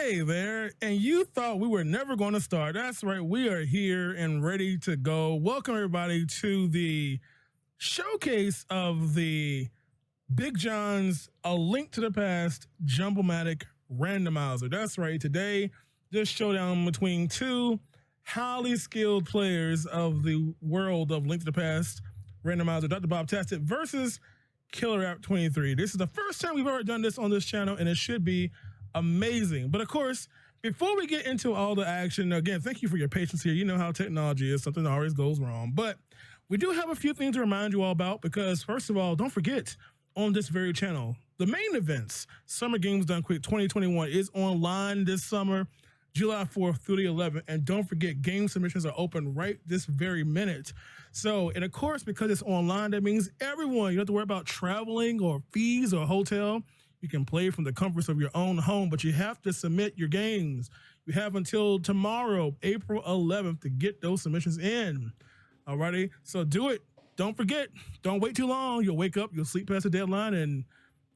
Hey there, and you thought we were never going to start. That's right, we are here and ready to go. Welcome everybody to the showcase of the Big John's A Link to the Past Jumblematic Randomizer. That's right, today, this showdown between two highly skilled players of the world of Link to the Past Randomizer, Dr. Bob Tastic versus Killer App 23. This is the first time we've ever done this on this channel, and it should be amazing. But of course, before we get into all the action, again, thank you for your patience here. You know how technology is, something always goes wrong. But we do have a few things to remind you all about because, first of all, don't forget, on this very channel, the main events, Summer Games Done Quick 2021 is online this summer, July 4th through the 11th. And don't forget, game submissions are open right this very minute. So, and of course, because it's online, that means everyone, you don't have to worry about traveling or fees or hotel. You can play from the comforts of your own home, but you have to submit your games. You have until tomorrow, April 11th, to get those submissions in. Alrighty, so do it. Don't forget, don't wait too long. You'll wake up, you'll sleep past the deadline, and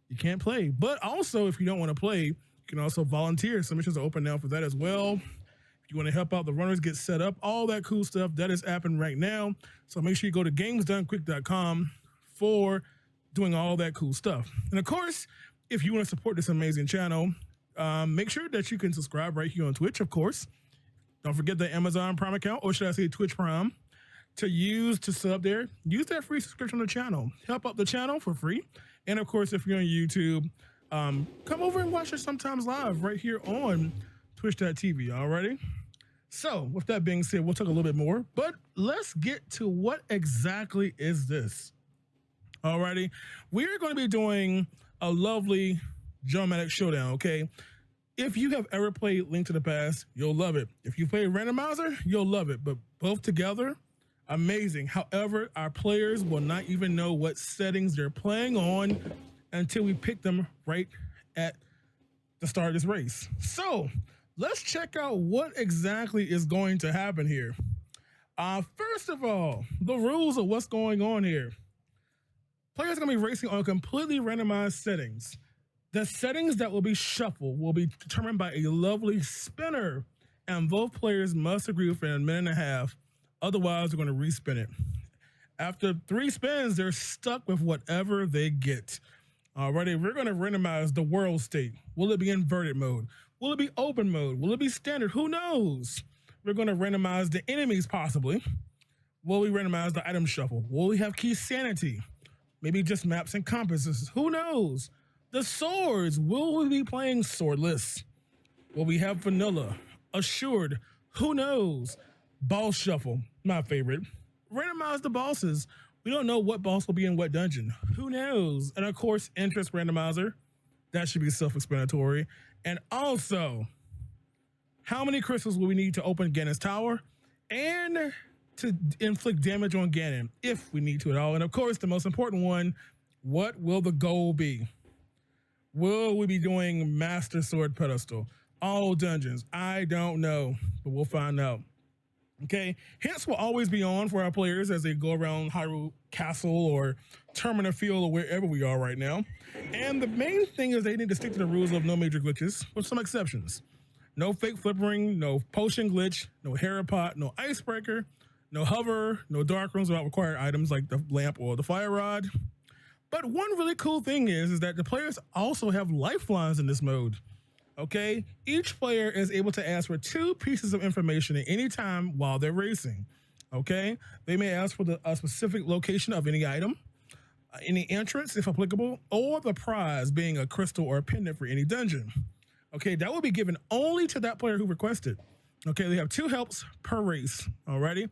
you can't play. But also, if you don't want to play, you can also volunteer. Submissions are open now for that as well. If you want to help out the runners, get set up, all that cool stuff, that is happening right now. So make sure you go to gamesdonequick.com for doing all that cool stuff. And of course, if you want to support this amazing channel, make sure that you can subscribe right here on Twitch, of course. Don't forget the Amazon Prime account, or should I say Twitch Prime, to sub there. Use that free subscription to the channel. Help out the channel for free. And of course, if you're on YouTube, come over and watch us sometimes live right here on twitch.tv, alrighty? So with that being said, we'll talk a little bit more, but let's get to what exactly is this. Alrighty, we're going to be doing a lovely Jumblematic showdown, okay? If you have ever played Link to the Past, you'll love it. If you played Randomizer, you'll love it, but both together, amazing. However, our players will not even know what settings they're playing on until we pick them right at the start of this race. So let's check out what exactly is going to happen here. First of all, the rules of what's going on here. Players are going to be racing on completely randomized settings. The settings that will be shuffled will be determined by a lovely spinner, and both players must agree within a minute and a half. Otherwise, they're going to respin it. After 3 spins, they're stuck with whatever they get. Alrighty, we're going to randomize the world state. Will it be inverted mode? Will it be open mode? Will it be standard? Who knows? We're going to randomize the enemies possibly. Will we randomize the item shuffle? Will we have key sanity? Maybe just maps and compasses. Who knows? The swords. Will we be playing swordless? Will we have vanilla? Assured? Who knows? Boss shuffle. My favorite. Randomize the bosses. We don't know what boss will be in what dungeon. Who knows? And of course, interest randomizer. That should be self-explanatory. And also, how many crystals will we need to open Ganon's tower? And to inflict damage on Ganon, if we need to at all. And of course, the most important one, what will the goal be? Will we be doing Master Sword Pedestal? All dungeons? I don't know, but we'll find out. Okay, hints will always be on for our players as they go around Hyrule Castle or Termina Field or wherever we are right now. And the main thing is they need to stick to the rules of no major glitches, with some exceptions. No fake flippering, no potion glitch, no Haripot, no icebreaker, no hover, no dark rooms without required items like the lamp or the fire rod. But one really cool thing is that the players also have lifelines in this mode. Okay, each player is able to ask for 2 pieces of information at any time while they're racing. Okay, they may ask for a specific location of any item, any entrance if applicable, or the prize being a crystal or a pendant for any dungeon. Okay, that will be given only to that player who requested. Okay, they have 2 helps per race. Alrighty,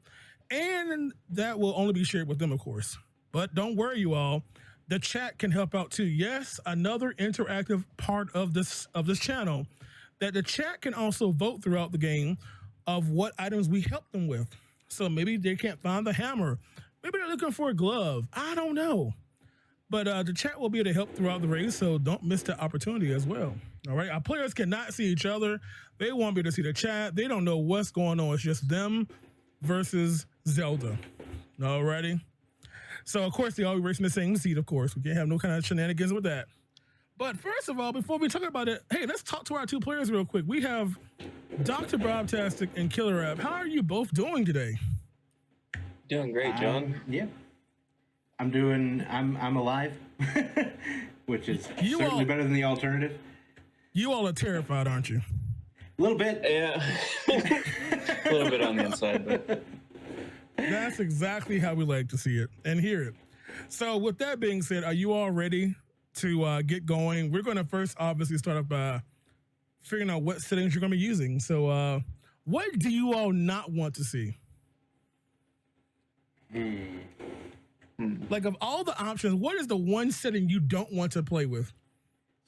and that will only be shared with them, of course. But don't worry, you all. The chat can help out too. Yes, another interactive part of this channel, that the chat can also vote throughout the game of what items we help them with. So maybe they can't find the hammer. Maybe they're looking for a glove. I don't know. But the chat will be able to help throughout the race, so don't miss the opportunity as well. All right, our players cannot see each other. They won't be able to see the chat. They don't know what's going on. It's just them versus Zelda. All righty. So, of course, they all be racing the same seat, of course. We can't have no kind of shenanigans with that. But first of all, before we talk about it, hey, let's talk to our two players real quick. We have Dr. Bobtastic and Killer App. How are you both doing today? Doing great, John. Yeah. I'm alive, which is certainly better than the alternative. You all are terrified, aren't you? A little bit. Yeah. A little bit on the inside, but That's exactly how we like to see it and hear it. So with that being said, are you all ready to get going? We're going to first obviously start up by figuring out what settings you're going to be using. So what do you all not want to see? Like, of all the options, what is the one setting you don't want to play with?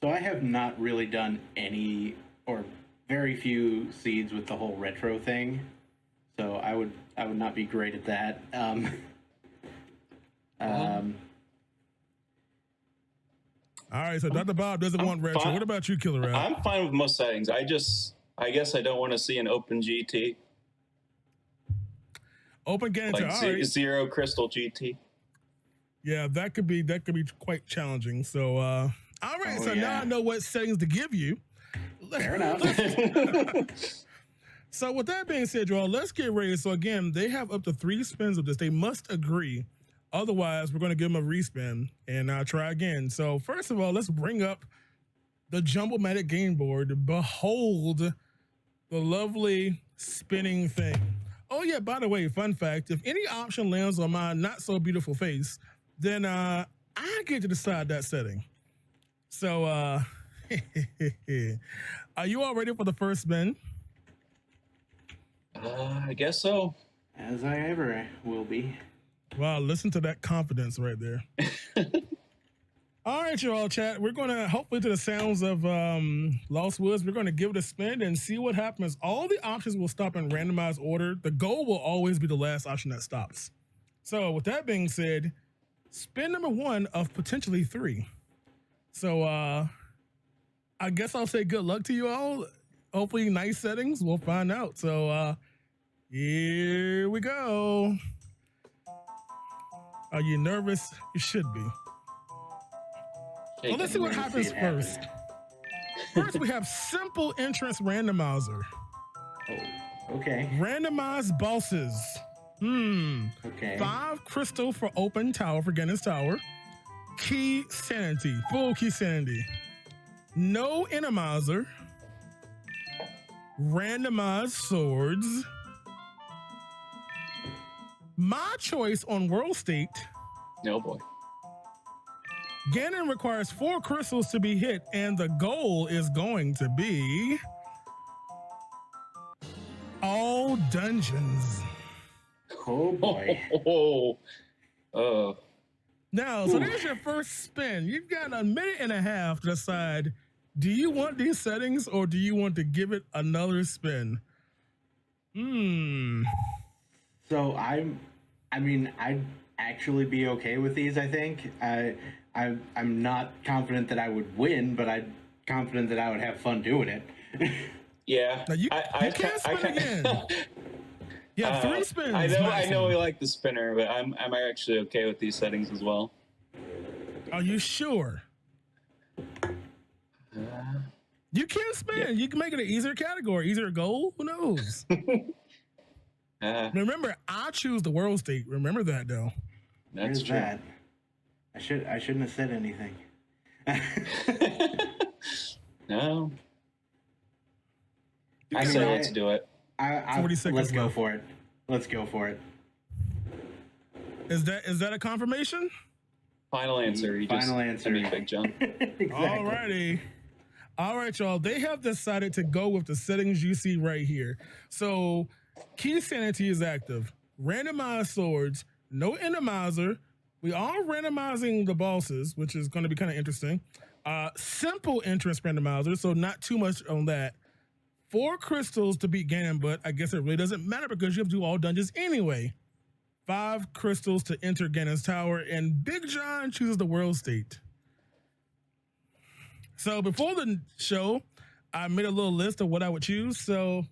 So I have not really done any or very few seeds with the whole retro thing. So I would not be great at that. All right, so Dr. Bob doesn't want retro. fine. What about you, Killer App? I'm fine with most settings. I guess I don't want to see an open GT. Open Gain Like all right. zero crystal GT. Yeah, that could be quite challenging. So all right, now I know what settings to give you. Fair enough. So with that being said, y'all, let's get ready. So again, they have up to 3 spins of this. They must agree. Otherwise, we're going to give them a respin and try again. So first of all, let's bring up the Jumblematic game board. Behold the lovely spinning thing. Oh yeah, by the way, fun fact, if any option lands on my not so beautiful face, then I get to decide that setting. So are you all ready for the first spin? I guess so. As I ever will be. Wow, listen to that confidence right there. All right, y'all, chat. We're going to, hopefully to the sounds of Lost Woods, we're going to give it a spin and see what happens. All the options will stop in randomized order. The goal will always be the last option that stops. So with that being said, spin number 1 of potentially 3. So I guess I'll say good luck to you all. Hopefully nice settings. We'll find out. So here we go. Are you nervous? You should be. Well, let's see what happens first. First, we have simple entrance randomizer. Oh, okay. Randomized bosses. Okay. 5 crystal for open tower for Guinness Tower. Key sanity. Full key sanity. No enemizer. Randomized swords. My choice on World State. No boy. Ganon requires 4 crystals to be hit, and the goal is going to be all dungeons. Oh boy. Now, so there's your first spin. You've got a minute and a half to decide, do you want these settings or do you want to give it another spin? So I'd actually be okay with these, I think. I'm not confident that I would win, but I'm confident that I would have fun doing it. Yeah. Now you can't spin again. Yeah, 3 spins. I know we like the spinner, but I'm actually okay with these settings as well. Are you sure? You can spin. Yeah. You can make it an easier category, easier goal. Who knows? Remember, I choose the world state. Remember that, though. That's true. That? I shouldn't have said anything. No. I say let's do it. 40 seconds let's go left. for it. Let's go for it. Is that a confirmation? Final answer. Final answer. I mean, Big John. Exactly. Alrighty. All right, y'all. They have decided to go with the settings you see right here. So, key sanity is active. Randomized swords. No enemizer. We are randomizing the bosses, which is going to be kind of interesting. Simple entrance randomizer, so not too much on that. 4 crystals to beat Ganon, but I guess it really doesn't matter because you have to do all dungeons anyway. 5 crystals to enter Ganon's Tower, and Big John chooses the world state. So before the show, I made a little list of what I would choose. So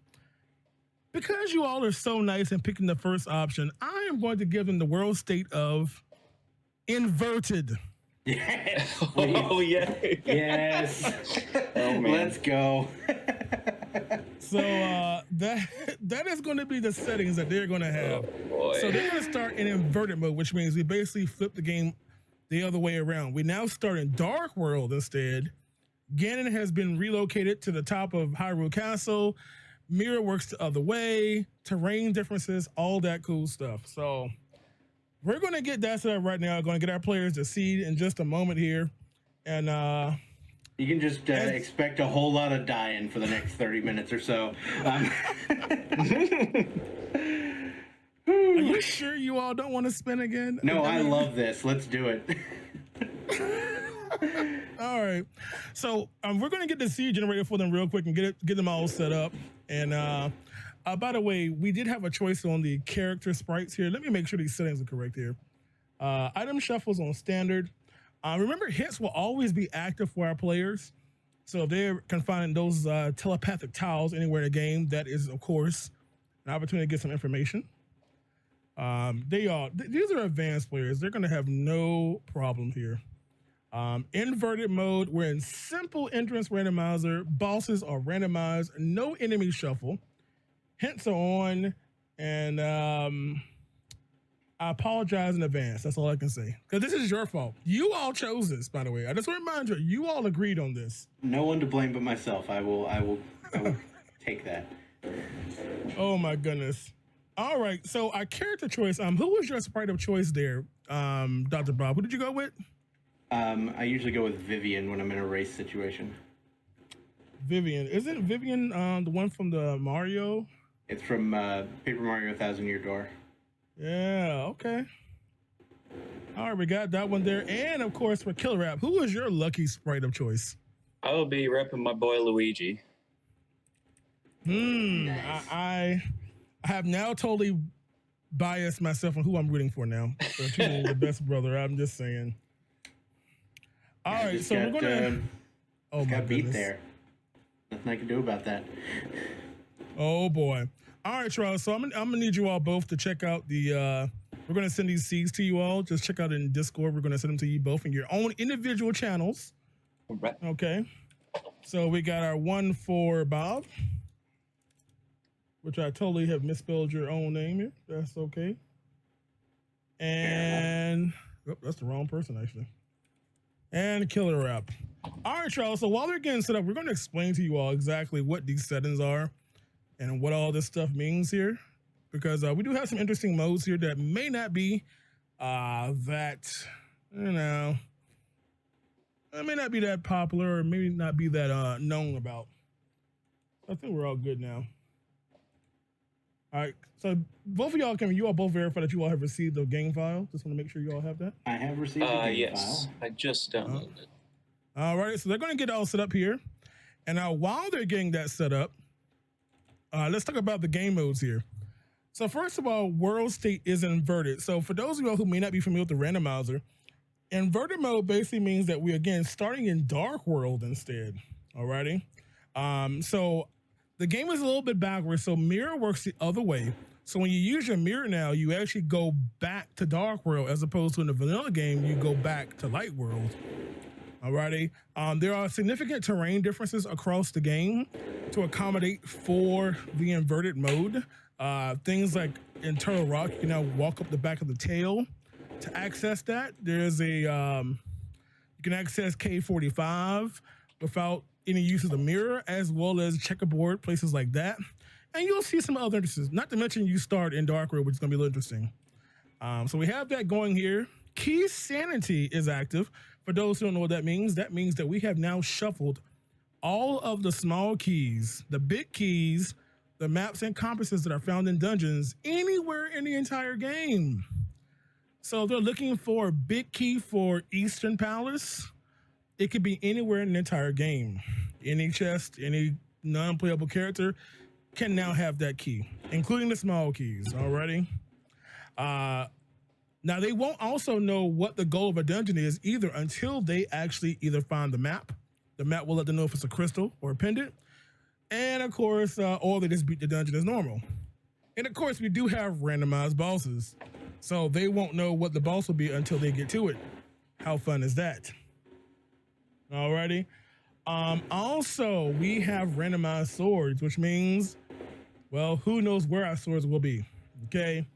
because you all are so nice in picking the first option, I am going to give them the world state of inverted. Yes. Oh yeah. Yes. Oh man. Let's go. So that is going to be the settings that they're going to have. Oh boy. So they're going to start in inverted mode, which means we basically flip the game the other way around. We now start in Dark World instead. Ganon has been relocated to the top of Hyrule Castle. Mirror works the other way. Terrain differences, all that cool stuff. So we're going to get that set up right now. Going to get our players to seed in just a moment here. And you can just expect a whole lot of dying for the next 30 minutes or so. Are you sure you all don't want to spin again? No, I love this. Let's do it. All right. So we're going to get the seed generator for them real quick and get them all set up. And by the way, we did have a choice on the character sprites here. Let me make sure these settings are correct here. Item shuffles on standard. Remember, hits will always be active for our players. So if they're confining those telepathic tiles anywhere in the game, that is, of course, an opportunity to get some information. These are advanced players. They're going to have no problem here. Inverted mode, we're in simple entrance randomizer. Bosses are randomized. No enemy shuffle. Hints are on. And I apologize in advance. That's all I can say. Because this is your fault. You all chose this, by the way. I just want to remind you, you all agreed on this. No one to blame but myself. I will take that. Oh my goodness. All right. So our character choice. Who was your sprite of choice there, Dr. Bob? Who did you go with? I usually go with Vivian when I'm in a race situation. Vivian. Isn't Vivian the one from the Mario? It's from Paper Mario 1000-Year Door. Yeah, okay. All right, we got that one there. And of course, for Killer App, who is your lucky sprite of choice? I will be repping my boy Luigi. Nice. I have now totally biased myself on who I'm rooting for now. So choosing the best brother. I'm just saying. All right, so we're gonna. Oh my beat there. Nothing I can do about that. Oh boy. All right, Charles. So I'm gonna need you all both to check out the. We're gonna send these seeds to you all. Just check out in Discord. We're gonna send them to you both in your own individual channels. All right. Okay. So we got our one for Bob, which I totally have misspelled your own name here. That's okay. And that's the wrong person actually. And Killer App. All right, Charles. So while they're getting set up, we're going to explain to you all exactly what these settings are and what all this stuff means here, because we do have some interesting modes here that may not be that, you know, it may not be that popular or maybe not be that known about. I think we're all good now. All right, so both of y'all you all both verify that you all have received the game file? Just want to make sure you all have that. I have received the game yes. file. I just downloaded it. All right, so they're going to get all set up here. And now while they're getting that set up, let's talk about the game modes here. So first of all, world state is inverted. So for those of you who may not be familiar with the randomizer, inverted mode basically means that we're, again, starting in Dark World instead, all righty? So the game is a little bit backwards, so mirror works the other way. So when you use your mirror now, you actually go back to Dark World, as opposed to in the vanilla game, you go back to Light World. Alrighty. There are significant terrain differences across the game to accommodate for the inverted mode. Things like in Turtle Rock, you can now walk up the back of the tail to access that. There's a you can access K45 without any use of the mirror, as well as checkerboard, places like that. And you'll see some other interests. Not to mention you start in Dark World, which is going to be a little interesting. So we have that going here. Key sanity is active. For those who don't know what that means that we have now shuffled all of the small keys, the big keys, the maps and compasses that are found in dungeons anywhere in the entire game. So they're looking for a big key for Eastern Palace. It could be anywhere in the entire game. Any chest, any non-playable character can now have that key, including the small keys, alrighty? Now, they won't also know what the goal of a dungeon is either until they actually either find the map. The map will let them know if it's a crystal or a pendant. And, of course, or they just beat the dungeon as normal. And, of course, we do have randomized bosses. So they won't know what the boss will be until they get to it. How fun is that? Alrighty. Also, we have randomized swords, which means, well, who knows where our swords will be? Okay.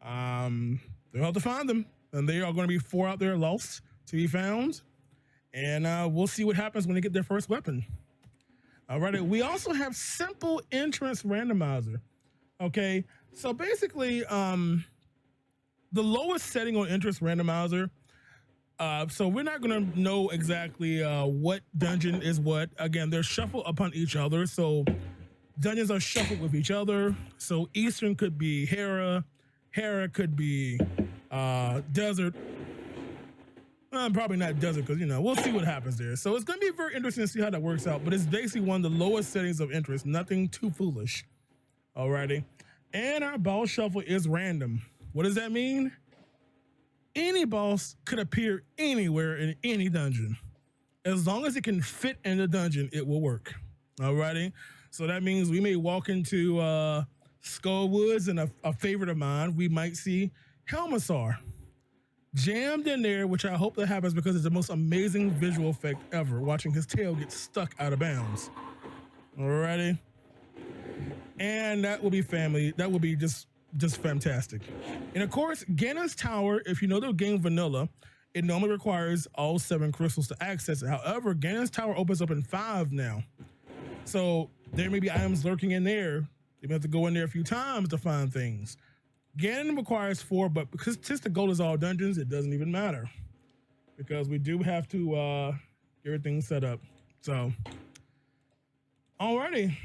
They'll have to find them, and they are going to be 4 out there lost to be found. And we'll see what happens when they get their first weapon. Alrighty. We also have simple entrance randomizer. Okay. So basically, the lowest setting on entrance randomizer. So we're not going to know exactly what dungeon is what. Again, they're shuffled upon each other. So dungeons are shuffled with each other. So Eastern could be Hera. Hera could be Desert. Probably not Desert because, we'll see what happens there. So it's going to be very interesting to see how that works out. But it's basically one of the lowest settings of interest. Nothing too foolish. Alrighty. And our boss shuffle is random. What does that mean? Any boss could appear anywhere in any dungeon. As long as it can fit in the dungeon, it will work. Alrighty. So that means we may walk into Skull Woods, and a favorite of mine, we might see Helmasaur jammed in there, which I hope that happens because it's the most amazing visual effect ever, watching his tail get stuck out of bounds. Alrighty. And that will be family. That will be just fantastic. And of course, Ganon's Tower, if you know the game vanilla, it normally requires all 7 crystals to access it. However, Ganon's Tower opens up in 5 now. So there may be items lurking in there. You may have to go in there a few times to find things. Ganon requires 4, but because since the goal is all dungeons, it doesn't even matter. Because we do have to get everything set up. So, alrighty.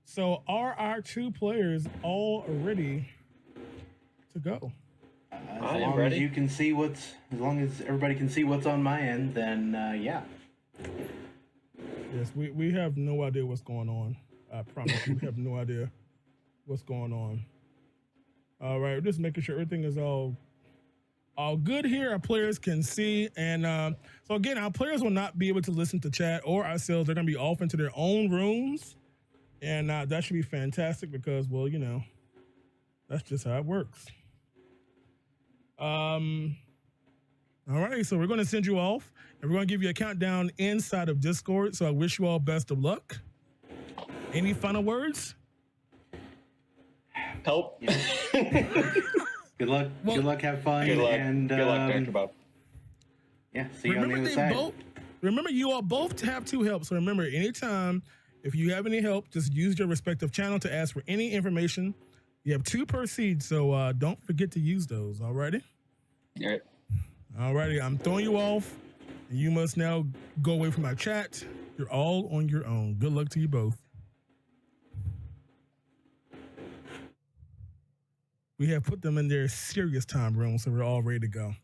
So are our 2 players all ready to go? As long as you can see as long as everybody can see what's on my end, then yeah. Yes, we have no idea what's going on. I promise you, we have no idea what's going on. All right, we're just making sure everything is all good here. Our players can see, and so again, our players will not be able to listen to chat or ourselves. They're going to be off into their own rooms, and that should be fantastic because, well, that's just how it works. All right, so we're going to send you off, and we're going to give you a countdown inside of Discord. So I wish you all best of luck. Any final words? Help. Yeah. Good luck. Well, good luck. Have fun. Good luck. And Good luck, Dr. Bob. Yeah. See you on the other side. Remember, you all both have 2 help. So remember, anytime if you have any help, just use your respective channel to ask for any information. You have 2 per seed, so don't forget to use those. Alrighty. All right. Alrighty. I'm throwing you off, and you must now go away from my chat. You're all on your own. Good luck to you both. We have put them in their serious time room, so we're all ready to go.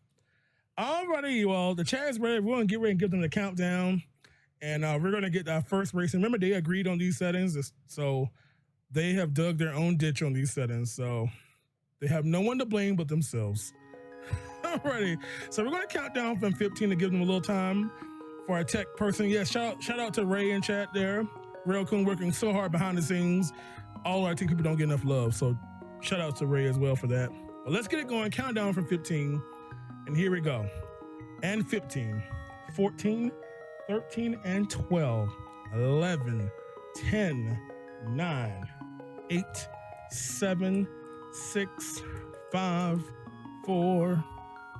Alrighty, you all. The chat is ready. We're going to get ready and give them the countdown. And we're going to get our first race. And remember, they agreed on these settings. So they have dug their own ditch on these settings. So they have no one to blame but themselves. Alrighty. So we're going to count down from 15 to give them a little time for our tech person. Yeah, shout out to Ray in chat there. Railcoon working so hard behind the scenes. All our tech people don't get enough love. So shout out to Ray as well for that. But let's get it going. Countdown from 15. And here we go. And 15, 14, 13, and 12, 11, 10, 9, 8, 7, 6, 5, 4,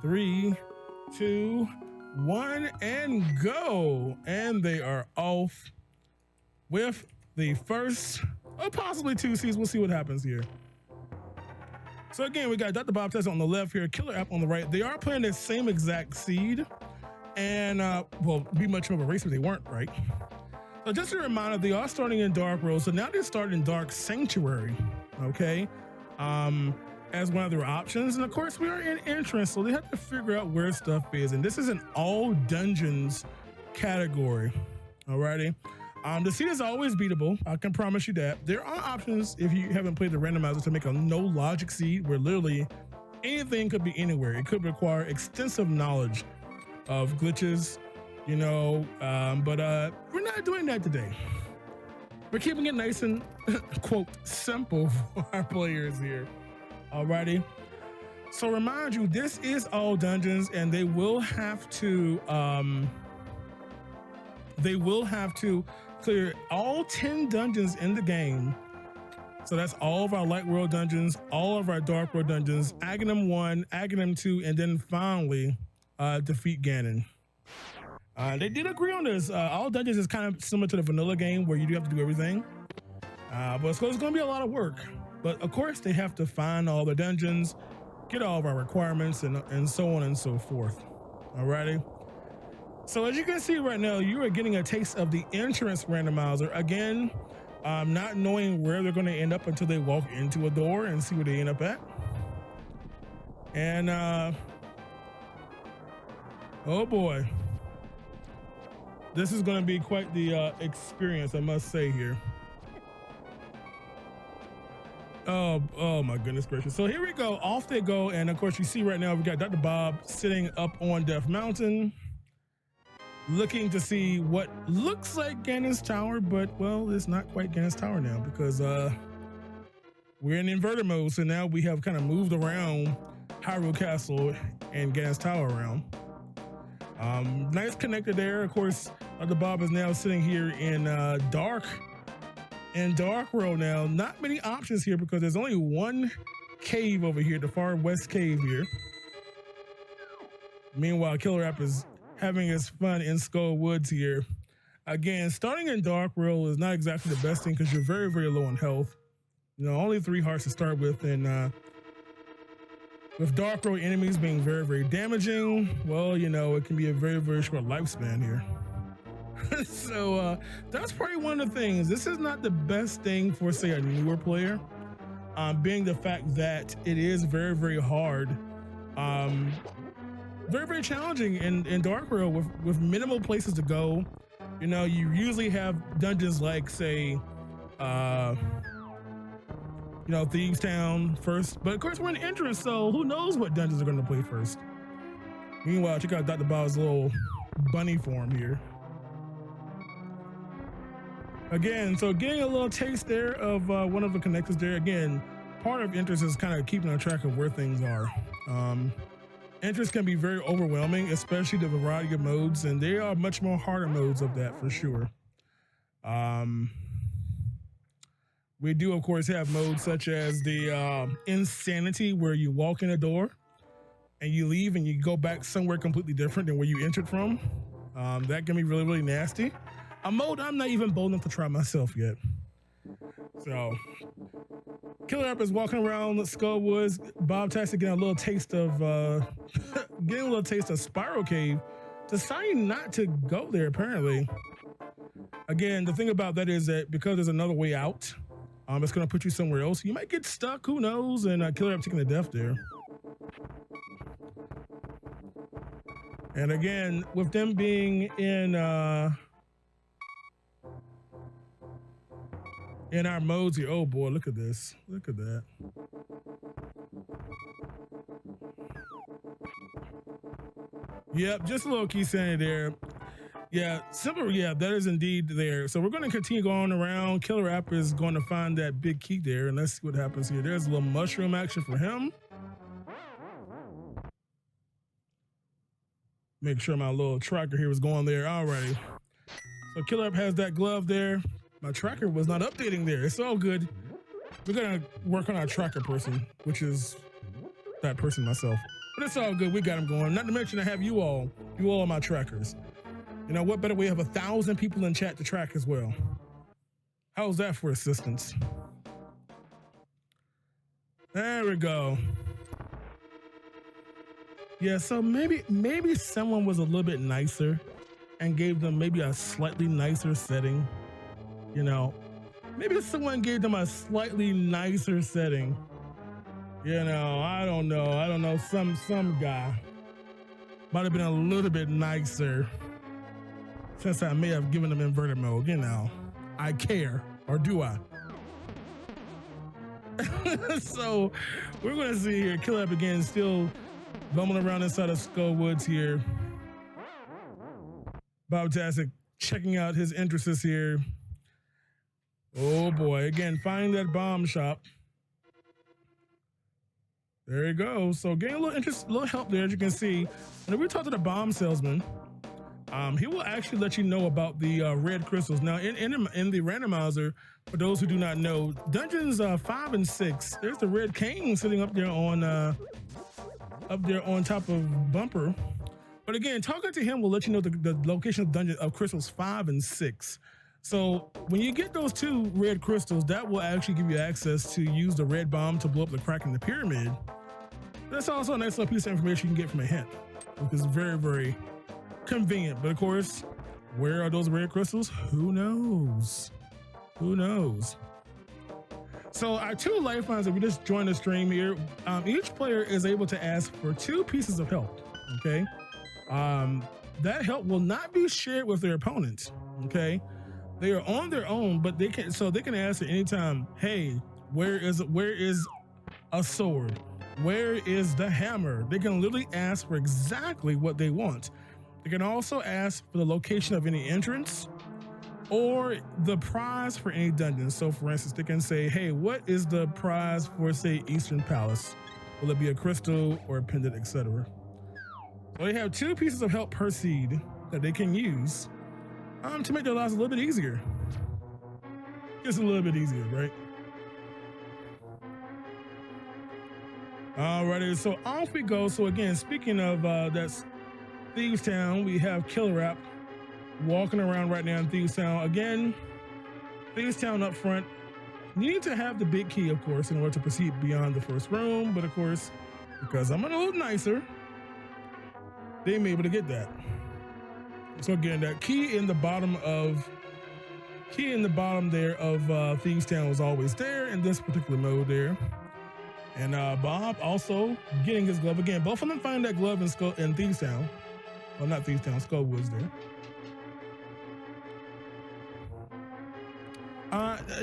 3, 2, 1, and go. And they are off with the first, or possibly 2 seeds. We'll see what happens here. So again, we got Dr. Bob Test on the left here, Killer App on the right. They are playing the same exact seed, and well, be much of a race if they weren't, right? So just a reminder, they are starting in Dark Road, so now they're starting in Dark Sanctuary, okay? As one of their options, and of course we are in entrance, so they have to figure out where stuff is, and this is an all dungeons category, alrighty? The seed is always beatable. I can promise you that. There are options if you haven't played the randomizer to make a no logic seed where literally anything could be anywhere. It could require extensive knowledge of glitches, but we're not doing that today. We're keeping it nice and quote simple for our players here. Alrighty. So remind you, this is all dungeons, and they will have to clear all 10 dungeons in the game. So that's all of our light world dungeons, all of our dark world dungeons, Aghanim 1, Aghanim 2, and then finally defeat Ganon. They did agree on this. All dungeons is kind of similar to the vanilla game where you do have to do everything. But it's going to be a lot of work. But of course, they have to find all the dungeons, get all of our requirements, and so on and so forth. Alrighty. So as you can see right now, you are getting a taste of the entrance randomizer. Again, not knowing where they're going to end up until they walk into a door and see where they end up at. And oh boy, this is going to be quite the experience, I must say here. Oh my goodness gracious. So here we go, off they go. And of course you see right now, we got Dr. Bob sitting up on Death Mountain, looking to see what looks like Ganon's Tower, but well, it's not quite Ganon's Tower now because we're in inverter mode. So now we have kind of moved around Hyrule Castle and Ganon's Tower around. Nice connector there. Of course, Dr. Bob is now sitting here in Dark World now. Not many options here because there's only one cave over here, the far west cave here. Meanwhile, Killer App is having his fun in Skull Woods here. Again, starting in Dark World is not exactly the best thing because you're very, very low on health. You know, only 3 hearts to start with, and with Dark World enemies being very, very damaging, well, you know, it can be a very, very short lifespan here. So that's probably one of the things. This is not the best thing for, say, a newer player, being the fact that it is very, very hard, very, very challenging in Dark World with minimal places to go. You know, you usually have dungeons like, say, you know, Thieves Town first, but of course we're in entrance, so who knows what dungeons are going to play first. Meanwhile, check out Dr. Bow's little bunny form here. Again, so getting a little taste there of one of the connectors there. Again, part of interest is kind of keeping on track of where things are. Interest can be very overwhelming, especially the variety of modes, and there are much more harder modes of that for sure. We do, of course, have modes such as the Insanity, where you walk in a door and you leave and you go back somewhere completely different than where you entered from. That can be really, really nasty. A mode I'm not even bold enough to try myself yet. So, Killer App is walking around Skull Woods. Bob Tastic getting a little taste of Spiral Cave, deciding not to go there apparently. Again, the thing about that is that because there's another way out, it's going to put you somewhere else. You might get stuck, who knows? And Killer App taking the death there. And again, with them being in our modes here, oh boy, look at this. Look at that. Yep, just a little key sanity there. Yeah, simple. Yeah, that is indeed there. So we're going to continue going around. Killer App is going to find that big key there, and let's see what happens here. There's a little mushroom action for him. Make sure my little tracker here was going there. Alrighty. So Killer App has that glove there. My tracker was not updating there. It's all good. We're going to work on our tracker person, which is that person myself. But it's all good. We got him going. Not to mention I have you all are my trackers. You know, what better way? Have 1,000 people in chat to track as well. How's that for assistance? There we go. Yeah, so maybe someone was a little bit nicer and gave them maybe a slightly nicer setting. You know, maybe someone gave them a slightly nicer setting. You know, I don't know. Some guy might have been a little bit nicer. Since I may have given them inverted mode, you know, I care, or do I? So we're going to see here, Killer App again, still bumming around inside of Skull Woods here. Bob Tastic checking out his interests here. Oh boy, again, finding that bomb shop. There you go. So getting a little interest, a little help there, as you can see. And if we talk to the bomb salesman, he will actually let you know about the red crystals. Now, in the randomizer, for those who do not know, dungeons 5 and 6, there's the red cane sitting up there on top of Bumper. But again, talking to him will let you know the location of dungeon of crystals 5 and 6. So when you get those 2 red crystals, that will actually give you access to use the red bomb to blow up the crack in the pyramid. That's also a nice little piece of information you can get from a hint, which is very, very convenient. But of course, where are those red crystals? Who knows? Who knows? So our 2 lifelines, if you just join the stream here, each player is able to ask for 2 pieces of help, okay? That help will not be shared with their opponents, okay? They are on their own, but they can ask at any time, hey, where is a sword? Where is the hammer? They can literally ask for exactly what they want. They can also ask for the location of any entrance or the prize for any dungeon. So for instance, they can say, hey, what is the prize for, say, Eastern Palace? Will it be a crystal or a pendant, etc.? So they have 2 pieces of help per seed that they can use to make their lives a little bit easier. Just a little bit easier, right? Alrighty, so off we go. So again, speaking of that's Thieves Town, we have Killer App walking around right now in Thieves Town. Again, Thieves Town up front. You need to have the big key, of course, in order to proceed beyond the first room. But of course, because I'm a little nicer, they may be able to get that. So again, that key in the bottom there of Thieves Town was always there in this particular mode there. And Bob also getting his glove. Again, both of them find that glove in Thieves Town. Well, not Thieves Town, Skullwood's there.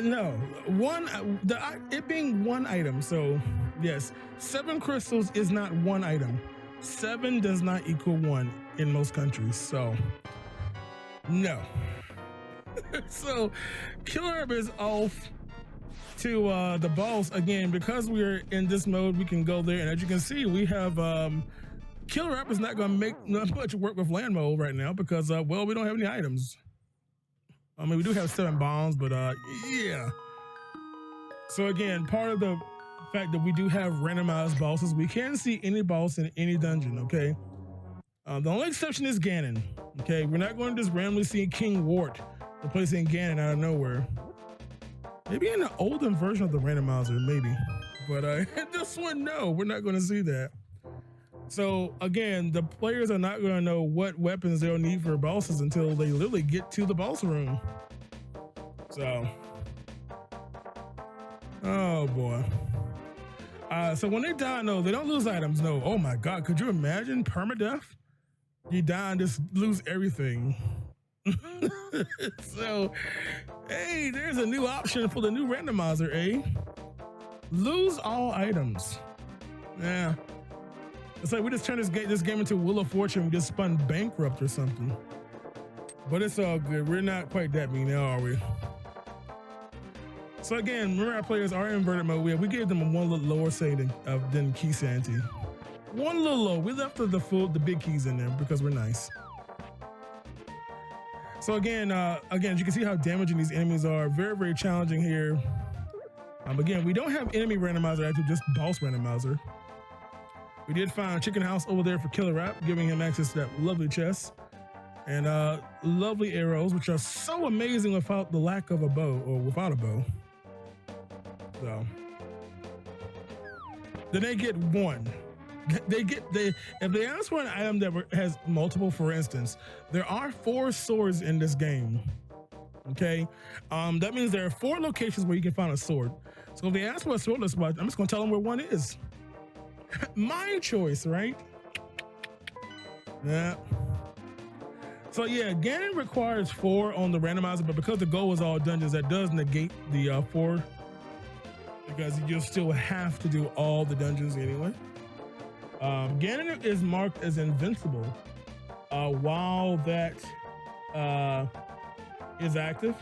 No, it being 1 item. So yes, 7 crystals is not 1 item. 7 does not equal 1 in most countries. So no. So Killer App is off to the boss again. Because we're in this mode, we can go there, and as you can see, we have Killer App is not going to make much work with land mode right now because well, we don't have any items. I mean, we do have 7 bombs, but yeah. So again, part of the fact that we do have randomized bosses, we can see any boss in any dungeon, okay? The only exception is Ganon, okay? We're not going to just randomly see King Wart replacing Ganon out of nowhere. Maybe in the olden version of the randomizer, maybe. But this one, no, we're not going to see that. So again, the players are not going to know what weapons they'll need for bosses until they literally get to the boss room. So, oh boy. So when they die, no, they don't lose items. No, oh my God, could you imagine permadeath? You die and just lose everything. So, hey, there's a new option for the new randomizer, eh? Lose all items. Yeah. It's like we just turned this game into Wheel of Fortune. We just spun bankrupt or something. But it's all good. We're not quite that mean now, are we? So again, remember our players are in inverted mode. We gave them a 1 little lower setting than key sanity. 1 little low. We left the big keys in there because we're nice. So again, as you can see how damaging these enemies are. Very, very challenging here. Again, we don't have enemy randomizer, actually just boss randomizer. We did find a chicken house over there for Killer App, giving him access to that lovely chest and lovely arrows, which are so amazing without the lack of a bow or without a bow. So then they get 1. If they ask for an item that has multiple, for instance, there are 4 swords in this game. Okay, that means there are 4 locations where you can find a sword. So if they ask for a sword, I'm just gonna tell them where 1 is. My choice, right? Yeah. So yeah, Ganon requires 4 on the randomizer, but because the goal is all dungeons, that does negate the 4, because you still have to do all the dungeons anyway. Ganon is marked as invincible while that is active.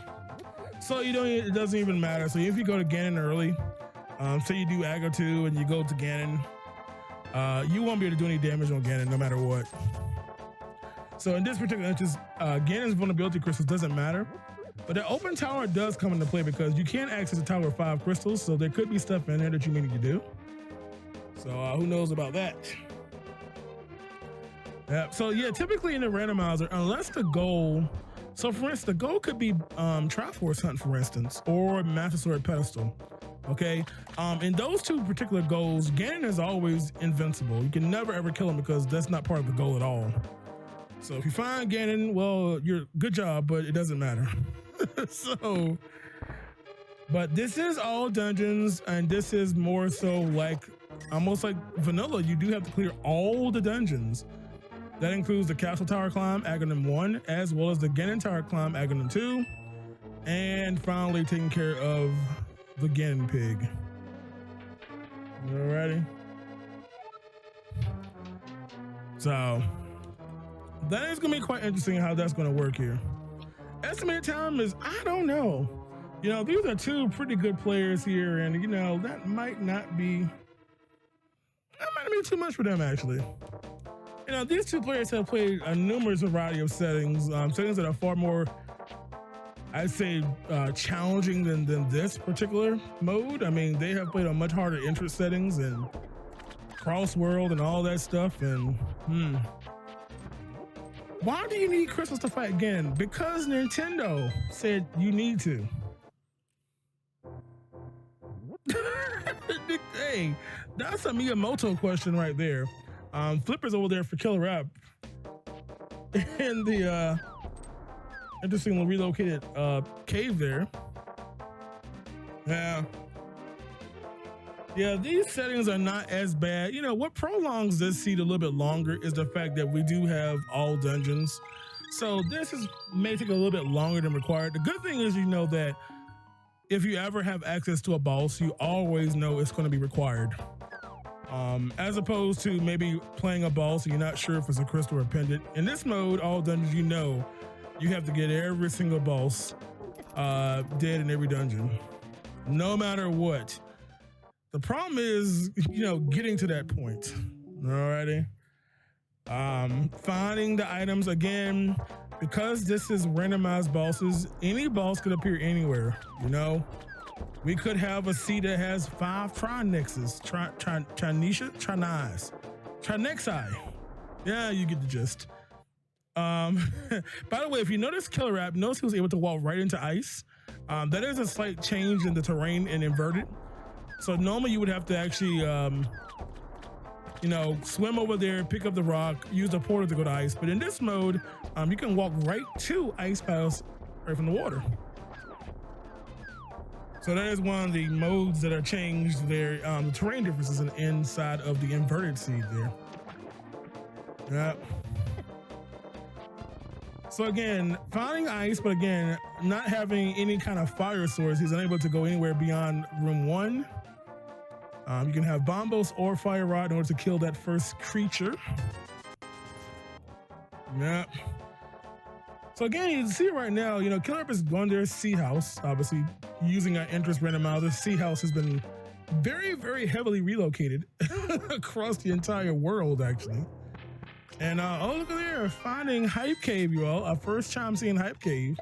So it doesn't even matter. So if you go to Ganon early, say you do Aggro 2 and you go to Ganon, you won't be able to do any damage on Ganon no matter what. So in this particular instance, Ganon's vulnerability crystals doesn't matter, but the open tower does come into play because you can't access the tower with 5 crystals, so there could be stuff in there that you may need to do. So who knows about that? Yeah. So yeah, typically in the randomizer, unless the goal, so for instance, the goal could be Triforce Hunt, for instance, or Master Sword Pedestal. Okay. In those 2 particular goals, Ganon is always invincible. You can never ever kill him because that's not part of the goal at all. So if you find Ganon, well, you're good job, but it doesn't matter. So, but this is all dungeons, and this is more so like almost like vanilla. You do have to clear all the dungeons. That includes the Castle Tower Climb, Aghanim 1, as well as the Ganon Tower Climb, Aghanim 2, and finally taking care of the Ganon Pig. Alrighty. So that is gonna be quite interesting how that's gonna work here. Estimated time is, I don't know. You know, these are 2 pretty good players here, and you know, that might be too much for them actually. You know, these 2 players have played a numerous variety of settings, settings that are far more, I'd say, challenging than this particular mode. I mean, they have played on much harder interest settings and cross world and all that stuff. And why do you need crystals to fight Ganon? Because Nintendo said you need to. Hey, that's a Miyamoto question right there. Flipper's over there for Killer App in the interestingly relocated cave there. Yeah, these settings are not as bad. You know, what prolongs this seed a little bit longer is the fact that we do have all dungeons. So this may take a little bit longer than required. The good thing is, you know, that if you ever have access to a boss, you always know it's going to be required. As opposed to maybe playing a boss and you're not sure if it's a crystal or a pendant. In this mode, all dungeons, you know, you have to get every single boss dead in every dungeon, no matter what. The problem is, you know, getting to that point. Alrighty. Finding the items again, because this is randomized bosses, any boss could appear anywhere, you know? We could have a seed that has 5 Trinexes, Trinexi. Yeah, you get the gist. By the way, if you notice Killer App, notice he was able to walk right into ice. That is a slight change in the terrain and inverted. So normally you would have to actually, you know, swim over there, pick up the rock, use the portal to go to ice. But in this mode, you can walk right to ice piles right from the water. So that is one of the modes that are changed there. The terrain differences inside of the inverted seed there. Yep. So again, finding ice, but again, not having any kind of fire source, he's unable to go anywhere beyond room 1. You can have bombos or fire rod in order to kill that first creature. Yep. So again, you can see right now, you know, Killer App is going there, Sea House, obviously using our interest randomizer. Sea House has been very, very heavily relocated across the entire world, actually. And oh, look at there, finding Hype Cave, you all. Our first time seeing Hype Cave.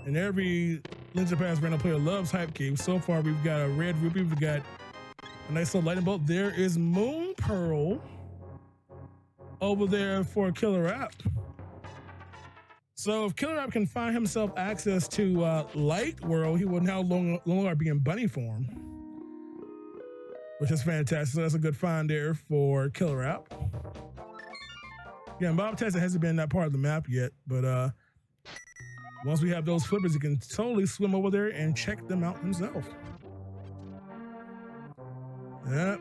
And every Legend of Past random player loves Hype Cave. So far, we've got a red rupee, we've got a nice little lightning bolt. There is Moon Pearl over there for Killer App. So if Killer App can find himself access to Light World, he will now no longer be in bunny form, which is fantastic. So that's a good find there for Killer App. Yeah, Bob Tessa hasn't been in that part of the map yet, but once we have those flippers, he can totally swim over there and check them out himself. Yep.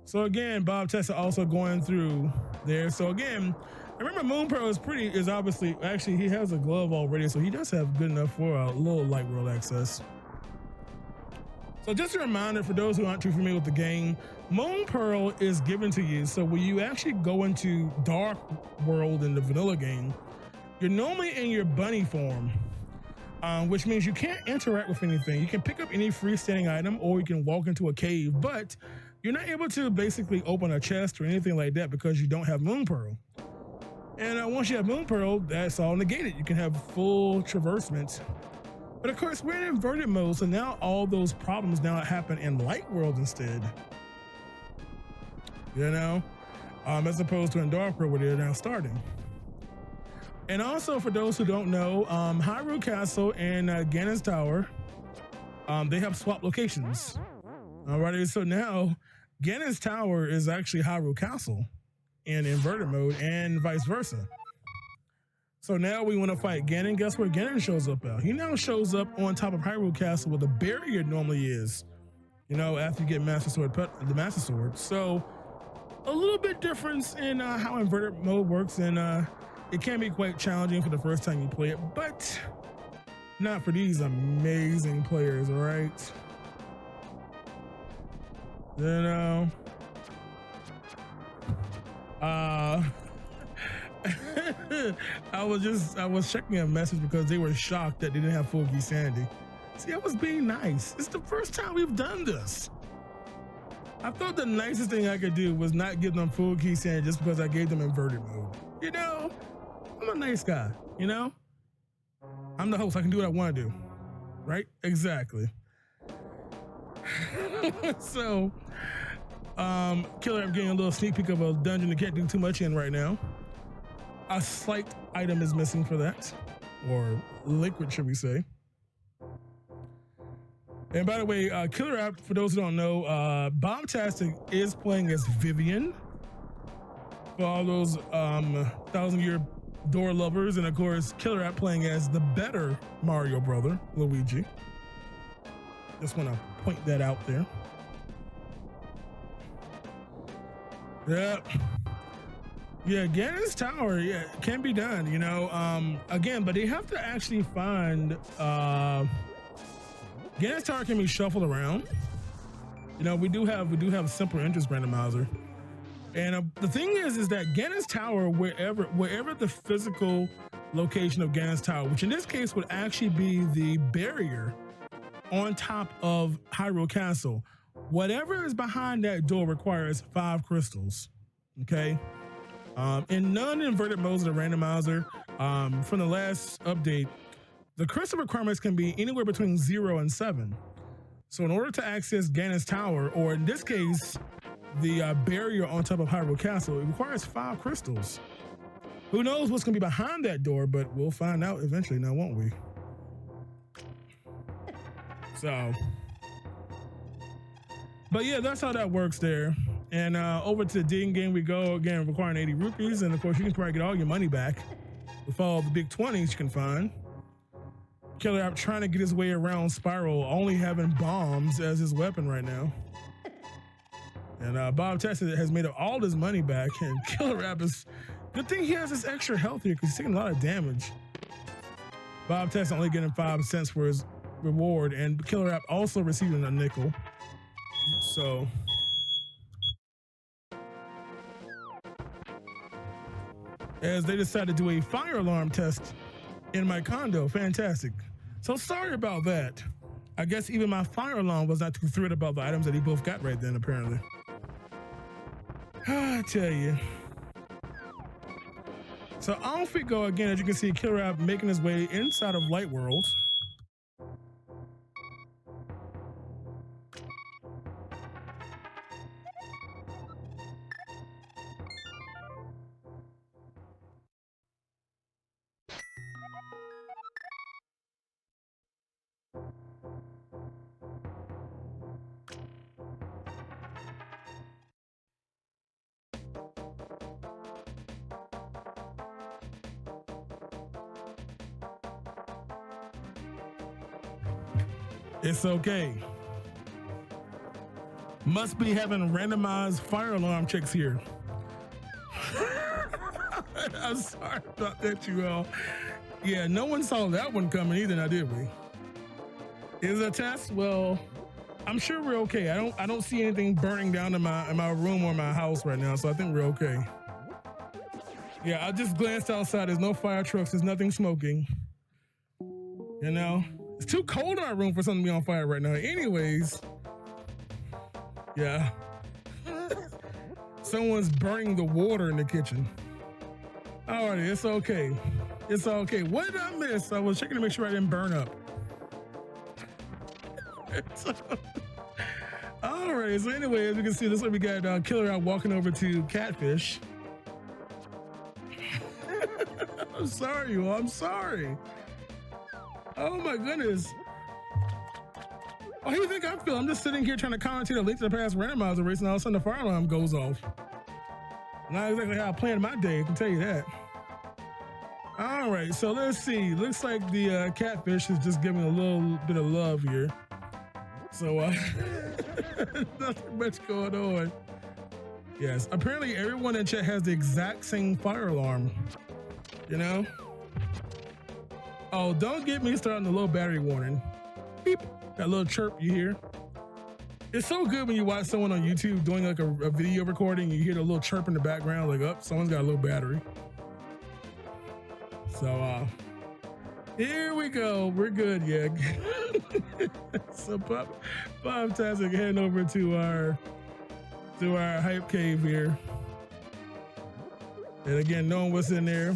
So again, Bob Tessa also going through there. So again, remember Moon Pearl is obviously, actually he has a glove already, so he does have good enough for a little Light World access. So just a reminder for those who aren't too familiar with the game, Moon Pearl is given to you. So when you actually go into Dark World in the vanilla game, you're normally in your bunny form, which means you can't interact with anything. You can pick up any freestanding item or you can walk into a cave, but you're not able to basically open a chest or anything like that because you don't have Moon Pearl. And once you have Moon Pearl, that's all negated. You can have full traversement. But of course, we're in inverted mode, so now all those problems now happen in Light World instead. You know, as opposed to in Dark World where they're now starting. And also, for those who don't know, Hyrule Castle and Ganon's Tower, they have swap locations. All right, so now Ganon's Tower is actually Hyrule Castle in inverted mode and vice versa. So now we want to fight Ganon. Guess where Ganon shows up at? He now shows up on top of Hyrule Castle where the barrier normally is, you know, after you get Master Sword, the Master Sword. So a little bit difference in how inverted mode works, and it can be quite challenging for the first time you play it, but not for these amazing players, all right? You know, I was checking a message because they were shocked that they didn't have full key sanity. See, I was being nice. It's the first time we've done this. I thought the nicest thing I could do was not give them full key sanity just because I gave them inverted mode. You know, I'm a nice guy, you know? I'm the host, I can do what I want to do, right? Exactly. So, Killer, I'm getting a little sneak peek of a dungeon that can't do too much in right now. A slight item is missing for that, or liquid, should we say. And by the way, Killer App, for those who don't know, Bombtastic is playing as Vivian for all those 1,000-year door lovers, and of course, Killer App playing as the better Mario brother, Luigi. Just want to point that out there. Yep. Yeah, Ganon's Tower, yeah, can be done, you know. Again, but they have to actually find Ganon's Tower can be shuffled around. You know, we do have a simple interest randomizer. And the thing is that Ganon's Tower, wherever the physical location of Ganon's Tower, which in this case would actually be the barrier on top of Hyrule Castle, whatever is behind that door requires 5 crystals, okay? In non-inverted modes of the randomizer, from the last update, the crystal requirements can be anywhere between 0 and 7. So in order to access Ganon's Tower, or in this case, the barrier on top of Hyrule Castle, it requires 5 crystals. Who knows what's gonna be behind that door, but we'll find out eventually now, won't we? So, but yeah, that's how that works there. And over to the digging game we go, again, requiring 80 rupees. And of course, you can probably get all your money back with all the big 20s you can find. Killer App trying to get his way around Spiral, only having bombs as his weapon right now. And Bob Tessa has made up all his money back, and Killer App is, good thing he has this extra health here because he's taking a lot of damage. Bob Tessa only getting 5 cents for his reward, and Killer App also receiving a nickel. So, as they decided to do a fire alarm test in my condo, fantastic. So sorry about that. I guess even my fire alarm was not too thrilled about the items that he both got right then, apparently. I tell you. So off we go again. As you can see, Killer App making his way inside of Light World. It's okay. Must be having randomized fire alarm checks here. I'm sorry about that, you all. Yeah, no one saw that one coming either, now did we? Is it a test? Well, I'm sure we're okay. I don't see anything burning down in my room or my house right now, so I think we're okay. Yeah, I just glanced outside. There's no fire trucks. There's nothing smoking. You know? It's too cold in our room for something to be on fire right now. Anyways, yeah. Someone's burning the water in the kitchen. All right, it's okay. It's okay. What did I miss? I was checking to make sure I didn't burn up. All right, so anyway, as you can see, this is what we got Killer out walking over to Catfish. I'm sorry, you all. I'm sorry. Oh my goodness. How do you think I feel? I'm just sitting here trying to commentate a link to the past randomizer race, and all of a sudden the fire alarm goes off. Not exactly how I planned my day, I can tell you that. All right, so let's see. Looks like the Catfish is just giving a little bit of love here. So nothing much going on. Yes, apparently everyone in chat has the exact same fire alarm, you know? Oh, don't get me started on the low battery warning. Beep, that little chirp you hear. It's so good when you watch someone on YouTube doing like a video recording, you hear the little chirp in the background, like, oh, someone's got a low battery. So here we go, we're good, yeah. So Pop-tastic heading over to our hype cave here. And again, knowing what's in there.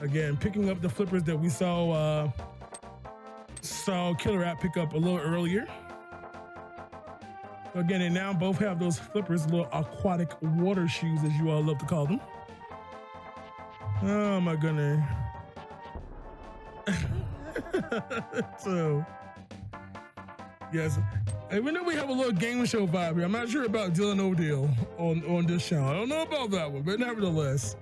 Again, picking up the flippers that we saw Killer App pick up a little earlier. So again, they now both have those flippers, little aquatic water shoes, as you all love to call them. Oh my goodness. So, yes, even though we have a little game show vibe here, I'm not sure about Dylan O'Deal on this channel. I don't know about that one, but nevertheless.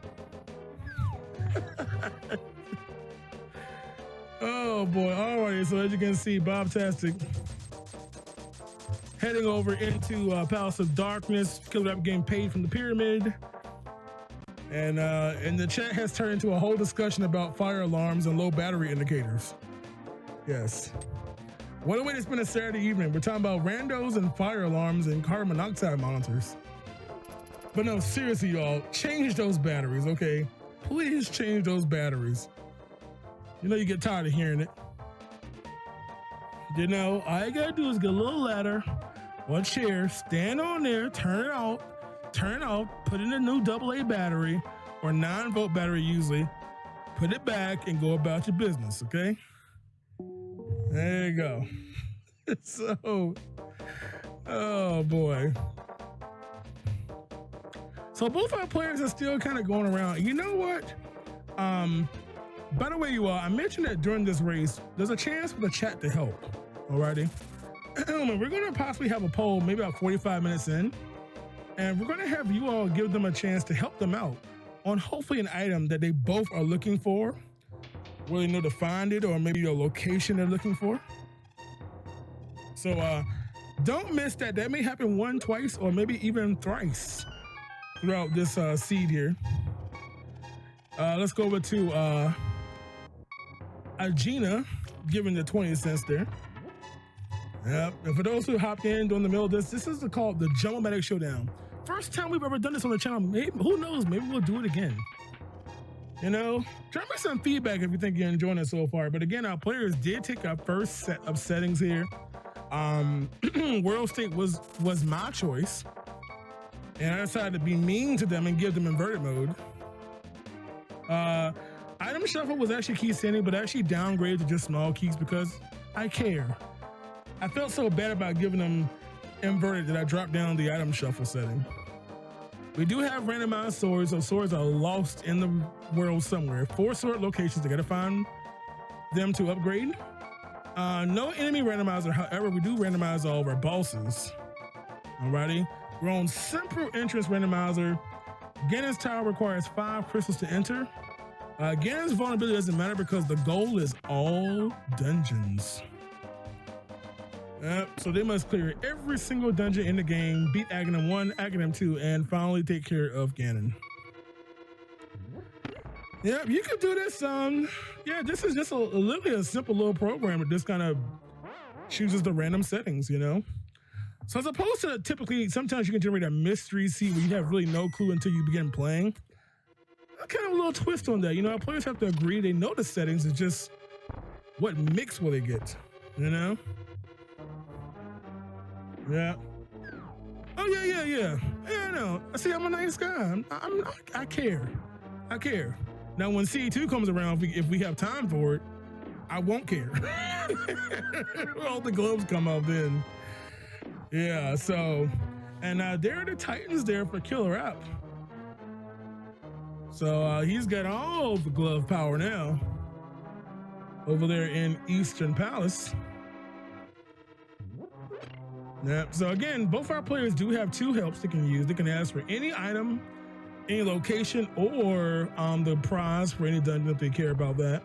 Oh boy, all right, so as you can see, Bob-tastic heading over into Palace of Darkness. Killer App getting paid from the pyramid. And the chat has turned into a whole discussion about fire alarms and low battery indicators. Yes. What a way to spend a Saturday evening. We're talking about randos and fire alarms and carbon monoxide monitors. But no, seriously, y'all, change those batteries, okay? Please change those batteries. You know you get tired of hearing it. You know, all you gotta do is get a little ladder, one chair, stand on there, turn it off, put in a new AA battery or 9-volt battery usually, put it back and go about your business, okay? There you go. So, oh boy. So both our players are still kind of going around. You know what? By the way, you all, I mentioned that during this race, there's a chance for the chat to help, alrighty? We're gonna possibly have a poll maybe about 45 minutes in, and we're gonna have you all give them a chance to help them out on hopefully an item that they both are looking for, really know to find it, or maybe a location they're looking for. So don't miss that. That may happen one, twice, or maybe even thrice throughout this seed here. Let's go over to Agena, giving the 20 cents there. Yep. And for those who hopped in during the middle of this is called the Jumblematic Showdown. First time we've ever done this on the channel. Maybe, who knows? Maybe we'll do it again. You know, drop me some feedback if you think you're enjoying it so far. But again, our players did take our first set of settings here. World State was my choice, and I decided to be mean to them and give them inverted mode. Item shuffle was actually key standing, but I actually downgraded to just small keys because I care. I felt so bad about giving them inverted that I dropped down the item shuffle setting. We do have randomized swords, so swords are lost in the world somewhere. 4 sword locations, I gotta find them to upgrade. No enemy randomizer, however, we do randomize all of our bosses. Alrighty, we're on simple entrance randomizer. Ganon's tower requires 5 crystals to enter. Ganon's vulnerability doesn't matter because the goal is all dungeons. So they must clear every single dungeon in the game, beat Aghanim 1, Aghanim 2, and finally take care of Ganon. Yep, you can do this. Yeah, this is just literally a simple little program that just kind of chooses the random settings, you know? So as opposed to typically, sometimes you can generate a mystery seed where you have really no clue until you begin playing. Kind of a little twist on that. You know, our players have to agree they know the settings, it's just what mix will they get, you know? Yeah. Oh, yeah. Yeah, no. See, I'm a nice guy. I care. I care. Now, when C2 comes around, if we have time for it, I won't care. All the gloves come out then. Yeah, so, and there are the Titans there for Killer App. So he's got all the glove power now over there in Eastern Palace. Yep. So again, both our players do have 2 helps they can use. They can ask for any item, any location, or the prize for any dungeon if they care about that.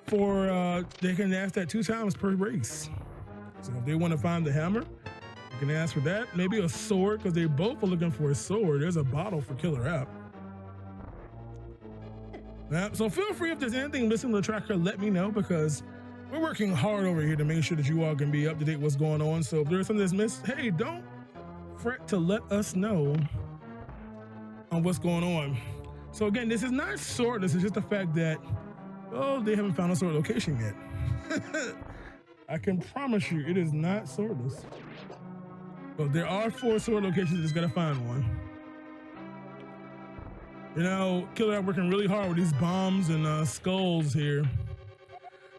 They can ask that 2 times per race. So if they want to find the hammer, they can ask for that. Maybe a sword, because they both are looking for a sword. There's a bottle for Killer App. Yep. So feel free, if there's anything missing in the tracker, let me know, because we're working hard over here to make sure that you all can be up to date what's going on. So if there's something that's missed, hey, don't fret to let us know on what's going on. So again, this is not swordless. It's just the fact that, they haven't found a sword location yet. I can promise you it is not swordless. But there are 4 sword locations. Just gotta find one. You know, Killer App working really hard with these bombs and skulls here.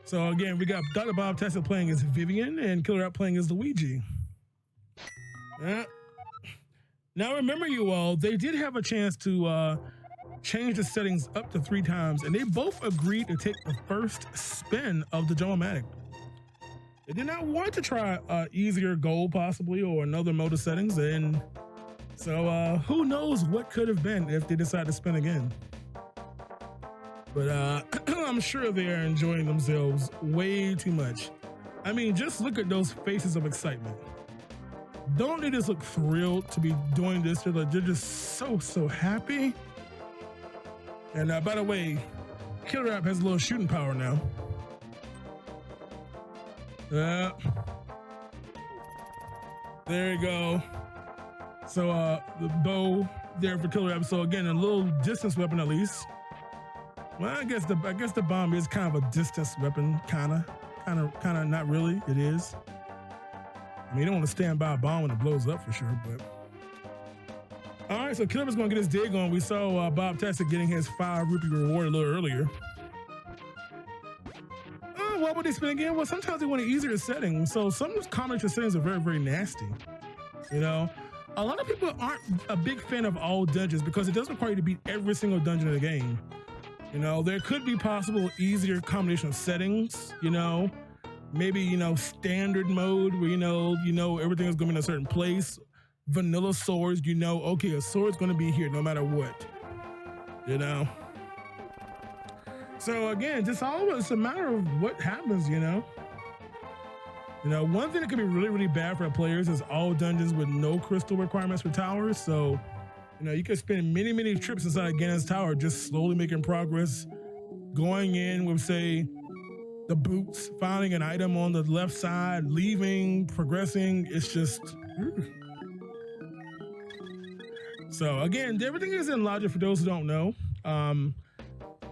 So again, we got Dr. Bob Tessa playing as Vivian and Killer App playing as Luigi. Yeah. Now remember, you all, they did have a chance to change the settings up to 3 times, and they both agreed to take the first spin of the Jumblematic. They did not want to try easier goal possibly or another mode of settings, and so who knows what could have been if they decide to spin again. But I'm sure they are enjoying themselves way too much. I mean, just look at those faces of excitement. Don't they just look thrilled to be doing this? They're just so happy. And by the way, Killer App has a little shooting power now. There you go. So the bow there for Killer App. So again, a little distance weapon at least. Well, I guess the bomb is kind of a distance weapon, kind of not really. It is. I mean, you don't want to stand by a bomb when it blows up for sure, but. All right, so Killer App's gonna get his dig on. We saw Bob Tessa getting his 5 rupee reward a little earlier. What would they spin again? Well, sometimes they want an easier setting. So some combination settings are very, very nasty. You know, a lot of people aren't a big fan of all dungeons because it does require you to beat every single dungeon in the game. You know, there could be possible easier combination of settings, you know, maybe, you know, standard mode where, you know, everything is going to be in a certain place. Vanilla swords, you know, okay, a sword's going to be here no matter what, you know. So again, just always a matter of what happens, you know. You know, one thing that can be really, really bad for players is all dungeons with no crystal requirements for towers. So, you know, you could spend many, many trips inside Ganon's tower just slowly making progress, going in with, say, the boots, finding an item on the left side, leaving, progressing. It's just... So again, everything is in logic for those who don't know.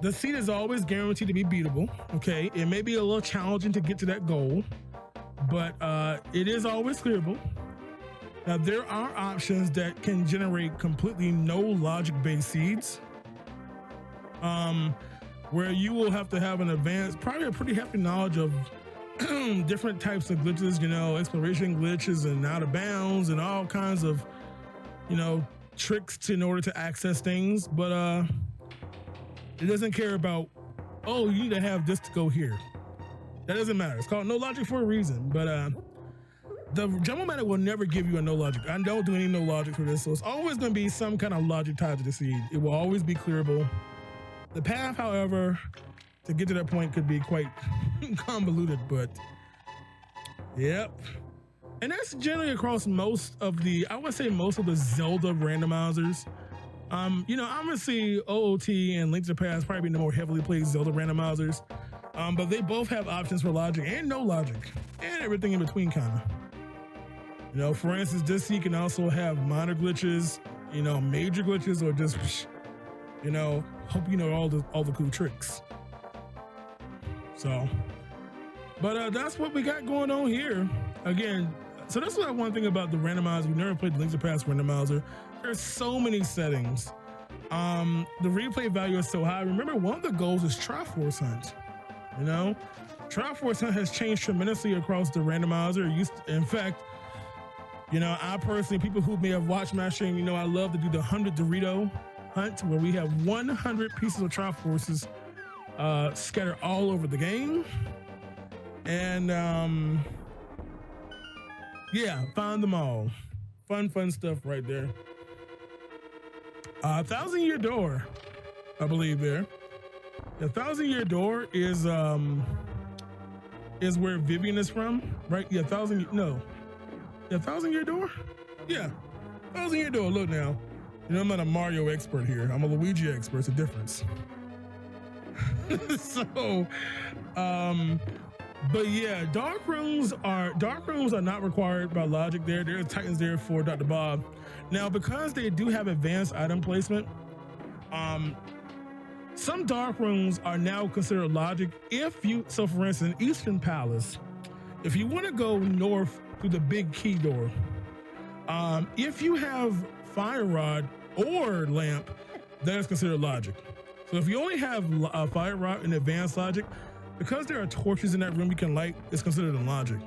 The seed is always guaranteed to be beatable, okay? It may be a little challenging to get to that goal, but it is always clearable. Now, there are options that can generate completely no logic-based seeds, where you will have to have an advanced, probably a pretty hefty knowledge of different types of glitches, you know, exploration glitches and out of bounds and all kinds of, you know, tricks in order to access things, but it doesn't care about, oh, you need to have this to go here. That doesn't matter. It's called no logic for a reason, but the Jumblematic will never give you a no logic. I don't do any no logic for this, so it's always going to be some kind of logic tied to the seed. It will always be clearable. The path, however, to get to that point could be quite convoluted, but yep. And that's generally across most of the, I would say most of the Zelda randomizers. You know, obviously OOT and Link to the Past probably be the more heavily played Zelda randomizers, but they both have options for logic and no logic and everything in between, kind of. You know, for instance, this you can also have minor glitches, you know, major glitches, or just, you know, hope you know all the cool tricks. So, but that's what we got going on here. Again, So that's what one thing about the randomizer. You've never played the Links of Past randomizer. There's so many settings. The replay value is so high. Remember, one of the goals is Triforce Hunt. You know, Triforce Hunt has changed tremendously across the randomizer. In fact, you know, I personally, people who may have watched my stream, you know, I love to do the 100 Dorito hunt where we have 100 pieces of Triforces scattered all over the game. And yeah, find them all. Fun stuff right there. 1,000 Year Door, I believe there. The 1,000 Year Door is where Vivian is from, right? Yeah, 1,000 Year Door? Yeah, 1,000 Year Door. Look now, you know, I'm not a Mario expert here. I'm a Luigi expert. It's a difference. So, but yeah, dark rooms are not required by logic. There are Titans there for Dr. Bob. Now, because they do have advanced item placement, some dark rooms are now considered logic. So for instance, Eastern Palace, if you want to go north through the big key door, if you have Fire Rod or Lamp, that is considered logic. So if you only have a Fire Rod and advanced logic, because there are torches in that room you can light, it's considered in logic.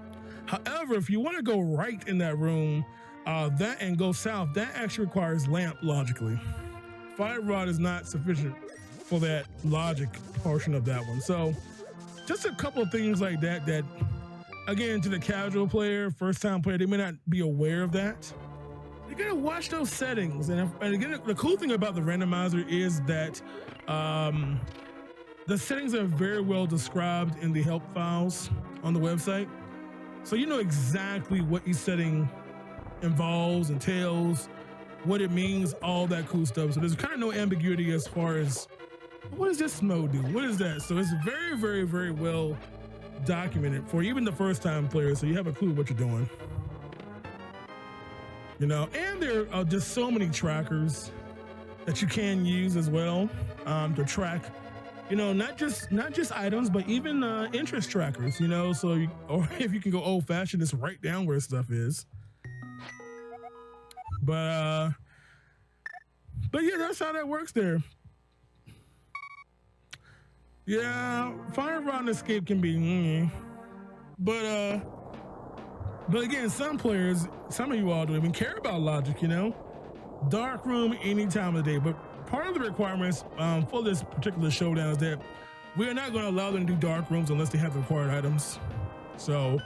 However, if you want to go right in that room, that and go south, that actually requires Lamp logically. Fire Rod is not sufficient for that logic portion of that one. So just a couple of things like that, again, to the casual player, first time player, they may not be aware of that. You gotta watch those settings. And again, the cool thing about the randomizer is that the settings are very well described in the help files on the website. So you know exactly what each setting involves, entails, what it means, all that cool stuff. So there's kind of no ambiguity as far as, what does this mode do? What is that? So it's very, very, very well documented for even the first time player. So you have a clue what you're doing. You know, and there are just so many trackers that you can use as well to track, you know, not just items, but even interest trackers, you know, so or if you can go old fashioned, just write down where stuff is. But yeah, that's how that works there. Yeah, Fire Rod and Escape can be, but again, some players, some of you all don't even care about logic, you know? Dark room any time of the day, but part of the requirements for this particular showdown is that we are not going to allow them to do dark rooms unless they have the required items. So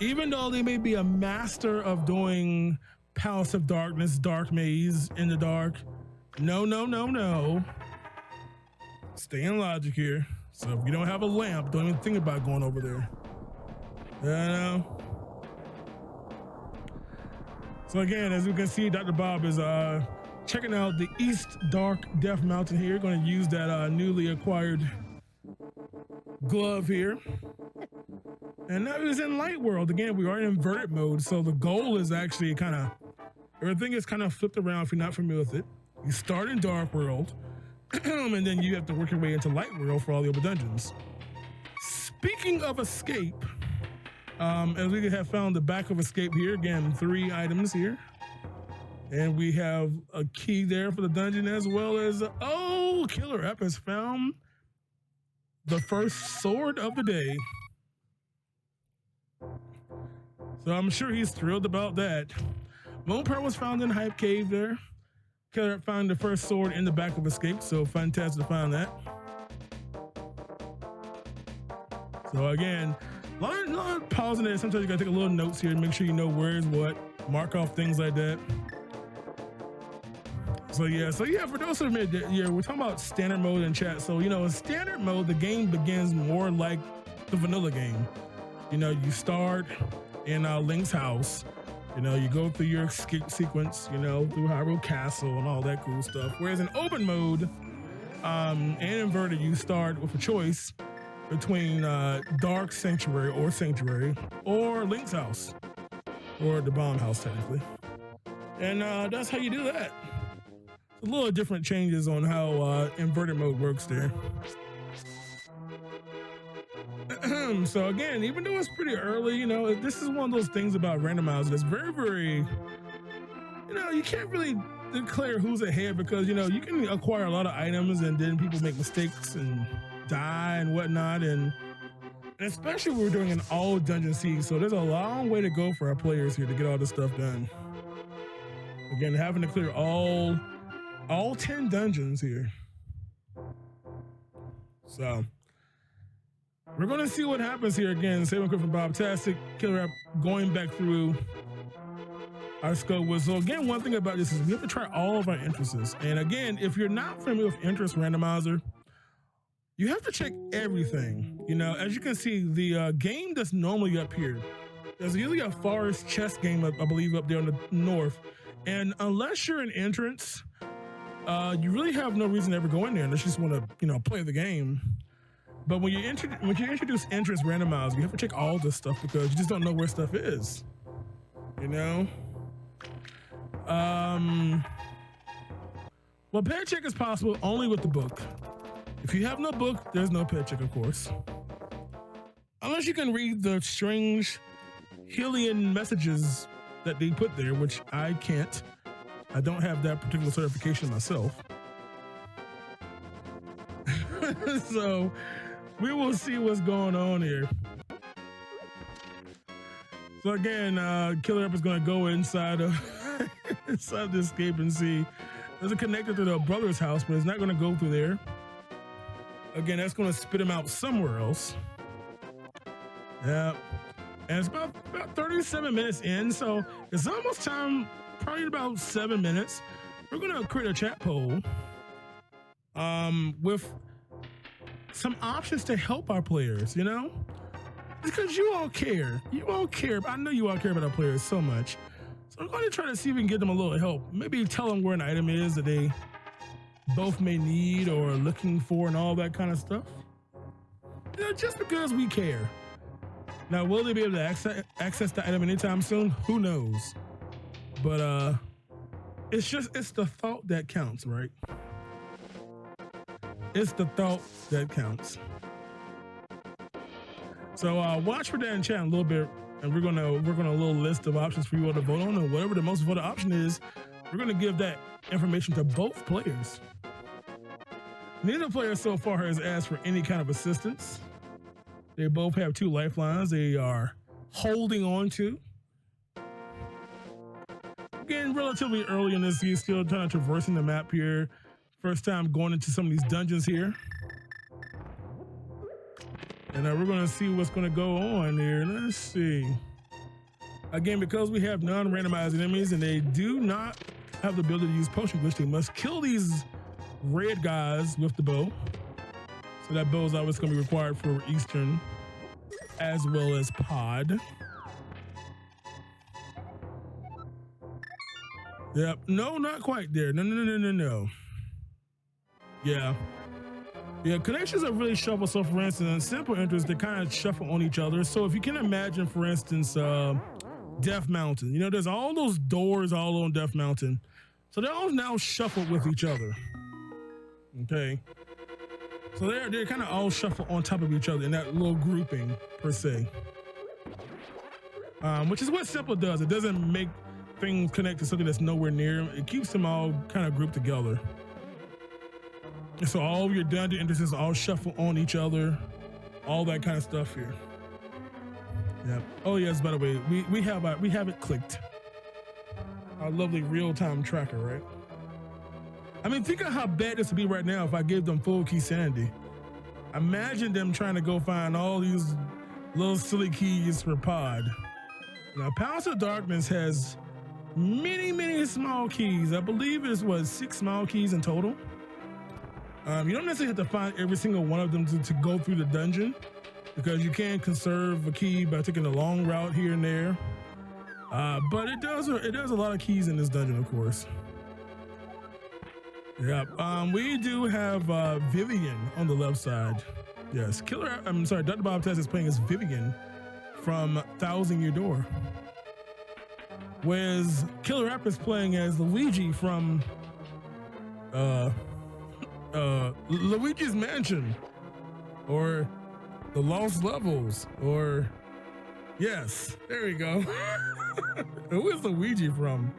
even though they may be a master of doing Palace of Darkness, Dark Maze in the dark, no. Stay in logic here. So if you don't have a lamp, don't even think about going over there. You know? So again, as you can see, Dr. Bob is checking out the East Dark Death Mountain here. Going to use that newly acquired glove here. And now he's in Light World. Again, we are in inverted mode. So the goal is actually everything is kind of flipped around if you're not familiar with it. You start in Dark World, and then you have to work your way into Light World for all the other dungeons. Speaking of escape, as we have found the back of escape here, again, 3 items here. And we have a key there for the dungeon, as well as, Killer App has found the first sword of the day. So I'm sure he's thrilled about that. Moon Pearl was found in Hype Cave there. Killer App found the first sword in the back of escape, so fantastic to find that. So again, a lot of pausing there. Sometimes you gotta take a little notes here to make sure you know where is what, mark off things like that. So yeah, for those who admit that, yeah, we're talking about standard mode in chat. So, you know, in standard mode, the game begins more like the vanilla game. You know, you start in Link's house. You know, you go through your escape sequence, you know, through Hyrule Castle and all that cool stuff. Whereas in open mode and inverted, you start with a choice between Dark Sanctuary or Link's house, or the bomb house technically. And that's how you do that. A little different changes on how inverted mode works there. So again, even though it's pretty early, you know, this is one of those things about Randomizer that's very, very, you know, you can't really declare who's ahead because, you know, you can acquire a lot of items and then people make mistakes and die and whatnot. And especially we're doing an all dungeon siege. So there's a long way to go for our players here to get all this stuff done. Again, having to clear all 10 dungeons here. So we're gonna see what happens here again. Saving Quick from Bob-tastic, Killer App going back through our scope was. So again, one thing about this is we have to try all of our entrances. And again, if you're not familiar with entrance randomizer, you have to check everything. You know, as you can see, the game that's normally up here, there's usually a forest chess game, I believe, up there in the north. And unless you're an entrance, you really have no reason to ever go in there unless you just want to, you know, play the game. But when you introduce entrance randomizer, you have to check all this stuff because you just don't know where stuff is. You know? Well, pet check is possible only with the book. If you have no book, there's no pet check, of course. Unless you can read the strange Hylian messages that they put there, which I can't. I don't have that particular certification myself. So we will see what's going on here. So again, Killer App is going to go inside of inside the escape and see. There's a connector to the brother's house, but it's not going to go through there. Again, that's going to spit him out somewhere else. Yeah. And it's about 37 minutes in, so it's almost time, probably about 7 minutes. We're going to create a chat poll with some options to help our players, you know? Because you all care. You all care. I know you all care about our players so much. So I'm going to try to see if we can get them a little help. Maybe tell them where an item is that they both may need or are looking for and all that kind of stuff. You know, just because we care. Now, will they be able to access the item anytime soon? Who knows? But it's the thought that counts, right? It's the thought that counts. So watch for that in chat a little bit, and we're gonna work on a little list of options for you all to vote on, and whatever the most voted option is, we're gonna give that information to both players. Neither player so far has asked for any kind of assistance. They both have 2 lifelines they are holding on to. Again, relatively early in this, he's still kind of traversing the map here. First time going into some of these dungeons here. And we're going to see what's going to go on here. Let's see. Again, because we have non-randomized enemies and they do not have the ability to use potion glitch, they must kill these red guys with the bow. So that bow is always going to be required for Eastern as well as Pod. Yep. No, not quite there. No. Yeah. Yeah, connections are really shuffled. So for instance, in simple entries, they kind of shuffle on each other. So if you can imagine, for instance, Death Mountain, you know, there's all those doors all on Death Mountain. So they're all now shuffled with each other. Okay. So they're kind of all shuffled on top of each other in that little grouping per se. Which is what simple does. It doesn't make things connect to something that's nowhere near. It keeps them all kind of grouped together. And so all of your dungeon entrances all shuffle on each other, all that kind of stuff here. Yeah. Oh yes, by the way, we have it clicked. Our lovely real-time tracker, right? I mean, think of how bad this would be right now if I gave them full key sanity. Imagine them trying to go find all these little silly keys for Pod. Now, Palace of Darkness has many small keys. I believe it's 6 small keys in total. You don't necessarily have to find every single one of them to go through the dungeon, because you can conserve a key by taking a long route here and there. But it does a lot of keys in this dungeon, of course. Yeah, we do have Vivian on the left side. Yes, Dr. Bob-tastic is playing as Vivian from 1,000 Year Door. Whereas Killer App is playing as Luigi from Luigi's Mansion, or The lost levels, or yes, there we go. Who is Luigi from?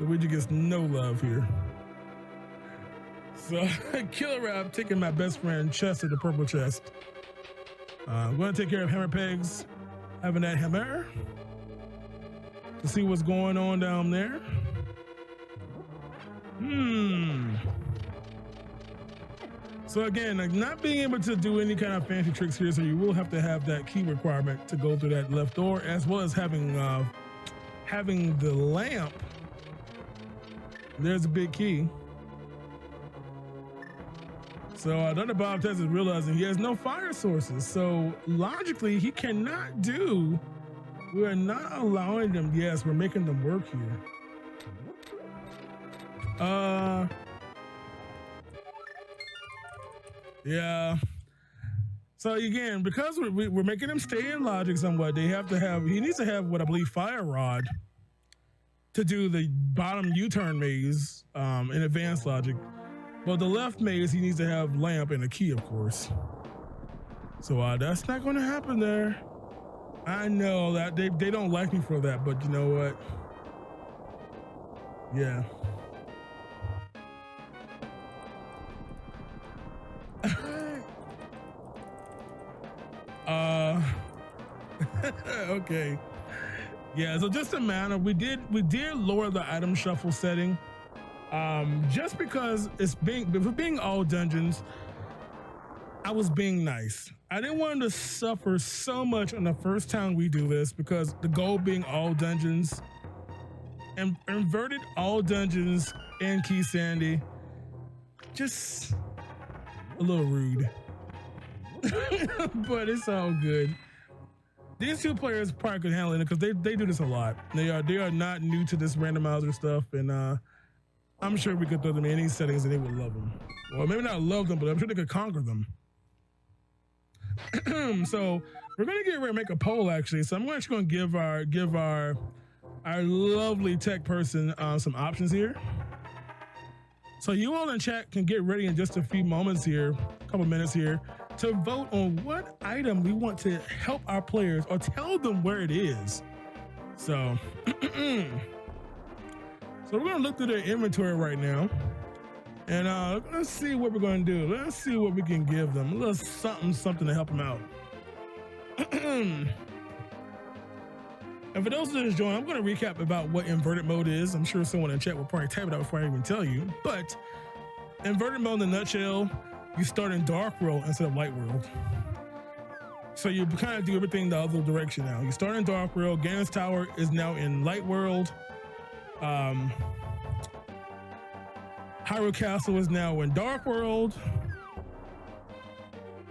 Luigi gets no love here. So Killer Rap taking my best friend Chester, the purple chest. I'm going to take care of Hammer Pegs, having that hammer to see what's going on down there. So again, like not being able to do any kind of fancy tricks here, so you will have to have that key requirement to go through that left door, as well as having the lamp. There's a big key. So Dr. Bob Test is realizing he has no fire sources. So logically, he cannot do. We are not allowing them. Yes, we're making them work here. Yeah. So again, because we're making him stay in logic somewhat, he needs to have what I believe fire rod to do the bottom U-turn maze in advanced logic. But the left maze, he needs to have lamp and a key, of course. So that's not going to happen there. I know that they don't like me for that, but you know what? Yeah. Okay. Yeah, so just a matter, we did lower the item shuffle setting. Just because if being all dungeons, I was being nice. I didn't want them to suffer so much on the first time we do this, because the goal being all dungeons and inverted all dungeons and Key Sandy, just a little rude. But it's all good. These two players probably could handle it because they do this a lot. They are not new to this randomizer stuff, and I'm sure we could throw them in any settings and they would love them. Well, maybe not love them, but I'm sure they could conquer them. So we're gonna get ready to make a poll actually. So I'm actually gonna give our lovely tech person some options here. So you all in chat can get ready in just a few moments here, a couple minutes here, to vote on what item we want to help our players or tell them where it is. So, so we're gonna look through their inventory right now, and let's see what we're gonna do. Let's see what we can give them. A little something to help them out. And for those that just joined, I'm going to recap about what inverted mode is. I'm sure someone in chat will probably type it out before I even tell you. But inverted mode in a nutshell, you start in dark world instead of light world. So you kind of do everything the other direction now. You start in dark world. Ganon's Tower is now in light world. Hyrule Castle is now in dark world.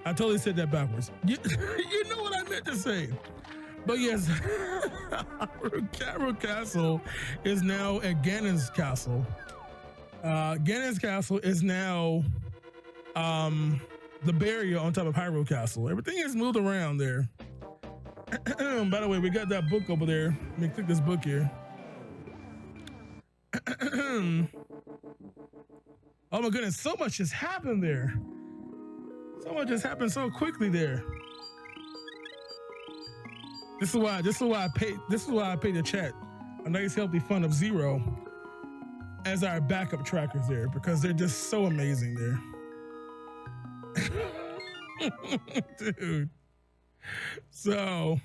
I totally said that backwards. You know what I meant to say. But yes, Hyrule Castle is now at Ganon's Castle. Ganon's Castle is now the barrier on top of Hyrule Castle. Everything is moved around there. By the way, we got that book over there. Let me click this book here. Oh my goodness, so much has happened there. So much has happened so quickly there. This is why I pay the chat a nice healthy fund of 0 as our backup trackers there, because they're just so amazing there. Dude. So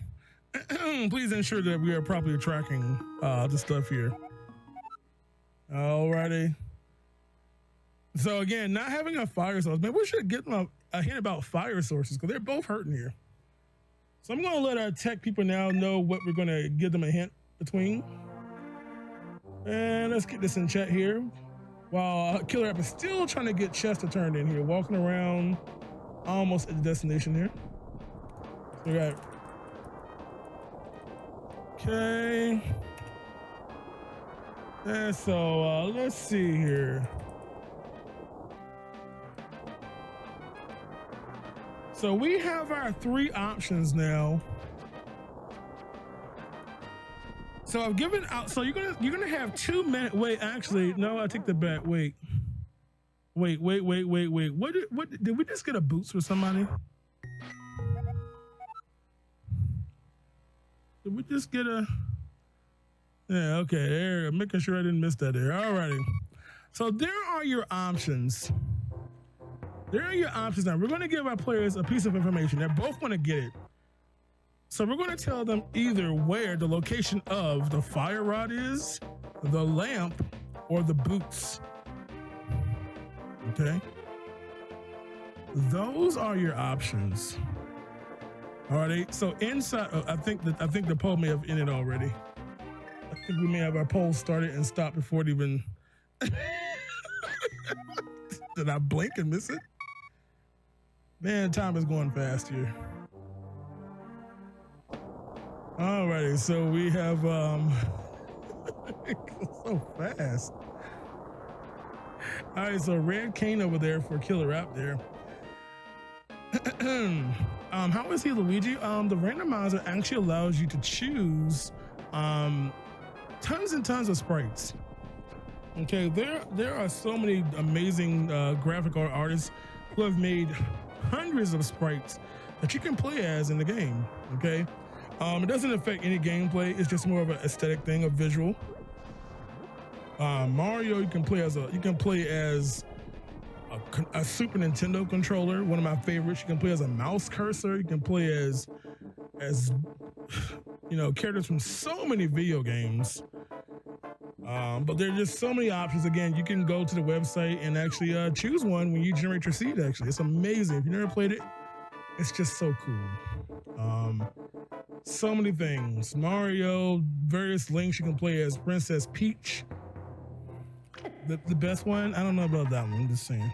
please ensure that we are properly tracking the stuff here. Alrighty. So again, not having a fire source, maybe we should get them a hint about fire sources, because they're both hurting here. So I'm gonna let our tech people now know what we're gonna give them a hint between. And let's get this in chat here. While Killer App is still trying to get Chester turned in here, walking around almost at the destination here. So we got, okay. And so let's see here. So we have our 3 options now. So I've given out. So you're gonna have 2 minutes. Wait, actually, no, I take that back. Wait. What did we just get a boost for somebody? we just get a... Yeah, okay, there, making sure I didn't miss that there. All righty. So there are your options. There are your options now. We're going to give our players a piece of information. They're both going to get it. So we're going to tell them either where the location of the fire rod is, the lamp, or the boots. Okay? Those are your options. All right. So inside, I think the poll may have ended already. I think we may have our poll started and stopped before it even. Did I blink and miss it? Man, time is going fast here. Alrighty, so we have it goes so fast. All right, so Red Cane over there for Killer App there. How is he, Luigi? The randomizer actually allows you to choose tons and tons of sprites. Okay, there are so many amazing graphic art artists who have made hundreds of sprites that you can play as in the game. Okay, it doesn't affect any gameplay. It's just more of an aesthetic thing, a visual. Mario, you can play as a Super Nintendo controller, one of my favorites. You can play as a mouse cursor. You can play as characters from so many video games. But there are just so many options. Again, you can go to the website and actually choose one when you generate your seed. Actually, it's amazing. If you never played it, it's just so cool. So many things. Mario, various links. You can play as Princess Peach. The best one, I don't know about that one. I'm just saying.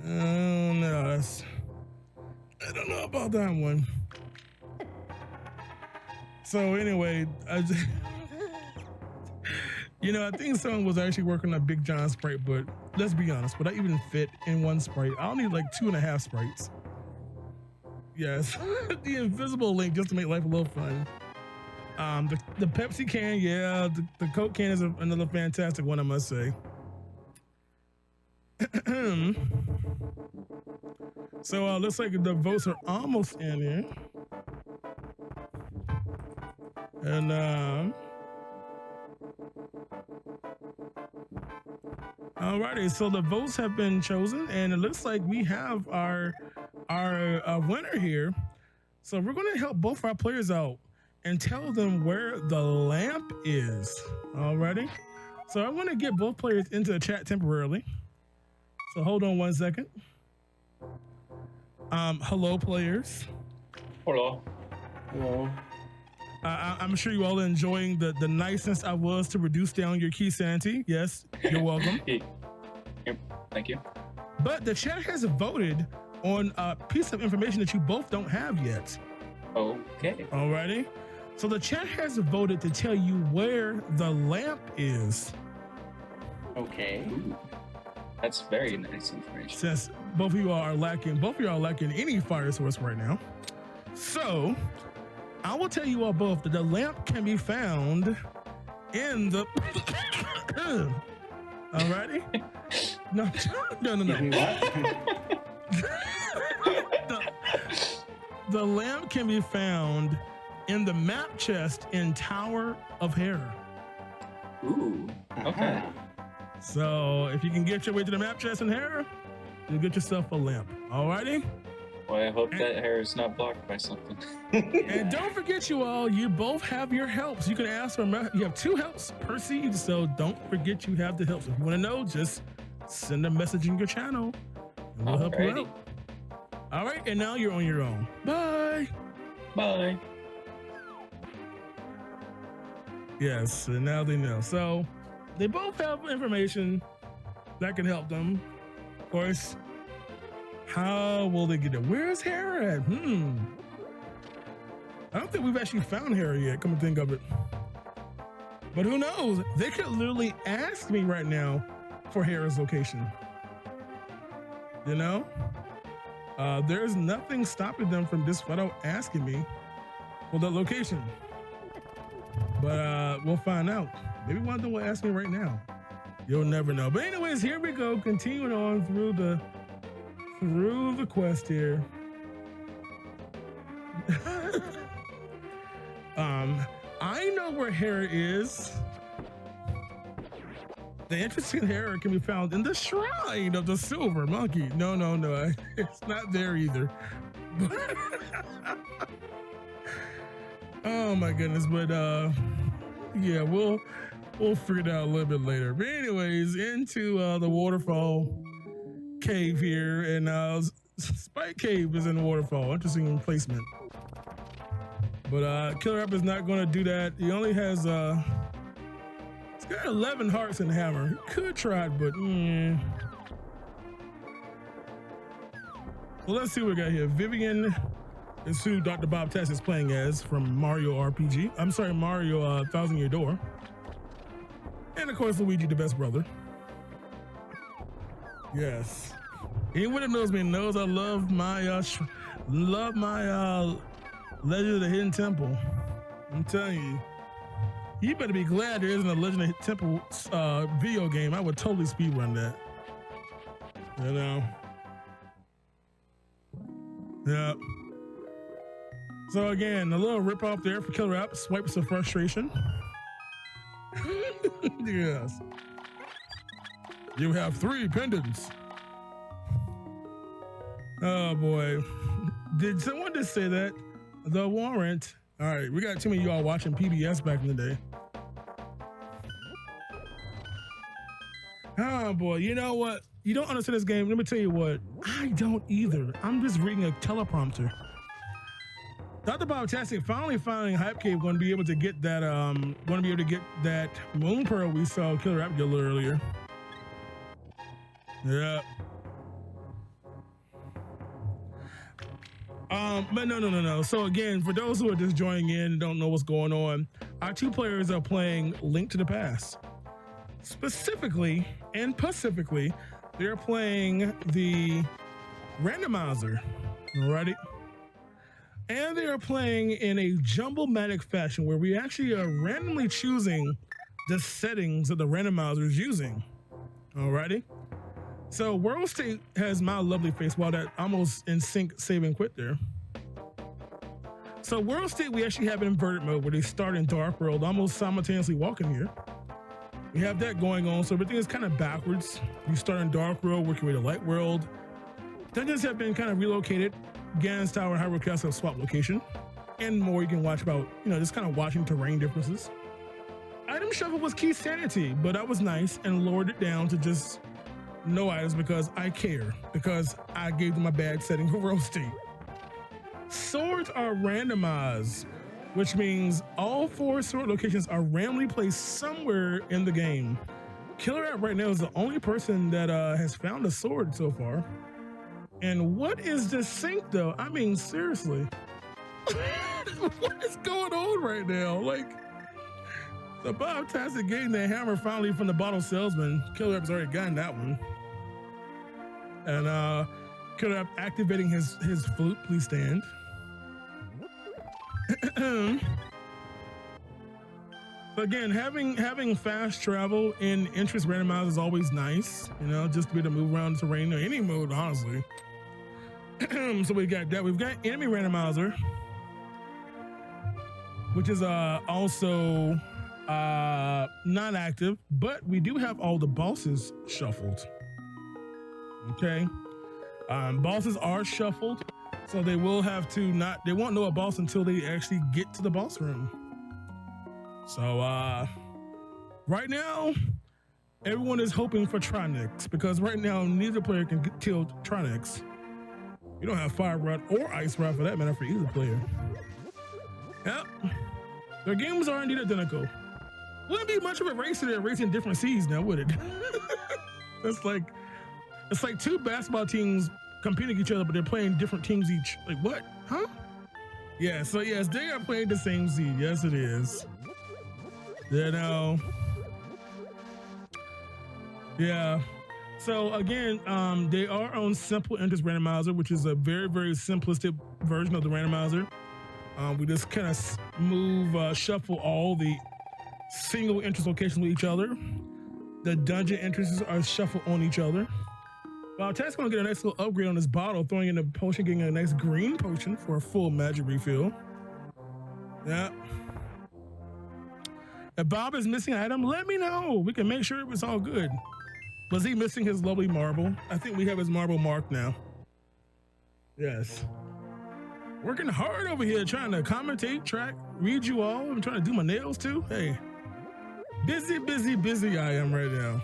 No, I don't know about that one. So anyway, I think someone was actually working on Big John sprite, but let's be honest, would I even fit in one sprite? I'll need like 2.5 sprites. Yes, the invisible link just to make life a little fun. The Pepsi can, yeah, the Coke can is another fantastic one, I must say. So looks like the votes are almost in here. And alrighty, so the votes have been chosen, and it looks like we have our winner here. So we're going to help both our players out and tell them where the lamp is. Alrighty. So I want to get both players into the chat temporarily. So hold on 1 second. Hello, players. Hello. Hello. I'm sure you all are enjoying the niceness I was to reduce down your key sanity. Yes, you're welcome. Yep. Thank you. But the chat has voted on a piece of information that you both don't have yet. Okay. Alrighty. So the chat has voted to tell you where the lamp is. Okay. Ooh, that's very nice information. Since both of you are lacking any fire source right now. So I will tell you all both that the lamp can be found in the alrighty? No. The lamp can be found in the map chest in Tower of Hair. Ooh, okay. So if you can get your way to the map chest in Hair, you'll get yourself a lamp. Alrighty? Well, I hope that hair is not blocked by something. And don't forget, you all, you both have your helps. You can ask for, you have 2 helps per seed, so don't forget you have the helps. If you want to know, just send a message in your channel and we'll help you out. All right, and now you're on your own. Bye. Bye. Yes, and now they know. So they both have information that can help them. Of course, how will they get it? Where's Hera at? I don't think we've actually found Hera yet, come to think of it. But who knows? They could literally ask me right now for Hera's location. You know? There's nothing stopping them from just flat out asking me for the location. But we'll find out. Maybe one of them will ask me right now. You'll never know. But anyways, here we go. Continuing on through the quest here. where Hera is. The interesting Hera can be found in the shrine of the silver monkey. No, it's not there either. Oh my goodness, but yeah, we'll figure it out a little bit later. But anyways, into the waterfall cave here, and Spike Cave is in the waterfall. Interesting placement. But Killer App is not going to do that. He only has he's got 11 hearts and hammer. He could try it, but Well, let's see what we got here. Vivian is who Dr. Bob Tess is playing as from Mario RPG. I'm sorry, Mario Thousand Year Door. And of course, Luigi, the best brother. Yes. Anyone that knows me knows I love my Legend of the Hidden Temple. I'm telling you, you better be glad there isn't a Legend of the Temple video game. I would totally speedrun that. You know. Yeah. So again, a little rip off there for Killer App. Swipes of frustration. Yes. You have 3 pendants. Oh boy. Did someone just say that? The warrant. All right, we got too many of y'all watching PBS back in the day. Oh boy, you know what? You don't understand this game. Let me tell you what. I don't either. I'm just reading a teleprompter. Dr. Bob-tastic finally finding Hype Cave going to be able to get that Moon Pearl we saw Killer App get a little earlier. Yeah. But no. So again, for those who are just joining in and don't know what's going on, our 2 players are playing Link to the Past. Specifically and pacifically, they're playing the Randomizer. Alrighty. And they are playing in a Jumblematic fashion where we actually are randomly choosing the settings that the Randomizer is using. Alrighty. So World State has my lovely face while that almost in sync save and quit there. So World State, we actually have inverted mode where they start in Dark World, almost simultaneously walking here. We have that going on, so everything is kind of backwards. You start in Dark World, work your way to Light World. Dungeons have been kind of relocated. Ganon's Tower and Hyrule Castle have swapped location. And more you can watch about, just kind of watching terrain differences. Item shuffle was key sanity, but that was nice and lowered it down to just no items because I care, because I gave them a bad setting for World State. Swords are randomized, which means all 4 sword locations are randomly placed somewhere in the game. Killer App right now is the only person that has found a sword so far. And what is this sync though? I mean, seriously. What is going on right now? Like, the Bob-tastic getting the hammer finally from the bottle salesman. Killer App's already gotten that one. And Killer App activating his flute. Please stand. Again, having fast travel in interest randomized is always nice, just to be able to move around the terrain or any mode, honestly. So we got that. We've got enemy randomizer, which is also not active, but we do have all the bosses shuffled. Okay, bosses are shuffled, so they will have to they won't know a boss until they actually get to the boss room. So right now, everyone is hoping for Tronix because right now neither player can kill Tronix. You don't have Fire Rod or Ice Rod for that matter for either player. Yep, their games are indeed identical. Wouldn't be much of a race if they're racing different seeds now, would it? It's like 2 basketball teams competing against each other, but they're playing different teams each. Like what? Huh? Yeah. So yes, they are playing the same seed. Yes, it is. Yeah. So again, they are on simple interest randomizer, which is a very, very simplistic version of the randomizer. We just kind of shuffle all the single interest locations with each other. The dungeon entrances are shuffled on each other. Ted's gonna get a nice little upgrade on this bottle, throwing in the potion, getting a nice green potion for a full magic refill. Yeah. If Bob is missing an item, let me know. We can make sure it was all good. Was he missing his lovely marble? I think we have his marble marked now. Yes. Working hard over here trying to commentate, track, read you all. I'm trying to do my nails too. Hey, busy, busy, busy I am right now.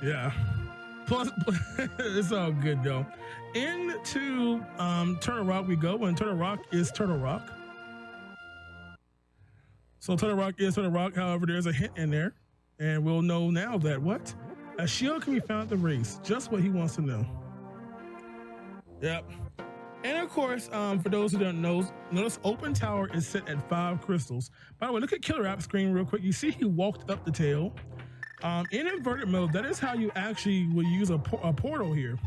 Yeah. Plus, it's all good though. Into Turtle Rock we go, and Turtle Rock is Turtle Rock. So Turtle Rock is Turtle Rock. However, there's a hint in there, and we'll know now that what? A shield can be found at the race. Just what he wants to know. Yep. And of course, for those who don't know, notice open tower is set at 5 crystals. By the way, look at Killer App's screen real quick. You see he walked up the tail. In inverted mode, that is how you actually will use a portal here.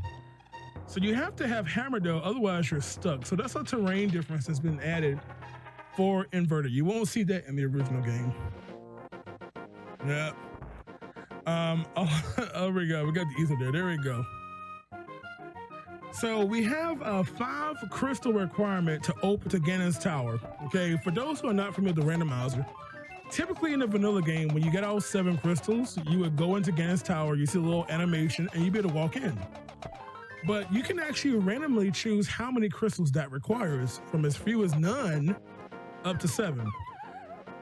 So you have to have hammer though, otherwise you're stuck. So that's a terrain difference that's been added for inverted. You won't see that in the original game. Yeah. Oh, we go. We got the ether there. There we go. So we have a 5 crystal requirement to open to Ganon's Tower. Okay, for those who are not familiar with the randomizer, typically in the vanilla game, when you get all 7 crystals, you would go into Ganon's Tower, you see a little animation, and you'd be able to walk in. But you can actually randomly choose how many crystals that requires, from as few as none up to 7.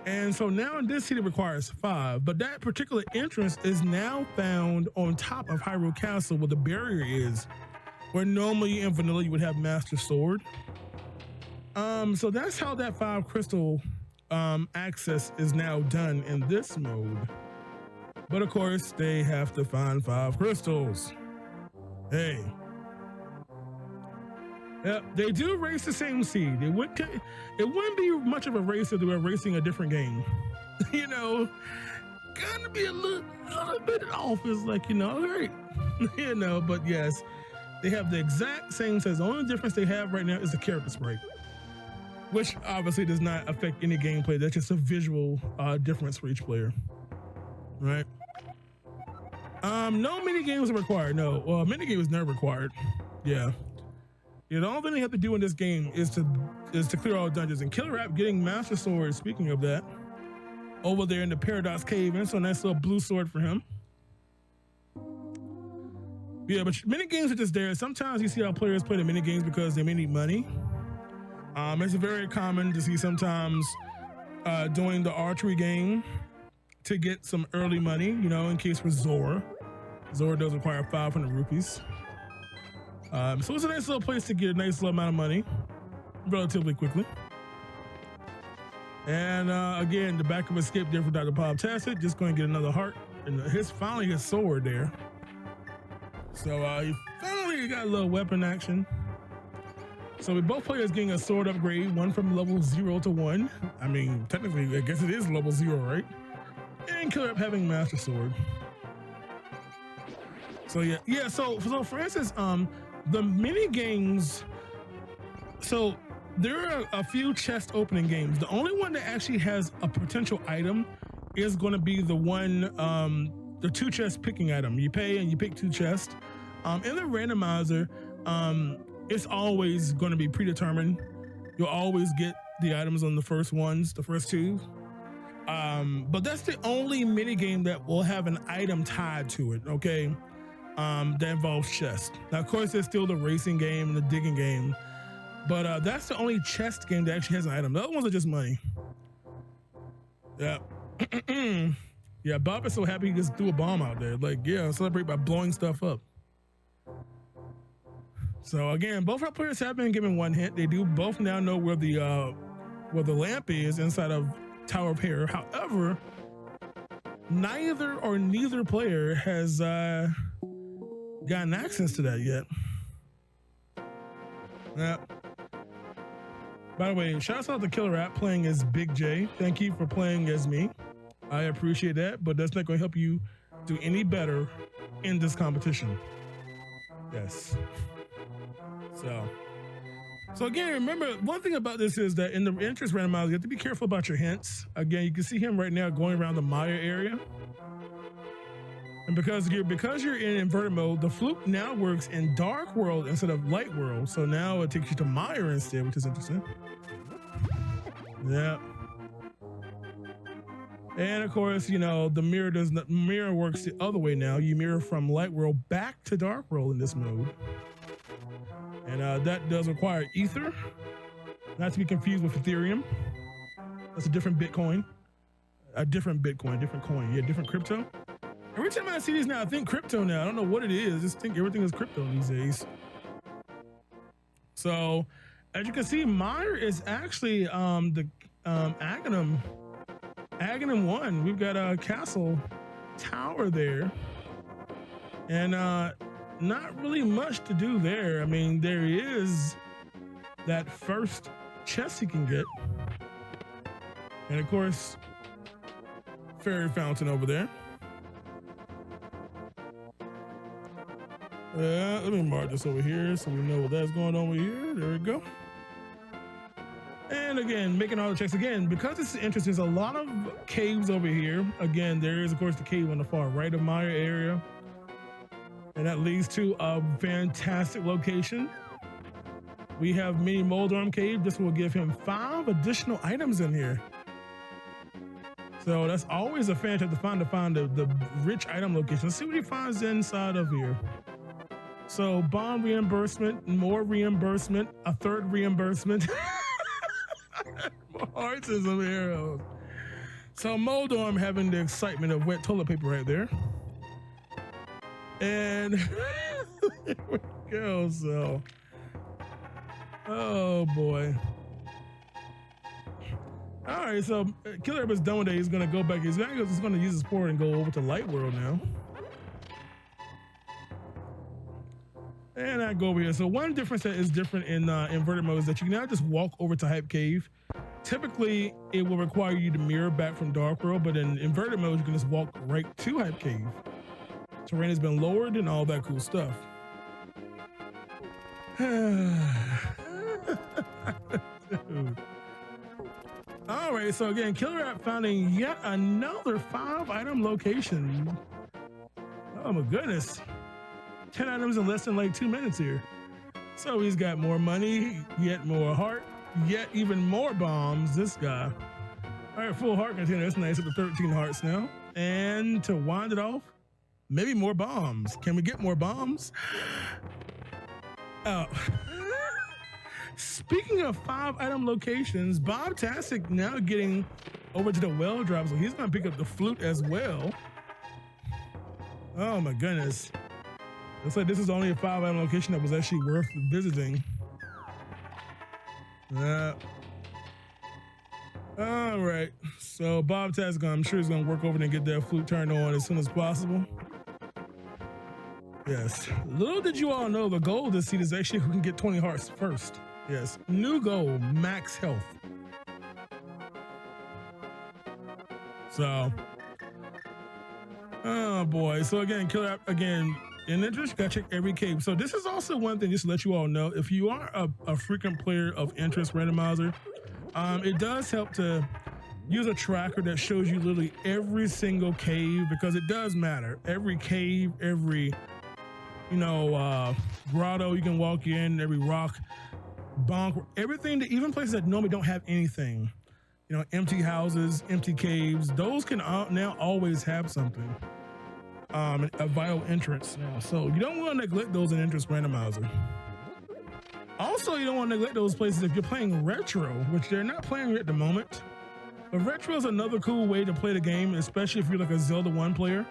And so now in this city it requires 5, but that particular entrance is now found on top of Hyrule Castle where the barrier is, where normally in vanilla you would have Master Sword. So that's how that 5 crystal access is now done in this mode. But of course, they have to find 5 crystals. Hey. Yep, they do race the same seed. It wouldn't be much of a race if they were racing a different game. You know, gonna be a little bit off. It's like, you know, all right. You know, but yes, they have the exact same size. The only difference they have right now is the character sprite, which obviously does not affect any gameplay. That's just a visual difference for each player, right? No mini games are required. No, well, mini game is never required. Yeah. You know, the only thing they have to do in this game is to clear all dungeons. And Killer App getting Master Sword, speaking of that, over there in the Paradox Cave. And so a nice little blue sword for him. Yeah, but mini games are just there. Sometimes you see how players play the mini games because they may need money. It's very common to see sometimes doing the archery game to get some early money, you know, in case for Zora. Zora does require 500 rupees. So it's a nice little place to get a nice little amount of money relatively quickly. And again, the back of a skip there for Dr. Bob Tasset, just going to get another heart. And finally his sword there. So he finally got a little weapon action. So with both players getting a sword upgrade, one from level 0 to 1. I mean, technically, I guess it is level 0, right? And Killer App having Master Sword. So yeah. So for instance, the mini games. So there are a few chest opening games. The only one that actually has a potential item is going to be the one, the 2 chest picking item. You pay and you pick 2 chests. In the randomizer, it's always going to be predetermined. You'll always get the items on the first ones, the first 2. But that's the only mini game that will have an item tied to it. Okay. That involves chest. Now, of course, there's still the racing game and the digging game, but that's the only chest game that actually has an item. The other ones are just money. Yeah. Yeah, Bob is so happy he just threw a bomb out there. Like, yeah, celebrate by blowing stuff up. So again, both our players have been given 1 hint. They do both now know where the lamp is inside of Tower of Hair. However, neither player has gotten access to that yet. Yeah. By the way, shouts out to Killer App playing as Big J. Thank you for playing as me. I appreciate that, but that's not going to help you do any better in this competition. Yes. So again, remember, one thing about this is that in the entrance randomizer, you have to be careful about your hints. Again, you can see him right now going around the Maya area. And because you're in inverted mode, the flute now works in dark world instead of light world. So now it takes you to Maya instead, which is interesting. Yeah. And of course, you know, the mirror works the other way now. You mirror from light world back to dark world in this mode. And that does require ether, not to be confused with Ethereum. That's a different Bitcoin. Different coin. Yeah, different crypto. Every time I see these now, I think crypto now. I don't know what it is. I just think everything is crypto these days. So, as you can see, Meyer is actually the Aghanim 1. We've got a castle tower there. And not really much to do there. I mean, there is that first chest you can get. And of course, fairy fountain over there. Let me mark this over here so we know what that's going on over here. There we go. And again, making all the checks again, because this is interesting, there's a lot of caves over here. Again, there is, of course, the cave on the far right of Meyer area. And that leads to a fantastic location. We have Mini Moldorm Cave. This will give him 5 additional items in here. So that's always a fantastic to find the rich item location. Let's see what he finds inside of here. So bomb reimbursement, more reimbursement, a third reimbursement. More hearts and some arrows. So Moldorm having the excitement of wet toilet paper right there. And here we go. So, oh boy. All right, so Killer is done with it. He's gonna go back. He's gonna use his port and go over to Light World now. And I go over here. So one difference that is different in inverted mode is that you can now just walk over to Hype Cave. Typically, it will require you to mirror back from Dark World, but in inverted mode, you can just walk right to Hype Cave. Terrain has been lowered and all that cool stuff. Dude. All right, so again, Killer App finding yet another 5 item location. Oh my goodness. 10 items in less than like 2 minutes here. So he's got more money, yet more heart, yet even more bombs, this guy. All right, full heart container, that's nice, up to 13 hearts now. And to wind it off, maybe more bombs. Can we get more bombs? Oh. Speaking of 5 item locations, Bob Tastic now getting over to the well drop, so he's gonna pick up the flute as well. Oh my goodness. Looks like this is only a 5 item location that was actually worth visiting. All right, so Bob Tastic, I'm sure he's gonna work over and get that flute turned on as soon as possible. Yes, little did you all know the goal this seed is actually who can get 20 hearts first. Yes, new goal, max health. So, oh boy. So again, Killer App, again, in interest, gotta check every cave. So this is also one thing, just to let you all know, if you are a frequent player of interest randomizer, it does help to use a tracker that shows you literally every single cave, because it does matter. Every cave, every, grotto you can walk in, every rock, bonk, everything, that even places that normally don't have anything, empty houses, empty caves, those can now always have something, a vital entrance now. So you don't want to neglect those in interest randomizer. Also, you don't want to neglect those places if you're playing retro, which they're not playing at the moment. But retro is another cool way to play the game, especially if you're like a Zelda 1 player.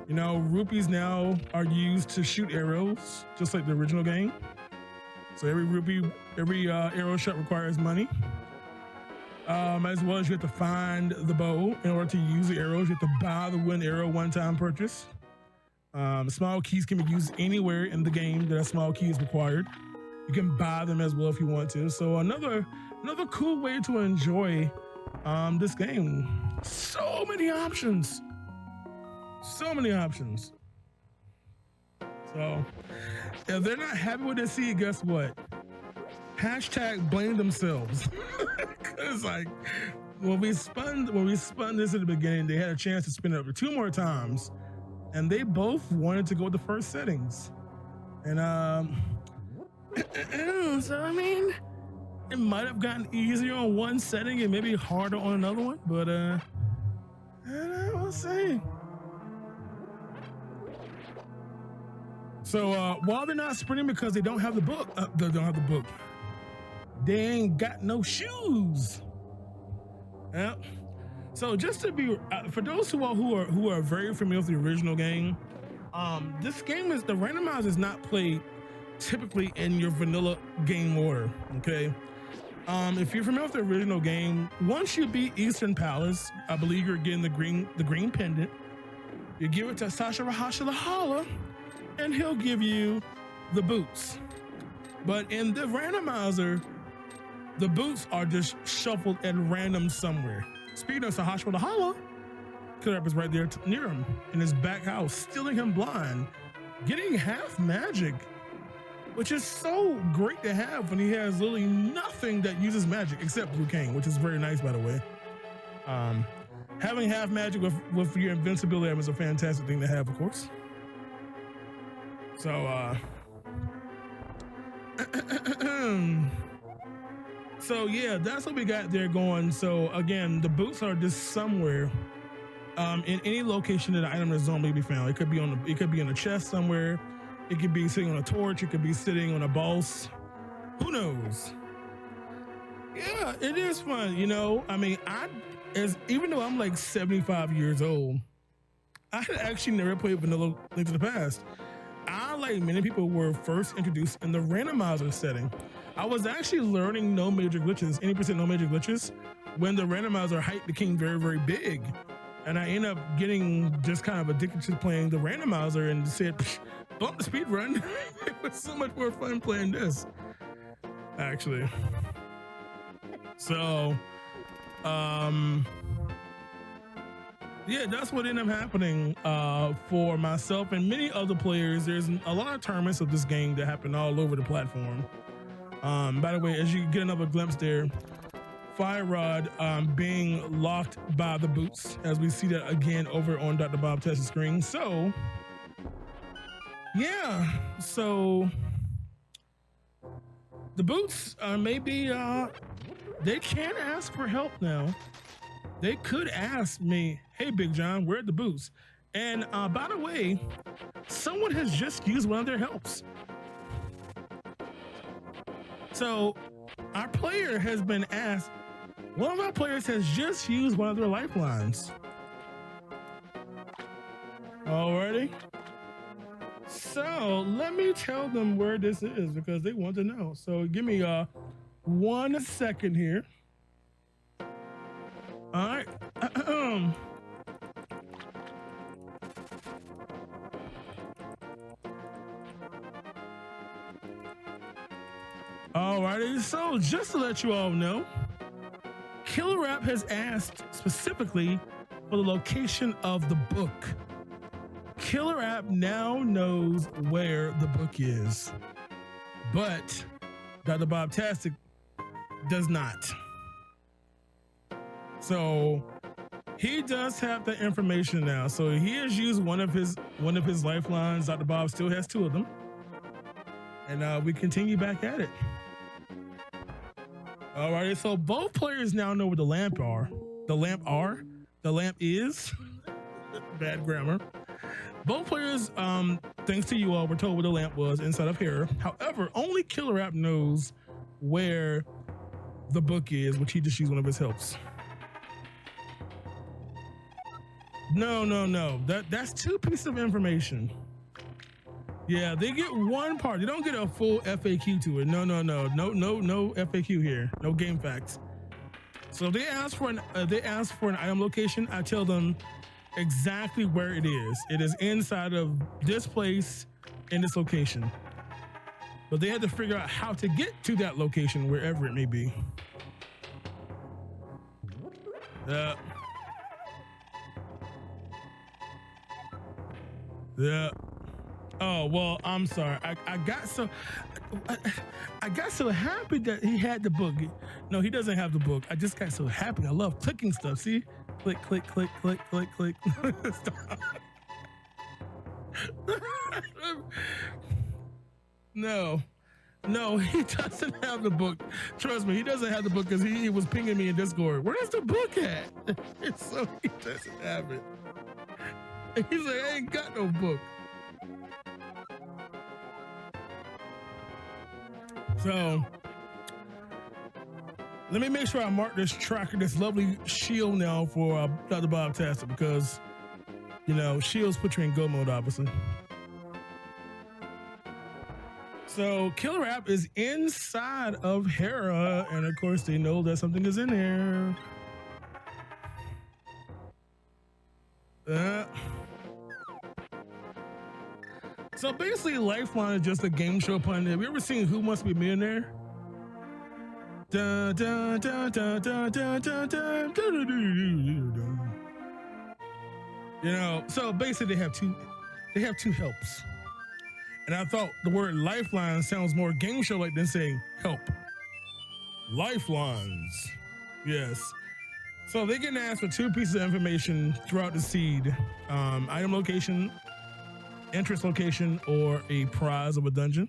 Rupees now are used to shoot arrows, just like the original game. So every rupee, every arrow shot requires money. As well as you have to find the bow in order to use the arrows. You have to buy the one arrow one-time purchase. Small keys can be used anywhere in the game that a small key is required. You can buy them as well if you want to. So another cool way to enjoy this game. So many options. So many options. So if they're not happy with this seed, guess what? Hashtag blame themselves. Cause like when we spun this at the beginning, they had a chance to spin it up to 2 more times, and they both wanted to go with the first settings. And so I mean, it might have gotten easier on one setting and maybe harder on another one, but We'll see. So while they're not sprinting because they don't have the book, they ain't got no shoes. Yeah. So just to be for those who are very familiar with the original game, this game is the randomizer is not played typically in your vanilla game order. Okay. If you're familiar with the original game, once you beat Eastern Palace, I believe you're getting the green pendant. You give it to Sasha Rahasha Lahala, and he'll give you the boots. But in the randomizer, the boots are just shuffled at random somewhere. Speaking of Sahasha Lahala, Killer App is right there near him in his back house, stealing him blind, getting half magic, which is so great to have when he has literally nothing that uses magic except Blue Cane, which is very nice, by the way. Having half magic with your invincibility is a fantastic thing to have, of course. So, so yeah, that's what we got there going. So again, the boots are just somewhere in any location that the item is normally be found. It could be in a chest somewhere. It could be sitting on a torch. It could be sitting on a boss. Who knows? Yeah, it is fun. You know, I mean, even though I'm like 75 years old, I had actually never played Vanilla Link to the Past. I, like many people, were first introduced in the randomizer setting. I was actually learning no major glitches, 80% no major glitches, when the randomizer hyped became very, very big. And I ended up getting just kind of addicted to playing the randomizer and said, bump the speed run. It was so much more fun playing this, actually. So, yeah, that's what ended up happening for myself and many other players. There's a lot of tournaments of this game that happen all over the platform. By the way, as you get another glimpse there, Fire Rod being locked by the boots, as we see that again over on Dr. Bob Test's screen. So, yeah, so the boots maybe they can ask for help now. They could ask me, hey, Big John, where are the boots? And by the way, someone has just used one of their helps. So our player has been asked, one of our players has just used one of their lifelines. Alrighty. So let me tell them where this is because they want to know. So give me 1 second here. All right. Alrighty, so just to let you all know, Killer App has asked specifically for the location of the book. Killer App now knows where the book is, but Dr. Bob-tastic does not. So he does have the information now. So he has used one of his lifelines. Dr. Bob still has 2 of them, and we continue back at it. All right, so both players now know where the lamp are. The lamp is. Bad grammar. Both players, thanks to you all, were told where the lamp was inside of here. However, only Killer App knows where the book is, which he just used one of his helps. No. That's 2 pieces of information. Yeah, they get 1 part. They don't get a full FAQ to it. No FAQ here. No game facts. So if they ask for an item location, I tell them exactly where it is. It is inside of this place in this location. But they had to figure out how to get to that location wherever it may be. Yeah. Oh, well, I'm sorry. I got so happy that he had the book. No, he doesn't have the book. I just got so happy. I love clicking stuff. See? Click, click, click, click, click, click. Stop. No. No, he doesn't have the book. Trust me, he doesn't have the book because he was pinging me in Discord. Where's the book at? So he doesn't have it. He's like, I ain't got no book. So let me make sure I mark this tracker, this lovely shield now for Dr. Bob Tasser, because, you know, shields put you in go mode, obviously. So Killer App is inside of Hera, and of course they know that something is in there. So basically, Lifeline is just a game show pun. Have you ever seen Who Must Be a Millionaire? Dun, dun, dun, dun, dun, dun, dun, dun, dun. You know, so basically they have two helps. And I thought the word lifeline sounds more game show like than saying help. Lifelines. Yes. So they get asked for 2 pieces of information throughout the seed. Item location, interest location, or a prize of a dungeon.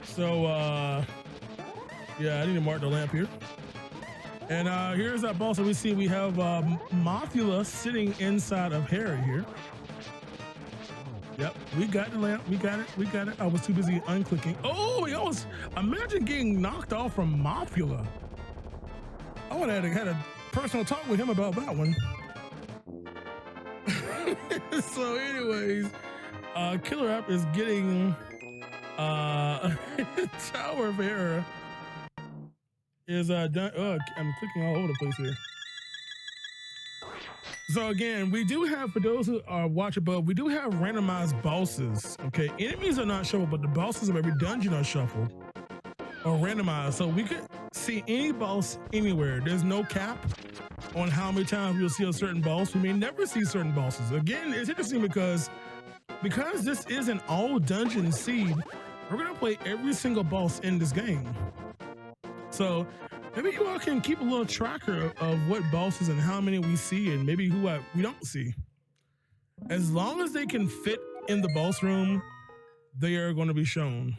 So, yeah, I need to mark the lamp here. And here's our boss. So we see we have Mothula sitting inside of Harry here. Yep, we got the lamp. We got it. I was too busy unclicking. Oh, he almost, imagine getting knocked off from Mothula. I would have had a personal talk with him about that one. So anyways, Killer App is getting Tower of Error is done. I'm clicking all over the place here. So again, we do have, for those who are watching above, we do have randomized bosses. Okay, enemies are not shuffled, but the bosses of every dungeon are shuffled or randomized. So we could see any boss anywhere. There's no cap on how many times we'll see a certain boss. We may never see certain bosses. Again, it's interesting because this is an all dungeon seed. We're gonna play every single boss in this game. So maybe you all can keep a little tracker of what bosses and how many we see and maybe who we don't see. As long as they can fit in the boss room, they are going to be shown.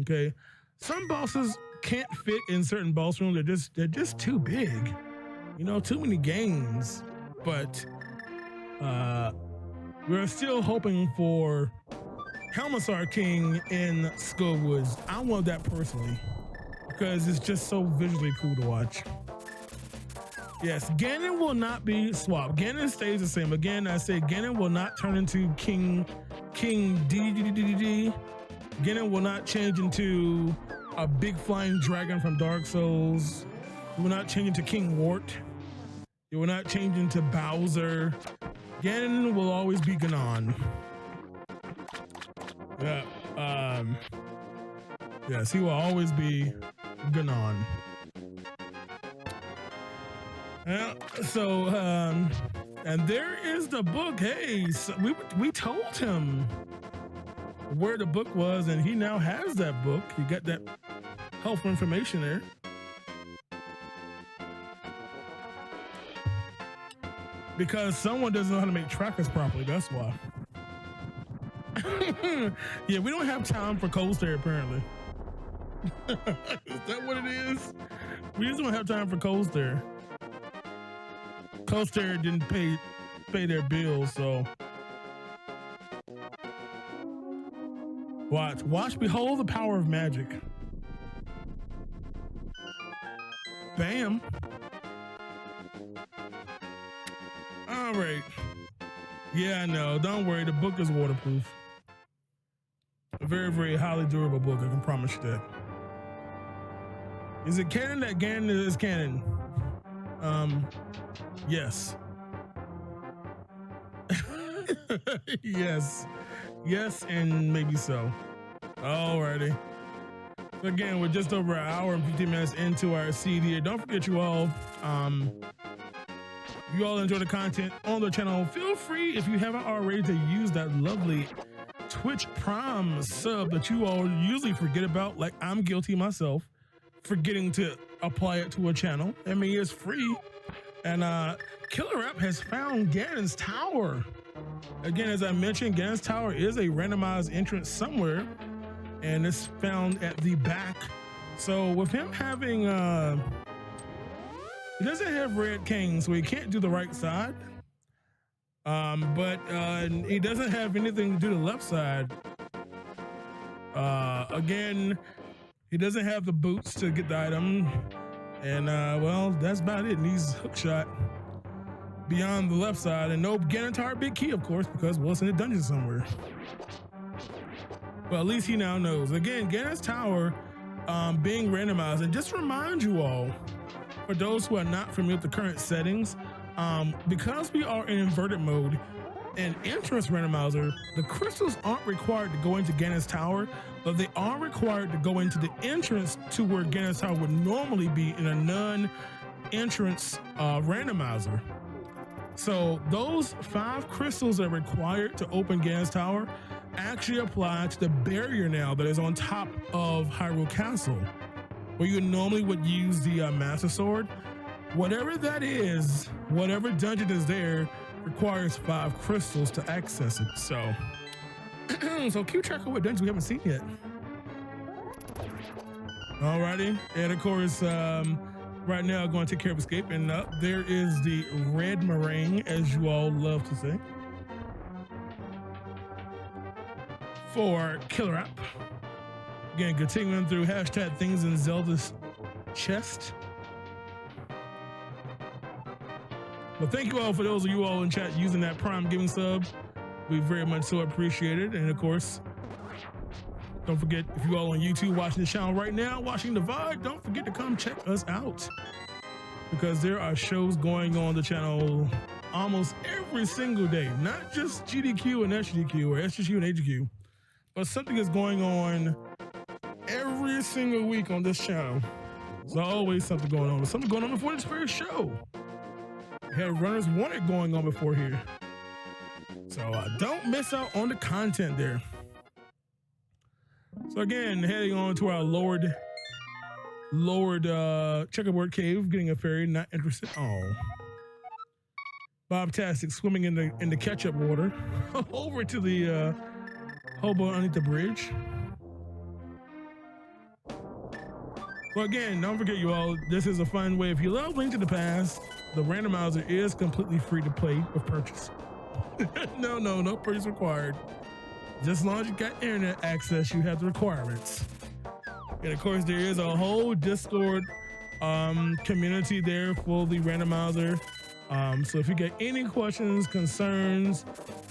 Okay. Some bosses can't fit in certain boss rooms. They're just too big. You know, too many games. But we're still hoping for Helmassar King in Skullwoods. I want that personally, because it's just so visually cool to watch. Yes, Ganon will not be swapped. Ganon stays the same. Again, I say Ganon will not turn into King D. Ganon will not change into a big flying dragon from Dark Souls. He will not change into King Wart. He will not change into Bowser. Ganon will always be Ganon. Yeah. Yes, he will always be Ganon. Yeah, so, and there is the book. Hey, so we told him where the book was, and he now has that book. He got that helpful information there. Because someone doesn't know how to make trackers properly, that's why. Yeah, we don't have time for cold stare, apparently. Is that what it is? We just don't have time for cold stare. Cold stare didn't pay their bills, so. Watch, behold the power of magic. Bam. All right. Yeah, I know. Don't worry. The book is waterproof. A very, very highly durable book. I can promise you that. Is it canon that Ganon is canon? Yes. Yes, and maybe so. Alrighty. So again, we're just over an hour and 15 minutes into our seed here. Don't forget, you all, if you all enjoy the content on the channel, feel free, if you haven't already, to use that lovely Twitch Prime sub that you all usually forget about, like I'm guilty myself, forgetting to apply it to a channel. I mean, it's free. And Killer App has found Ganon's tower. Again, as I mentioned, Gannis Tower is a randomized entrance somewhere, and it's found at the back. So with him having, he doesn't have red cane, so he can't do the right side. But he doesn't have anything to do the left side. Again, he doesn't have the boots to get the item. And well, that's about it. And he's hook shot beyond the left side. And no Gannis big key, of course, because well, it's in a dungeon somewhere. Well, at least he now knows. Again, Gannis Tower being randomized. And just remind you all, for those who are not familiar with the current settings, because we are in inverted mode and entrance randomizer, the crystals aren't required to go into Gannis Tower, but they are required to go into the entrance to where Gannis Tower would normally be in a non-entrance randomizer. So those 5 crystals that are required to open Gannis Tower actually apply to the barrier now that is on top of Hyrule Castle, where you normally would use the Master Sword. Whatever that is, whatever dungeon is there, requires 5 crystals to access it. So, so keep track of what dungeons we haven't seen yet. Alrighty, and of course, right now I'm going to take care of escape, and there is the red meringue, as you all love to say, for Killer App. Again, continuing through hashtag things in Zelda's chest. But thank you all for those of you all in chat using that Prime Giving sub. We very much so appreciate it. And of course, don't forget, if you all on YouTube watching the channel right now, watching the VOD, don't forget to come check us out, because there are shows going on the channel almost every single day, not just GDQ and SGDQ or SGQ and HQ, but something is going on every single week on this channel. There's always something going on. There's something going on before this very show. Had Runners Wanted going on before here. So don't miss out on the content there. So again, heading on to our lowered checkerboard cave, getting a ferry, not interested. Oh. Bobtastic swimming in the ketchup water over to the hobo underneath the bridge. Well, again, don't forget, you all, this is a fun way. If you love Link to the Past, the randomizer is completely free to play with purchase. No purchase required. Just as long as you got internet access, you have the requirements. And of course, there is a whole Discord community there for the randomizer. So if you get any questions, concerns,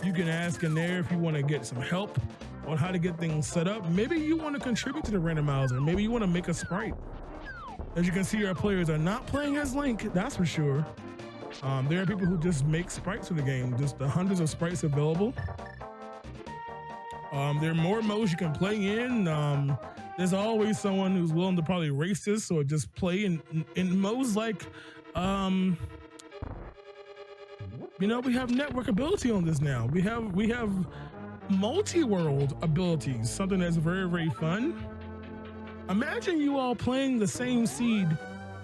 you can ask in there if you want to get some help on how to get things set up. Maybe you want to contribute to the randomizer. Maybe you want to make a sprite. As you can see, our players are not playing as Link, that's for sure. There are people who just make sprites for the game, just the hundreds of sprites available. There are more modes you can play in. There's always someone who's willing to probably race this or just play in modes like, you know, we have network ability on this now. We have multi-world abilities, something that's very, very fun. Imagine you all playing the same seed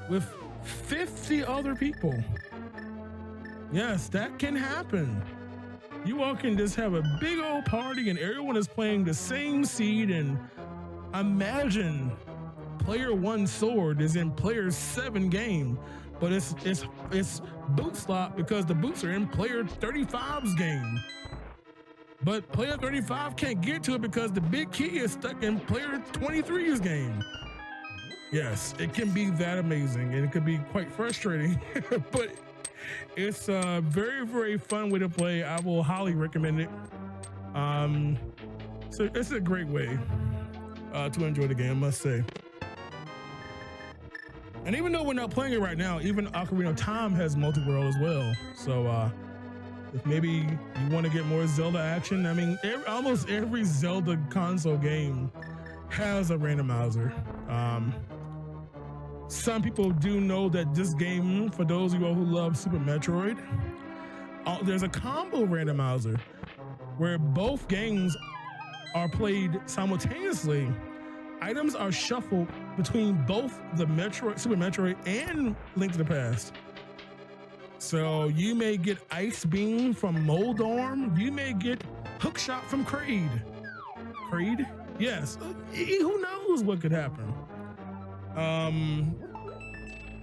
with 50 other people. Yes, that can happen. You all can just have a big old party and everyone is playing the same seed, and imagine player 1 sword is in player 7 game, but it's boot slot because the boots are in player 35's game. But player 35 can't get to it because the big key is stuck in player 23's game. Yes, it can be that amazing, and it can be quite frustrating, but it's a very, very fun way to play. I will highly recommend it. So it's a great way to enjoy the game, I must say. And even though we're not playing it right now, even Ocarina of Time has multi-world as well. So if maybe you want to get more Zelda action, I mean, almost every Zelda console game has a randomizer. Some people do know that this game, for those of you all who love Super Metroid, there's a combo randomizer where both games are played simultaneously. Items are shuffled between both the Super Metroid and Link to the Past. So you may get Ice Beam from Moldorm. You may get Hook Shot from Kraid. Kraid? Yes. Who knows what could happen?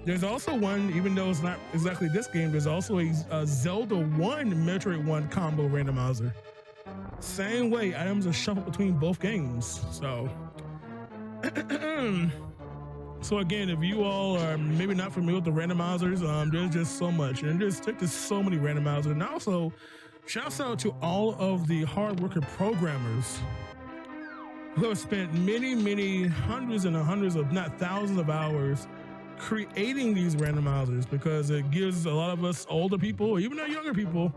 There's also one, even though it's not exactly this game, there's also a Zelda 1 Metroid 1 combo randomizer. Same way, items are shuffled between both games. So, so again, if you all are maybe not familiar with the randomizers, there's just so much, and there's so many randomizers. And also, shouts out to all of the hard-working programmers who have spent many hundreds and hundreds of, not thousands of hours creating these randomizers, because it gives a lot of us older people, or even our younger people,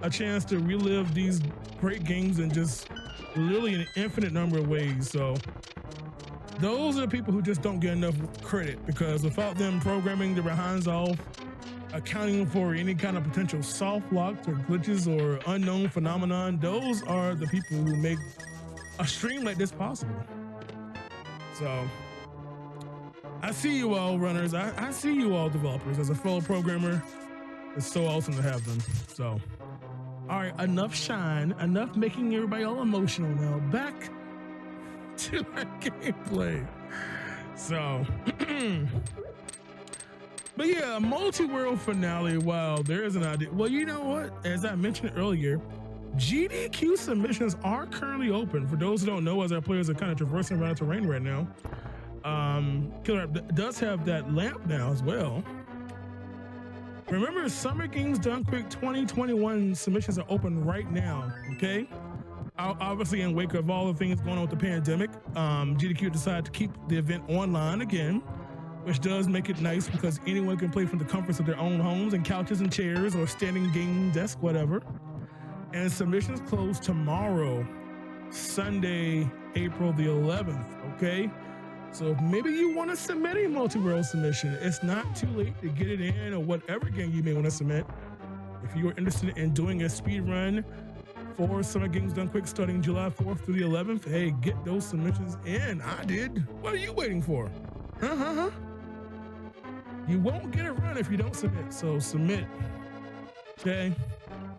a chance to relive these great games in just literally an infinite number of ways. So those are the people who just don't get enough credit, because without them programming their behinds off, accounting for any kind of potential soft locks or glitches or unknown phenomenon, those are the people who make a stream like this possible. So I see you all runners. I see you all developers. As a fellow programmer, it's so awesome to have them. So, all right, enough shine, enough making everybody all emotional now. Back to our gameplay. So, but yeah, multi-world finale. Wow, there is an idea. Well, you know what? As I mentioned earlier, GDQ submissions are currently open. For those who don't know, as our players are kind of traversing around the terrain right now, Killer App does have that lamp now as well. Remember, Summer Games Done Quick 2021 submissions are open right now, okay? Obviously, in wake of all the things going on with the pandemic, GDQ decided to keep the event online again, which does make it nice because anyone can play from the comforts of their own homes and couches and chairs or standing game desk, whatever. And submissions close tomorrow, Sunday, April the 11th, okay? So if maybe you want to submit a multi-world submission, it's not too late to get it in, or whatever game you may want to submit. If you are interested in doing a speed run for Summer Games Done Quick starting July 4th through the 11th, hey, get those submissions in. I did. What are you waiting for? You won't get a run if you don't submit, so submit, okay?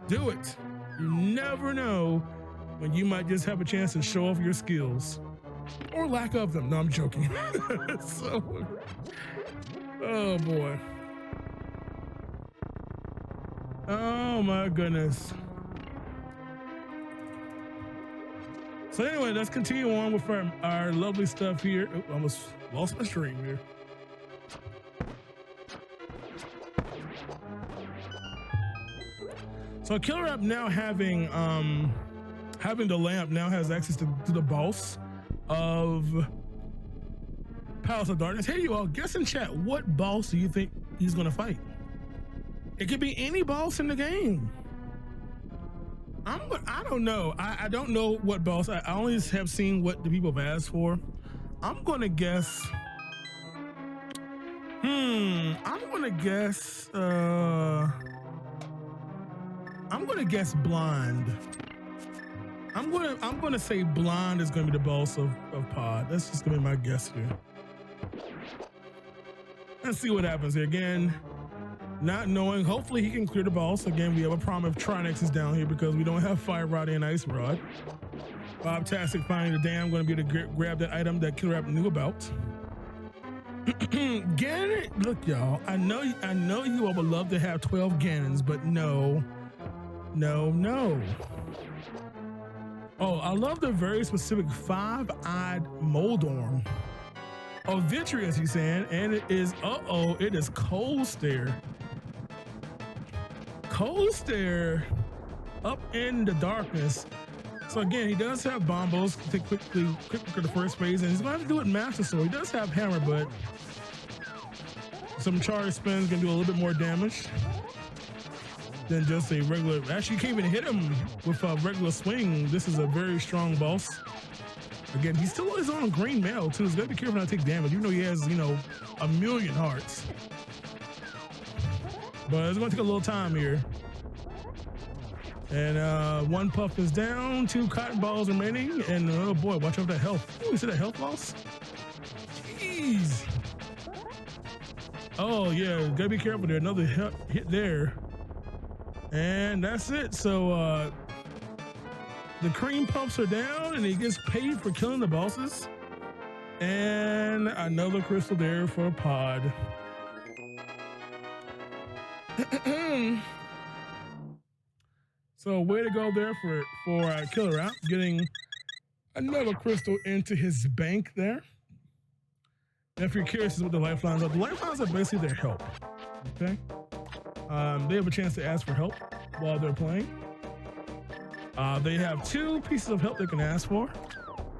Do it. You never know when you might just have a chance to show off your skills. Or lack of them. No, I'm joking. So, oh boy. Oh my goodness. So anyway, let's continue on with our lovely stuff here. Oh, I almost lost my stream here. So Killer App now having the lamp now has access to the boss of Palace of Darkness. Hey, you all, guess in chat, what boss do you think he's gonna fight? It could be any boss in the game. I don't know. I don't know what boss. I only have seen what the people have asked for. I'm gonna guess. I'm gonna guess Blind. I'm gonna say Blind is gonna be the boss of Pod. That's just gonna be my guess here. Let's see what happens here. Again, not knowing. Hopefully he can clear the boss. Again, we have a problem if Tronix is down here because we don't have Fire Rod and Ice Rod. Bobtastic finding the dam, gonna be able to grab that item that Killer App knew about. Ganon, look y'all, I know you all would love to have 12 Ganons, but no. Oh, I love the very specific 5-eyed Moldorm. Oh, Vitreous, he's saying, and it is, it is Cold Stare. Cold Stare up in the darkness. So again, he does have bombos to quick for the first phase, and he's going to have to do it Master Sword. He does have Hammer, but some charge spins can do a little bit more damage than just a regular. Actually, you can't even hit him with a regular swing. This is a very strong boss. Again, he still is on green mail too. He's got to be careful not to take damage. You know he has, 1,000,000 hearts. But it's going to take a little time here. And one puff is down, 2 cotton balls remaining, and oh boy, watch out for that health. Oh, you see that health loss? Jeez. Oh yeah, gotta be careful there. Another hit there. And that's it. So the cream pumps are down and he gets paid for killing the bosses. And another crystal there for a pod. So way to go there for Killer App, getting another crystal into his bank there. And if you're curious what the lifelines are basically their help. Okay, they have a chance to ask for help while they're playing. They have 2 pieces of help they can ask for.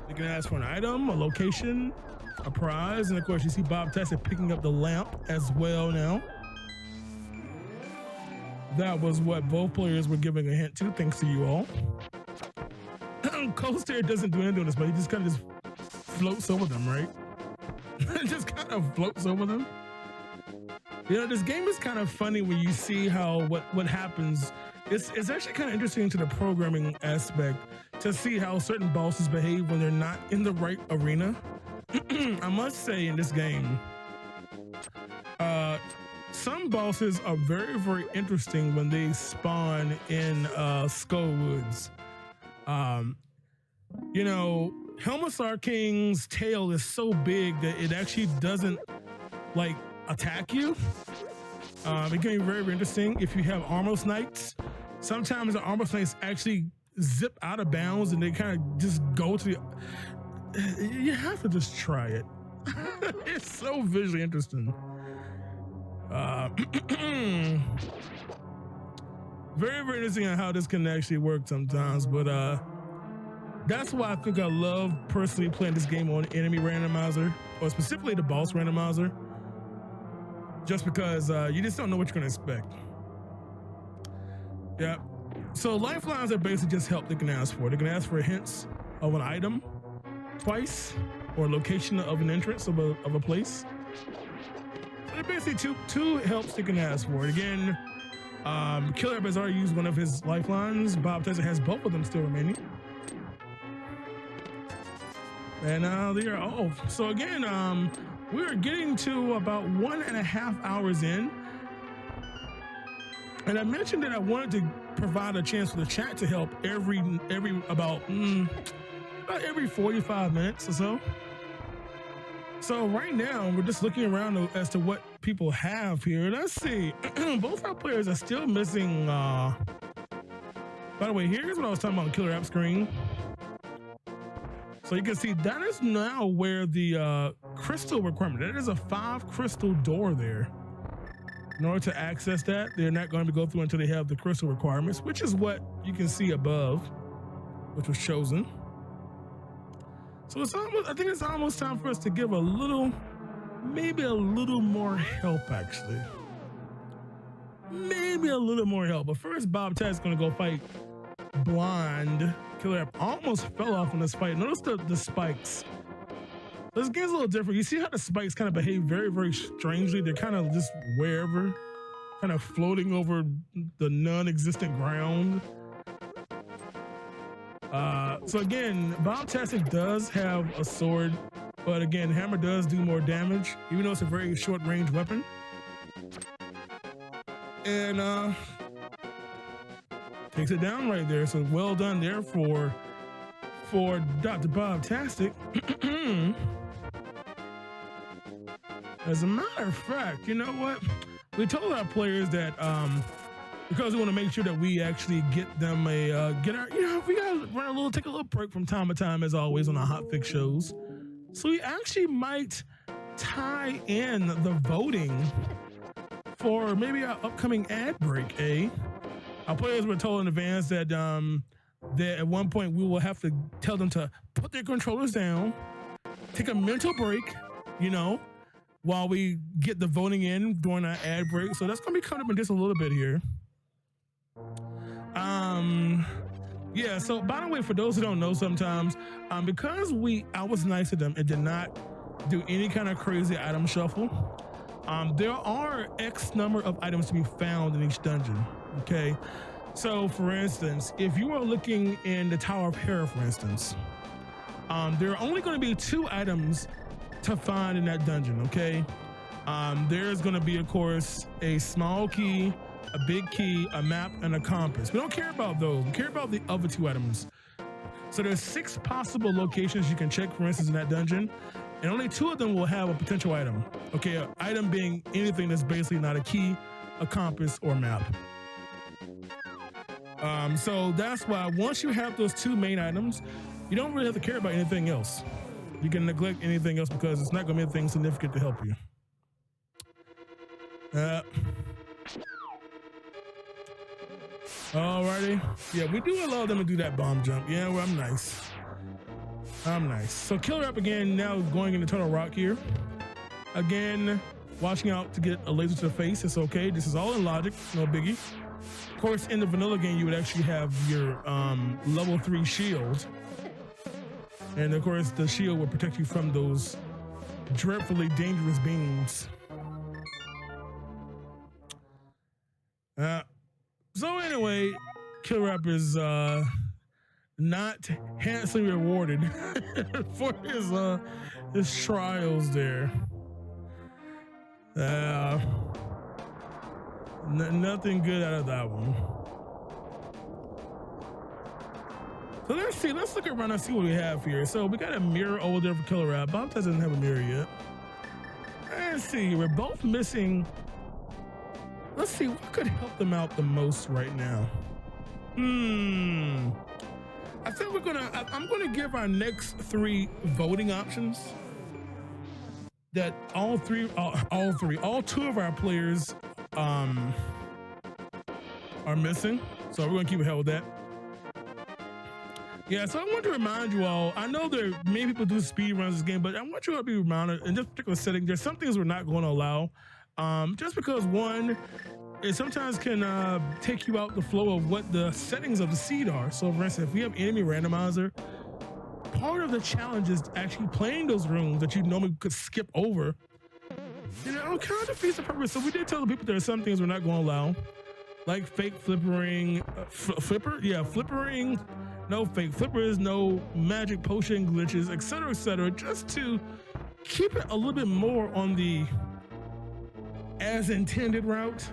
They can ask for an item, a location, a prize, and of course you see Bob Tastic picking up the lamp as well now. That was what both players were giving a hint to, thanks to you all. Coaster doesn't do anything on this, but he just kind of just floats over them, right? Just kind of floats over them. You know, this game is kind of funny when you see how what happens. It's actually kind of interesting to the programming aspect to see how certain bosses behave when they're not in the right arena. I must say in this game, some bosses are very, very interesting when they spawn in Skull Woods. You know, Helmassar King's tail is so big that it actually doesn't like attack you. It can be very, very interesting. If you have Armos Knights, sometimes the Armos Knights actually zip out of bounds and they kind of just go to the. You have to just try it. It's so visually interesting. Very, very interesting on how this can actually work sometimes, but that's why I think I love personally playing this game on enemy randomizer, or specifically the boss randomizer, just because you just don't know what you're gonna expect. Yeah. So lifelines are basically just help they can ask for. They can ask for hints of an item twice, or location of an entrance of a place. So they're basically two helps they can ask for. And again, Killer App has already used one of his lifelines. Bob Tesser has both of them still remaining. And they are off. So again, we're getting to about 1.5 hours in. And I mentioned that I wanted to provide a chance for the chat to help every about every 45 minutes or so. So right now we're just looking around as to what people have here. Let's see. Both our players are still missing. By the way, here's what I was talking about on Killer App screen. So you can see that is now where the crystal requirement. That is a 5 crystal door there. In order to access that, they're not going to go through until they have the crystal requirements, which is what you can see above, which was chosen. So it's almost, I think it's almost time for us to give a little, maybe a little more help actually. Maybe a little more help. But first, Bob Tad's going to go fight Blind. Killer App almost fell off in this fight. Notice the spikes. This game's a little different. You see how the spikes kind of behave very, very strangely. They're kind of just wherever, kind of floating over the non-existent ground. So again, Bob Tastic does have a sword, but again, hammer does do more damage, even though it's a very short-range weapon. And takes it down right there. So well done there for Dr. Bob Tastic. As a matter of fact, you know what? We told our players that because we want to make sure that we actually get them we gotta take a little break from time to time, as always on our Hotfix shows. So we actually might tie in the voting for maybe our upcoming ad break, eh? Our players were told in advance that that at one point we will have to tell them to put their controllers down, take a mental break, you know, while we get the voting in during our ad break. So that's gonna be coming up in just a little bit here. Yeah, so by the way, for those who don't know, sometimes because I was nice to them and did not do any kind of crazy item shuffle, there are X number of items to be found in each dungeon. Okay, so for instance, if you are looking in the Tower of Hera, for instance, there are only going to be 2 items to find in that dungeon. Okay, There's going to be, of course, a small key, a big key, a map, and a compass. We don't care about those. We care about the other 2 items. So there's 6 possible locations you can check, for instance, in that dungeon, and only 2 of them will have a potential item. Okay, an item being anything that's basically not a key, a compass, or map. So that's why once you have those 2 main items, you don't really have to care about anything else. You can neglect anything else because it's not going to be anything significant to help you. Alrighty. Yeah, we do allow them to do that bomb jump. Yeah, well, I'm nice. I'm nice. So Killer App again, now going into Turtle Rock here. Again, watching out to get a laser to the face. It's okay. This is all in logic. No biggie. Of course, in the vanilla game, you would actually have your level 3 shield. And of course, the shield will protect you from those dreadfully dangerous beams. So anyway, Killer App is not handsomely rewarded for his trials there. Nothing good out of that one. So let's see. Let's look around and see what we have here. So we got a mirror over there for Killer App. Bobtaz doesn't have a mirror yet. Let's see. We're both missing. Let's see what could help them out the most right now. I think I'm gonna give our next 3 voting options that all 2 of our players are missing. So we're gonna keep ahead with that. Yeah, so I want to remind you all, I know there many people do speed runs this game, but I want you all to be reminded in this particular setting, there's some things we're not going to allow. Just because one, it sometimes can take you out the flow of what the settings of the seed are. So for instance, if we have enemy randomizer, part of the challenge is actually playing those rooms that you normally could skip over. You know, kind of defeats the purpose. So we did tell the people there are some things we're not going to allow, like fake flippering, flippering, no fake flippers, no magic potion glitches, etc., just to keep it a little bit more on the as intended route.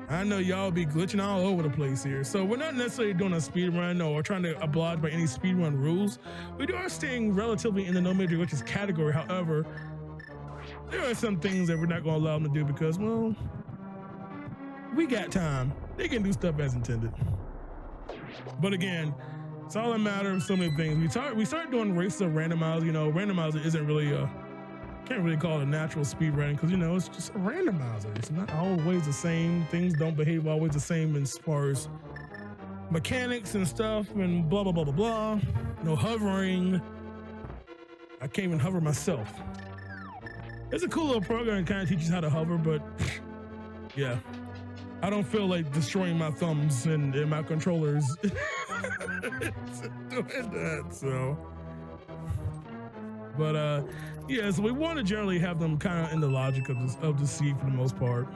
I know y'all be glitching all over the place here. So we're not necessarily doing a speed run or trying to oblige by any speed run rules. We are staying relatively in the no major glitches category. However, there are some things that we're not going to allow them to do because, well, we got time. They can do stuff as intended. But again, it's all a matter of so many things. We started doing races of randomizer. You know, randomizer isn't really can't really call it a natural speed run because, you know, it's just a randomizer. It's not always the same. Things don't behave always the same as far as mechanics and stuff and blah, blah, blah, blah, blah. No hovering. I can't even hover myself. It's a cool little program that kind of teaches how to hover, but yeah. I don't feel like destroying my thumbs and my controllers doing that, so. But yeah, so we want to generally have them kind of in the logic of the sea for the most part.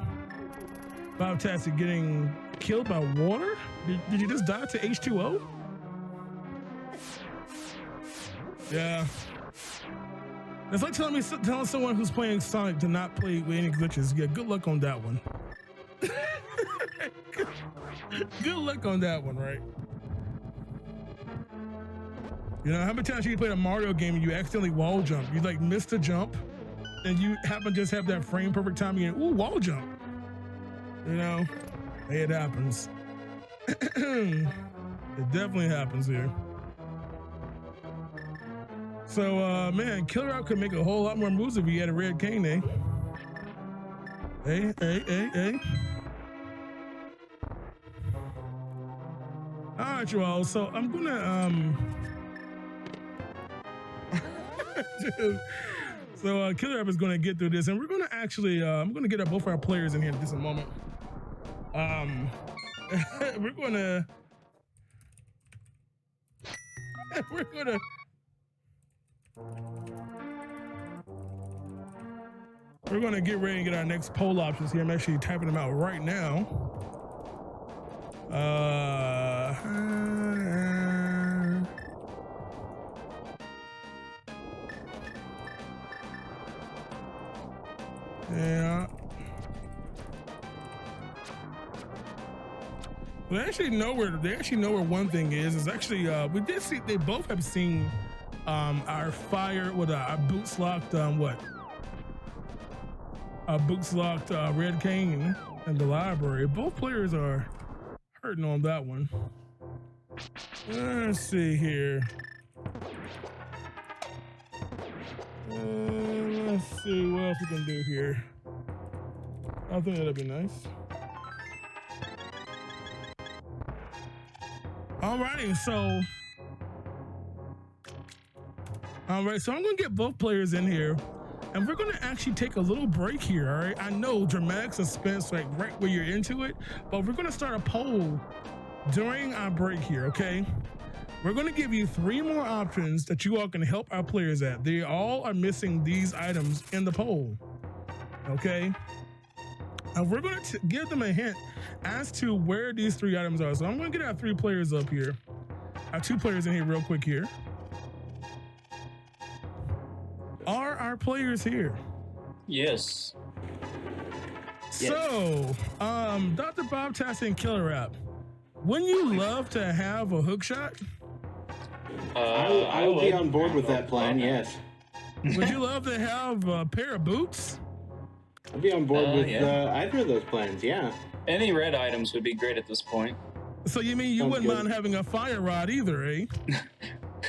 Bobtastic getting killed by water? Did you just die to H2O? Yeah. It's like telling someone who's playing Sonic to not play with any glitches. Yeah, good luck on that one. Good luck on that one, right? You know, how many times you played a Mario game and you accidentally wall jump? You like missed a jump and you happen to just have that frame perfect timing and ooh, wall jump. You know, hey, it happens. It definitely happens here. So, man, Killer App could make a whole lot more moves if he had a red cane, eh? Hey. All right, you all. So I'm gonna so Killer App is gonna get through this, and we're gonna actually I'm gonna get both our players in here in just a moment. We're gonna get ready and get our next poll options here. I'm actually typing them out right now. Yeah. They actually know where one thing is. It's actually we did see they both have seen our fire with our boots locked boots locked Red Cane in the library. Both players are hurting on that one. Let's see here. Let's see what else we can do here. I think that'd be nice. Alrighty, so I'm gonna get both players in here, and we're gonna actually take a little break here. All right, I know dramatic suspense, like right where you're into it, but we're gonna start a poll during our break here. Okay, we're gonna give you 3 more options that you all can help our players at. They all are missing these items in the poll. Okay, and we're gonna give them a hint as to where these 3 items are. So I'm gonna get our 3 players up here, our 2 players in here real quick here. Are our players here? Yes. So, Dr. Bob Tassi and Killer App, wouldn't you love to have a hook shot? I will be on board with that plan, yes. Would you love to have a pair of boots? I'd be on board with yeah. either of those plans, yeah. Any red items would be great at this point. So you mean you Sounds wouldn't good. mind having a fire rod either, eh?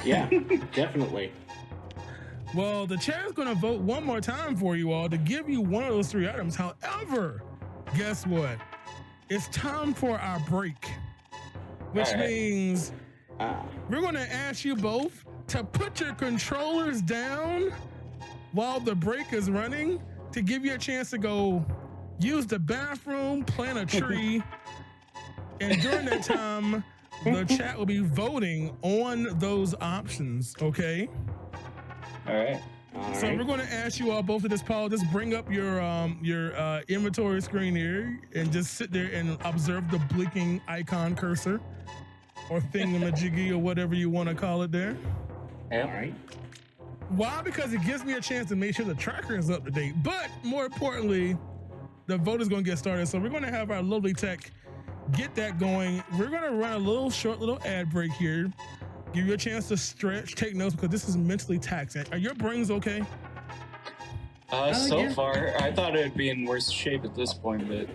Yeah, definitely. Well, the chat's gonna vote one more time for you all to give you one of those 3 items. However, guess what? It's time for our break, which All right. means we're gonna ask you both to put your controllers down while the break is running to give you a chance to go use the bathroom, plant a tree, and during that time, the chat will be voting on those options, okay? All right. So we're going to ask you all both of this poll. Just bring up your inventory screen here and just sit there and observe the blinking icon cursor or thingamajiggy or whatever you want to call it there. Yep. All right. Why? Because it gives me a chance to make sure the tracker is up to date. But more importantly, the vote is going to get started. So we're going to have our lovely tech get that going. We're going to run a short little ad break here. Give you a chance to stretch, take notes, because this is mentally taxing. Are your brains okay? So far, I thought it'd be in worse shape at this point, but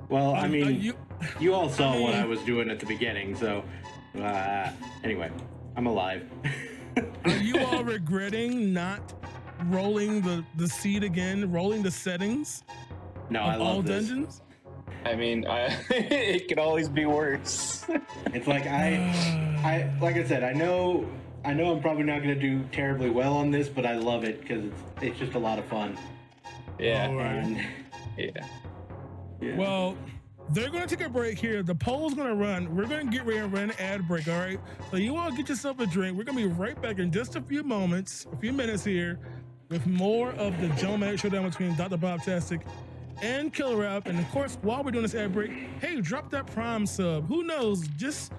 Well, I mean, you all saw what mean- I was doing at the beginning, so anyway, I'm alive. Are you all regretting not rolling the seed again, rolling the settings No, I of love all this. dungeons? I mean, it could always be worse. It's like like I said, I know I'm probably not going to do terribly well on this, but I love it because it's just a lot of fun. Yeah. All right. And Yeah. Well, they're going to take a break here. The poll's going to run. We're going to get ready and run an ad break, all right? So you all get yourself a drink. We're going to be right back in just a few minutes here with more of the Jumblematic showdown between Dr. Bob Tastic and Killer App. And of course, while we're doing this ad break, hey, drop that Prime sub. Who knows? Just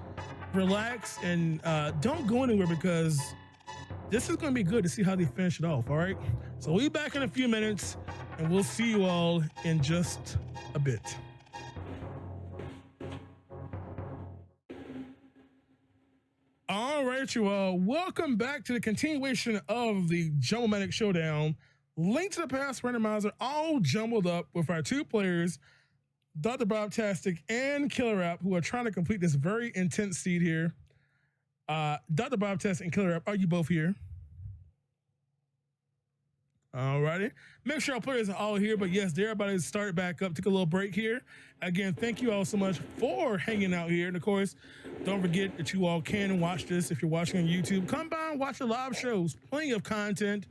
relax and don't go anywhere because this is going to be good to see how they finish it off, all right? So we'll be back in a few minutes and we'll see you all in just a bit. All right, you all. Welcome back to the continuation of the Jumblematic Showdown. Link to the Past Randomizer, all jumbled up with our 2 players, Dr. Bob Tastic and Killer App, who are trying to complete this very intense seed here. Dr. Bob Tastic and Killer App, are you both here? All righty. Make sure our players are all here, but yes, they're about to start back up. Take a little break here. Again, thank you all so much for hanging out here. And of course, don't forget that you all can watch this if you're watching on YouTube. Come by and watch the live shows. Plenty of content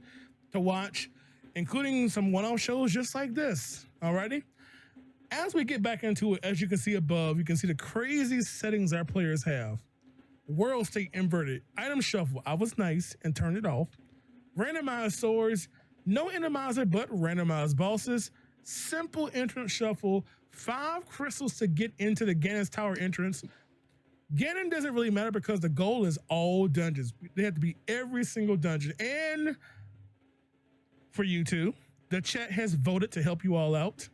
to watch, including some one-off shows just like this. All righty. As we get back into it, as you can see above, you can see the crazy settings our players have. World state inverted. Item shuffle. I was nice and turned it off. Randomized swords. No randomizer, but randomized bosses. Simple entrance shuffle. 5 crystals to get into the Ganon's Tower entrance. Ganon doesn't really matter because the goal is all dungeons. They have to be every single dungeon. And for you two, The chat has voted to help you all out.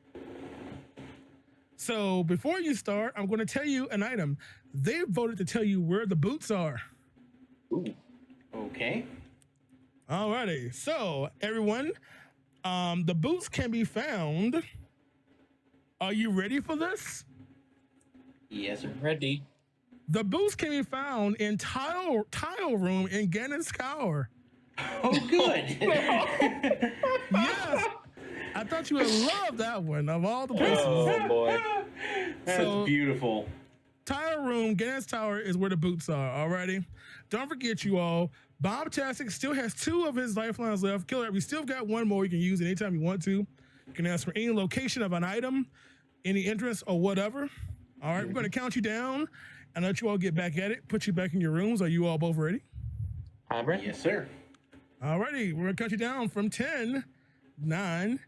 So before you start, I'm going to tell you an item. They voted to tell you where the boots are. Ooh. Okay. Alrighty. So everyone, the boots can be found. Are you ready for this? Yes, sir. Ready. The boots can be found in tile room in Ganon's Tower. Oh, good. Yes. I thought you would love that one of all the places. Oh boy. That's So- beautiful. Tile room, Ganon's Tower is where the boots are. Alrighty. Don't forget, you all. Bob-tastic still has 2 of his lifelines left. Killer, we still got 1 more you can use anytime you want to. You can ask for any location of an item, any interest, or whatever. All right, we're going to count you down and let you all get back at it. Put you back in your rooms. Are you all both ready? I'm ready. Yes, sir. Alrighty, we're going to count you down from 10, 9,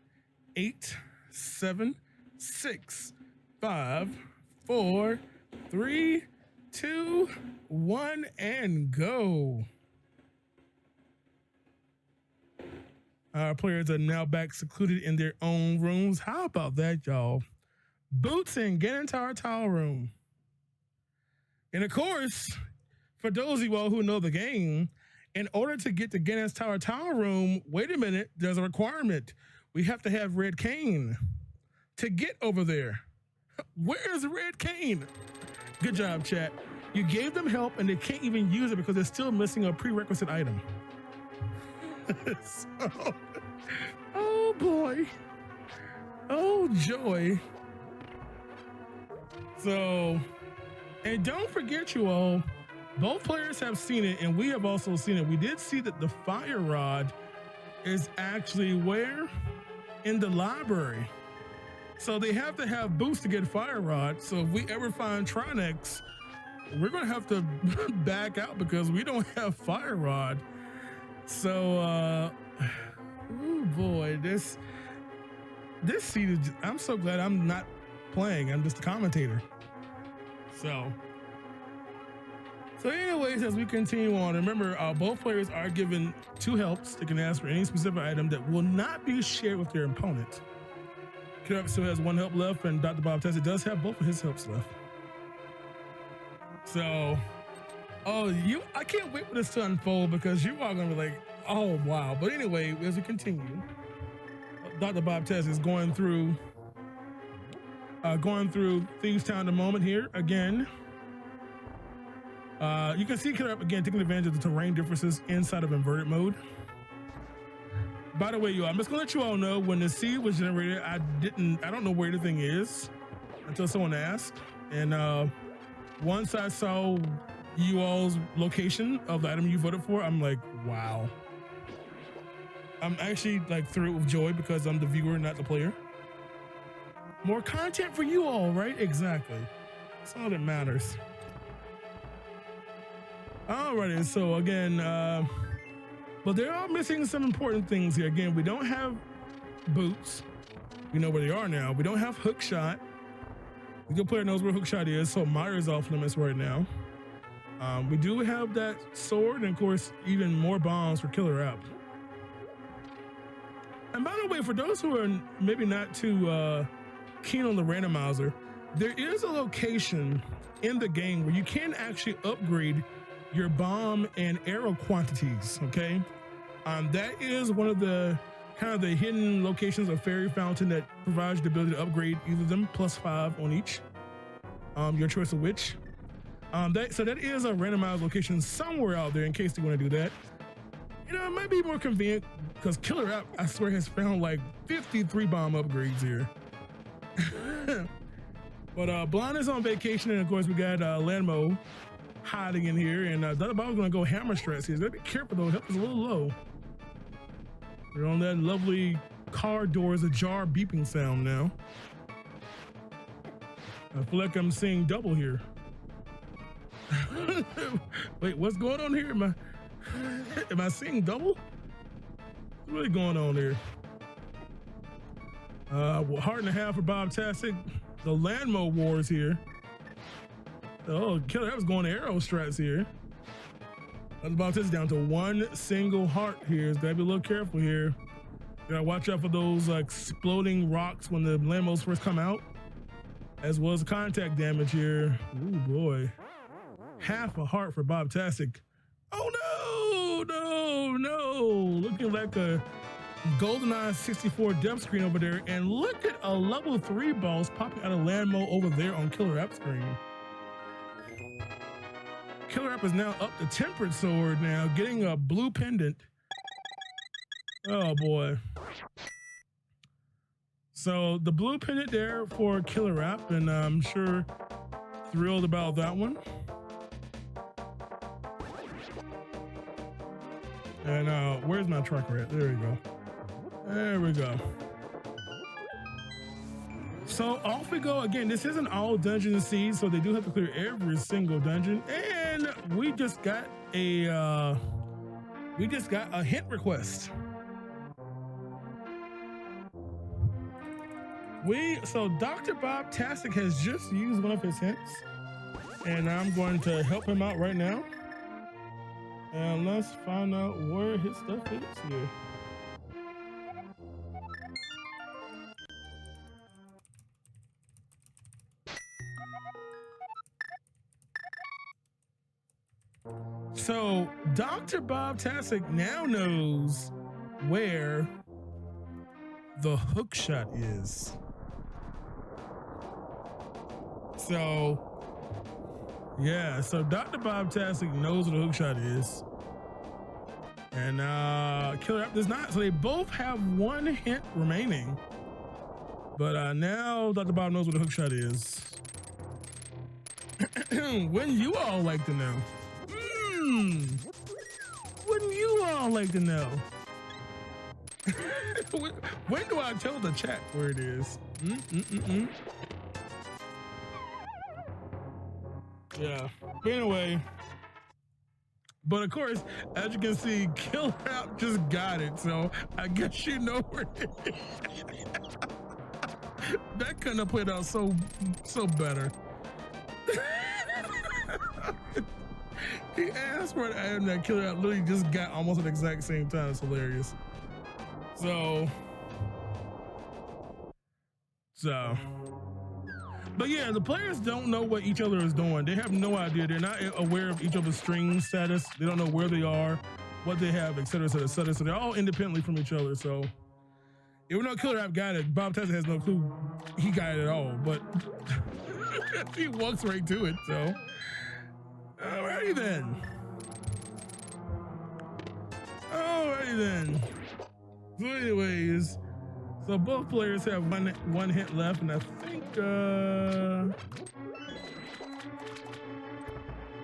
8, 7, 6, 5, 4, 3, 2, 1, and go. Our players are now back secluded in their own rooms. How about that, y'all? Boots in Ganon Tower Tile Room. And of course, for those of you all who know the game, in order to get to Ganon's Tower Tile Room, wait a minute, there's a requirement. We have to have Red Cane to get over there. Where's Red Cane? Good job, chat. You gave them help and they can't even use it because they're still missing a prerequisite item. So, oh boy. Oh joy. So, and don't forget, you all, both players have seen it and we have also seen it. We did see that the fire rod is actually where? In the library. So they have to have boots to get fire rod. So if we ever find Trinex, we're gonna have to back out because we don't have fire rod. So, oh boy, this seat is, I'm so glad I'm not playing. I'm just a commentator. So anyways, as we continue on, remember, both players are given 2 helps. They can ask for any specific item that will not be shared with their opponent. Kid still has 1 help left, and Dr. Bob-tastic does have both of his helps left. So, I can't wait for this to unfold because you are gonna be like, oh wow. But anyway, as we continue, Dr. Bob-tastic is going through Thieves Town in a moment here again. You can see Killer again taking advantage of the terrain differences inside of inverted mode. By the way, y'all, I'm just gonna let you all know when the seed was generated, I don't know where anything is until someone asked. And once I saw you all's location of the item you voted for, I'm like, wow. I'm actually like thrilled with joy because I'm the viewer, not the player. More content for you all, right? Exactly. That's all that matters. Alrighty, so again, but they are missing some important things here. Again, we don't have boots. We know where they are now. We don't have hook shot. The good player knows where hook shot is, so Myra's off limits right now. We do have that sword, and of course, even more bombs for Killer App. And by the way, for those who are maybe not too keen on the randomizer, there is a location in the game where you can actually upgrade your bomb and arrow quantities, okay? That is one of the kind of the hidden locations of Fairy Fountain that provides the ability to upgrade either of them +5 on each, your choice of which. So that is a randomized location somewhere out there in case you want to do that. You know, it might be more convenient because Killer App, I swear, has found like 53 bomb upgrades here. But Blonde is on vacation, and of course we got Lanmo hiding in here, and Dr. Bob's gonna go hammer stress here. So be careful though, help is a little low. We're on that lovely car doors ajar beeping sound now. I feel like I'm seeing double here. Wait, what's going on here? Am I seeing double? What's really going on here? Heart and a half for Bob-tastic. The Landmo wars here. Oh, Killer, that was going to arrow strats here. That's Bob-tastic down to 1 single heart here. So gotta be a little careful here. Gotta watch out for those exploding rocks when the Lambos first come out, as well as contact damage here. Ooh boy. Half a heart for Bobtastic. Oh no. Looking like a GoldenEye 64 depth screen over there. And look at a level 3 boss popping out of Landmo over there on Killer App screen. Killer App is now up to Tempered Sword now, getting a blue pendant. Oh boy. So the blue pendant there for Killer App, and I'm sure thrilled about that one. And where's my tracker at? There we go. There we go. So off we go again. This isn't all dungeons and seeds, so they do have to clear every single dungeon. And we just got a hint request. So Dr. Bobtastic has just used one of his hints, and I'm going to help him out right now. And let's find out where his stuff is here. So Dr. Bobtastic now knows where the hook shot is. So yeah, so Dr. Bobtastic knows what the hook shot is. And Killer App does not. So they both have one hint remaining. But now Dr. Bob knows what the hook shot is. Wouldn't you all like to know? Wouldn't you all like to know? When do I tell the chat where it is? Yeah. Anyway, but of course, as you can see, Killer App just got it, so I guess you know where it is. That couldn't have played out so better. He asked for an item that Killer App literally just got almost at the exact same time. It's hilarious. So, but yeah, the players don't know what each other is doing. They have no idea. They're not aware of each other's stream status. They don't know where they are, what they have, et cetera, et cetera, et cetera. So they're all independently from each other. So even though Killer App got it, Bobtastic has no clue he got it at all, but he walks right to it, so. Alrighty then. So anyways, so both players have one hit left, and I think,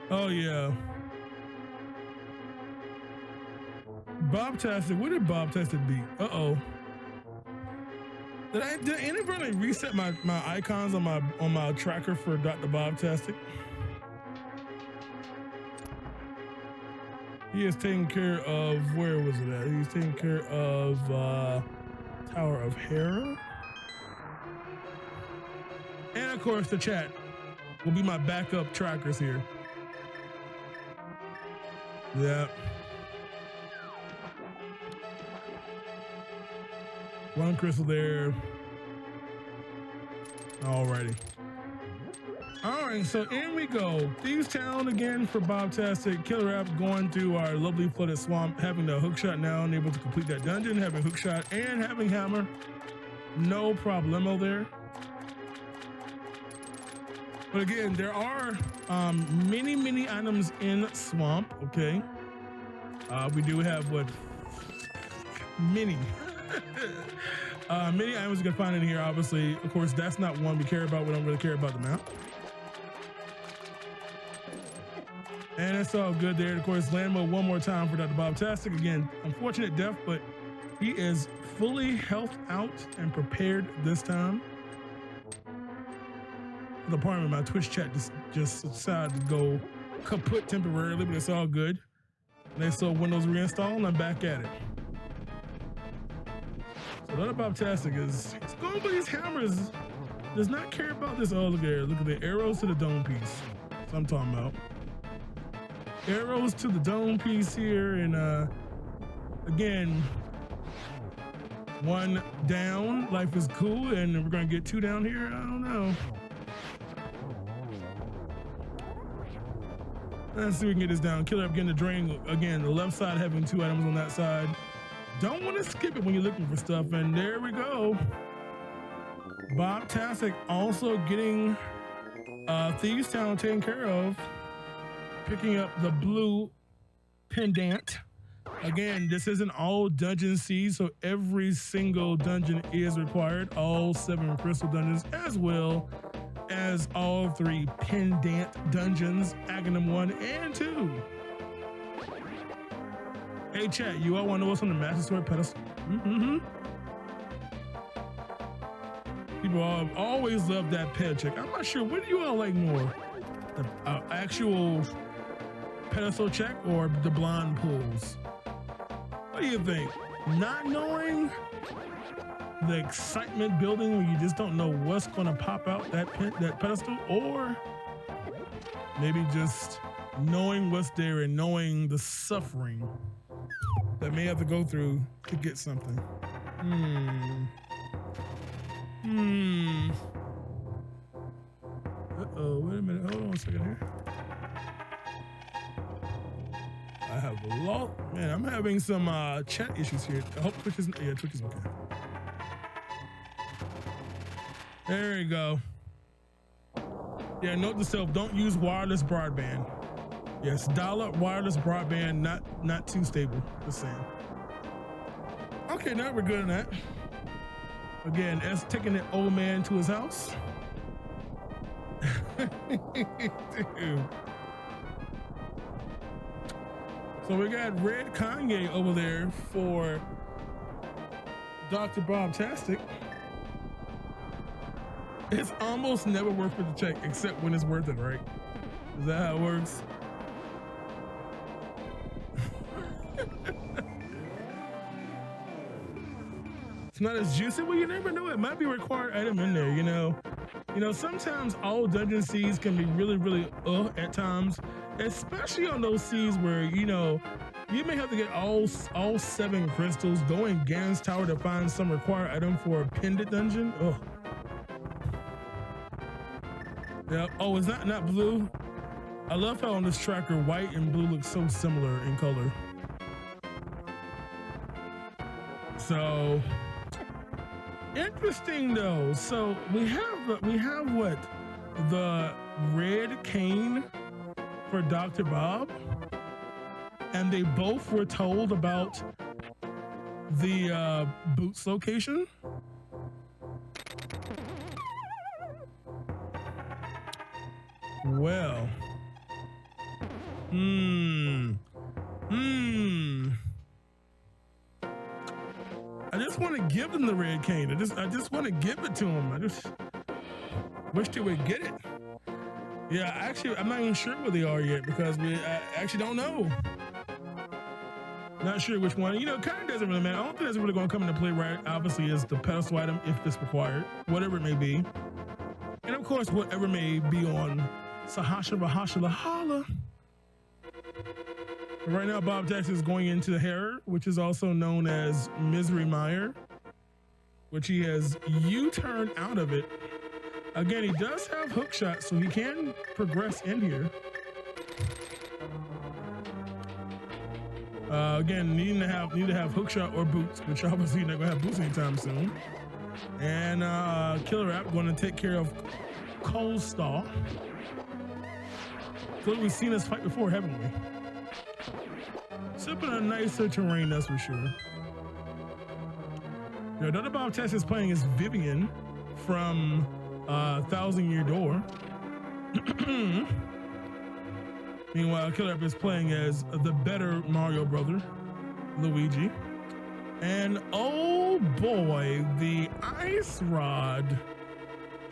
oh yeah. Bobtastic, where did Bobtastic beat? Uh-oh. Did I inadvertently reset my icons on my tracker for Dr. Bobtastic? He is taking care of, where was it at? He's taking care of Tower of Hera. And of course the chat will be my backup trackers here. Yep. One crystal there. Alrighty. All right, so in we go. Thieves Town again for Bobtastic. Killer App going through our lovely flooded swamp, having the hook shot now and able to complete that dungeon, having hook shot and having hammer. No problemo there. But again, there are many items in swamp, okay? We do have what? Many items you can find in here, obviously. Of course, that's not one we care about. We don't really care about the map. And it's all good there. Of course, land mode one more time for Dr. Bobtastic. Again, unfortunate death, but he is fully health out and prepared this time. The part of my Twitch chat just decided to go kaput temporarily, but it's all good. And they saw Windows reinstall, and I'm back at it. So Dr. Bobtastic is going, but his hammers does not care about this. Oh, look there. Look at the arrows to the dome piece. That's what I'm talking about. Arrows to the dome piece here, and again, 1 down. Life is cool, and we're gonna get 2 down here. I don't know. Let's see if we can get this down. Killer up getting the drain again. The left side having 2 items on that side. Don't want to skip it when you're looking for stuff. And there we go. Bob-tastic also getting Thieves Town taken care of. Picking up the blue pendant. Again, this isn't all dungeon seeds, so every single dungeon is required. All 7 crystal dungeons, as well as all 3 pendant dungeons, Aghanim 1 and 2. Hey chat, you all want to know what's on the Master Sword pedestal? People always love that ped check. I'm not sure, what do you all like more? The actual pedestal check or the blind pulls? What do you think? Not knowing the excitement building when you just don't know what's going to pop out that pedestal, or maybe just knowing what's there and knowing the suffering that may have to go through to get something. Uh-oh, wait a minute. Hold on a second here. I have a lot. Man, I'm having some chat issues here. I hope Twitch isn't. Yeah, Twitch is okay. There you go. Yeah, note to self, don't use wireless broadband. Yes, dollar wireless broadband, not too stable. Just saying. Okay, now we're good on that. Again, S taking the old man to his house. Dude. So we got Red Kanye over there for Dr. Bob-tastic. It's almost never worth it to check, except when it's worth it, right? Is that how it works? It's not as juicy. Well, you never know. It might be a required item in there, you know. Sometimes all dungeon seeds can be really, really at times, especially on those seeds where, you may have to get all 7 crystals, go in Ganon's Tower to find some required item for a pendant dungeon. Ugh. Yeah. Oh, is that not blue? I love how on this tracker, white and blue look so similar in color. So interesting though. So we have what? The red cane for Dr. Bob, and they both were told about the Boots location. Well, I just want to give them the red cane. I just want to give it to them. I just wish they would get it. Yeah, actually, I'm not even sure where they are yet because I actually don't know. Not sure which one. Kind of doesn't really matter. I don't think that's really going to come into play, right? Obviously, is the pedestal item if it's required, whatever it may be. And of course, whatever may be on Sahasha Bahasha Lahala. Right now, Bob-tastic is going into the hair, which is also known as Misery Mire, which he has U-turned out of it. Again, he does have hook shots, so he can progress in here. Again, need to have hook shot or boots, which obviously you're not gonna have boots anytime soon. And Killer App going to take care of Cold Star. So we've seen this fight before, haven't we? Sipping a nicer terrain, that's for sure. The other Bob-tastic is playing is Vivian from Thousand Year Door. Meanwhile, Killer App is playing as the better Mario brother, Luigi. And oh boy, the Ice Rod.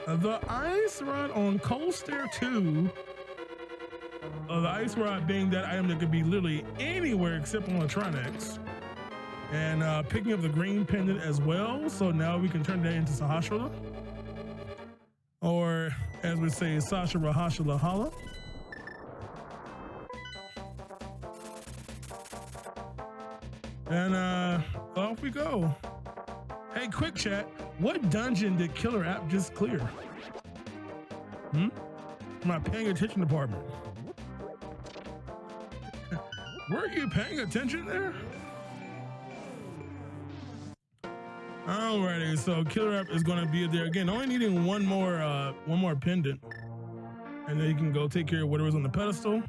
The Ice Rod on Cold Stare 2. The Ice Rod being that item that could be literally anywhere except on a Trinex. And picking up the green pendant as well. So now we can turn that into Sahasrara. Or as we say, Sasha Rahasha Lahala. And off we go. Hey, quick chat. What dungeon did Killer App just clear? Am I paying attention, department? Were you paying attention there? Alrighty, so Killer App is going to be there again. Only needing one more pendant, and then you can go take care of whatever's on the pedestal,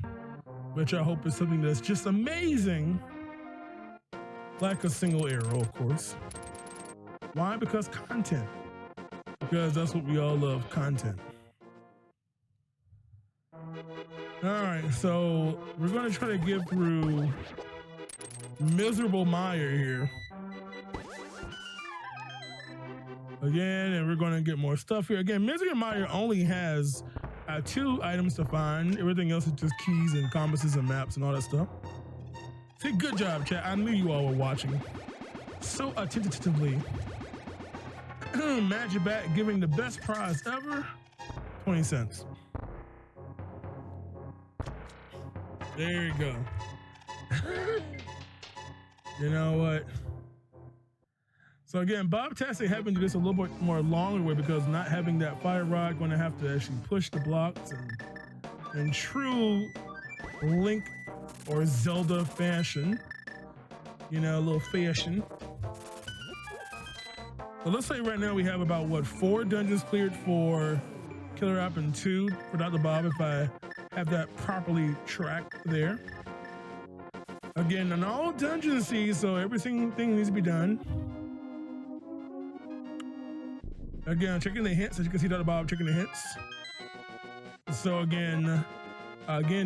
which I hope is something that's just amazing, like a single arrow, of course. Why? Because content. Because that's what we all love, content. All right, so we're going to try to get through Miserable Meyer here. Again, and we're going to get more stuff here. Again, Miserable Meyer only has 2 items to find. Everything else is just keys and compasses and maps and all that stuff. See, good job, chat. I knew you all were watching so attentively. Magic Bat giving the best prize ever, 20 cents. There you go. You know what? So again, Bob Tastic having to do this a little bit more longer way because not having that fire rod, going to have to actually push the blocks and in true Link or Zelda fashion, you know, a little fashion. So let's say right now we have about, what, 4 dungeons cleared for Killer App and 2 for Dr. Bob, if I have that properly tracked there. Again, an all dungeon seed, so everything needs to be done. Again, checking the hints, as you can see Dr. Bob checking the hints. So again,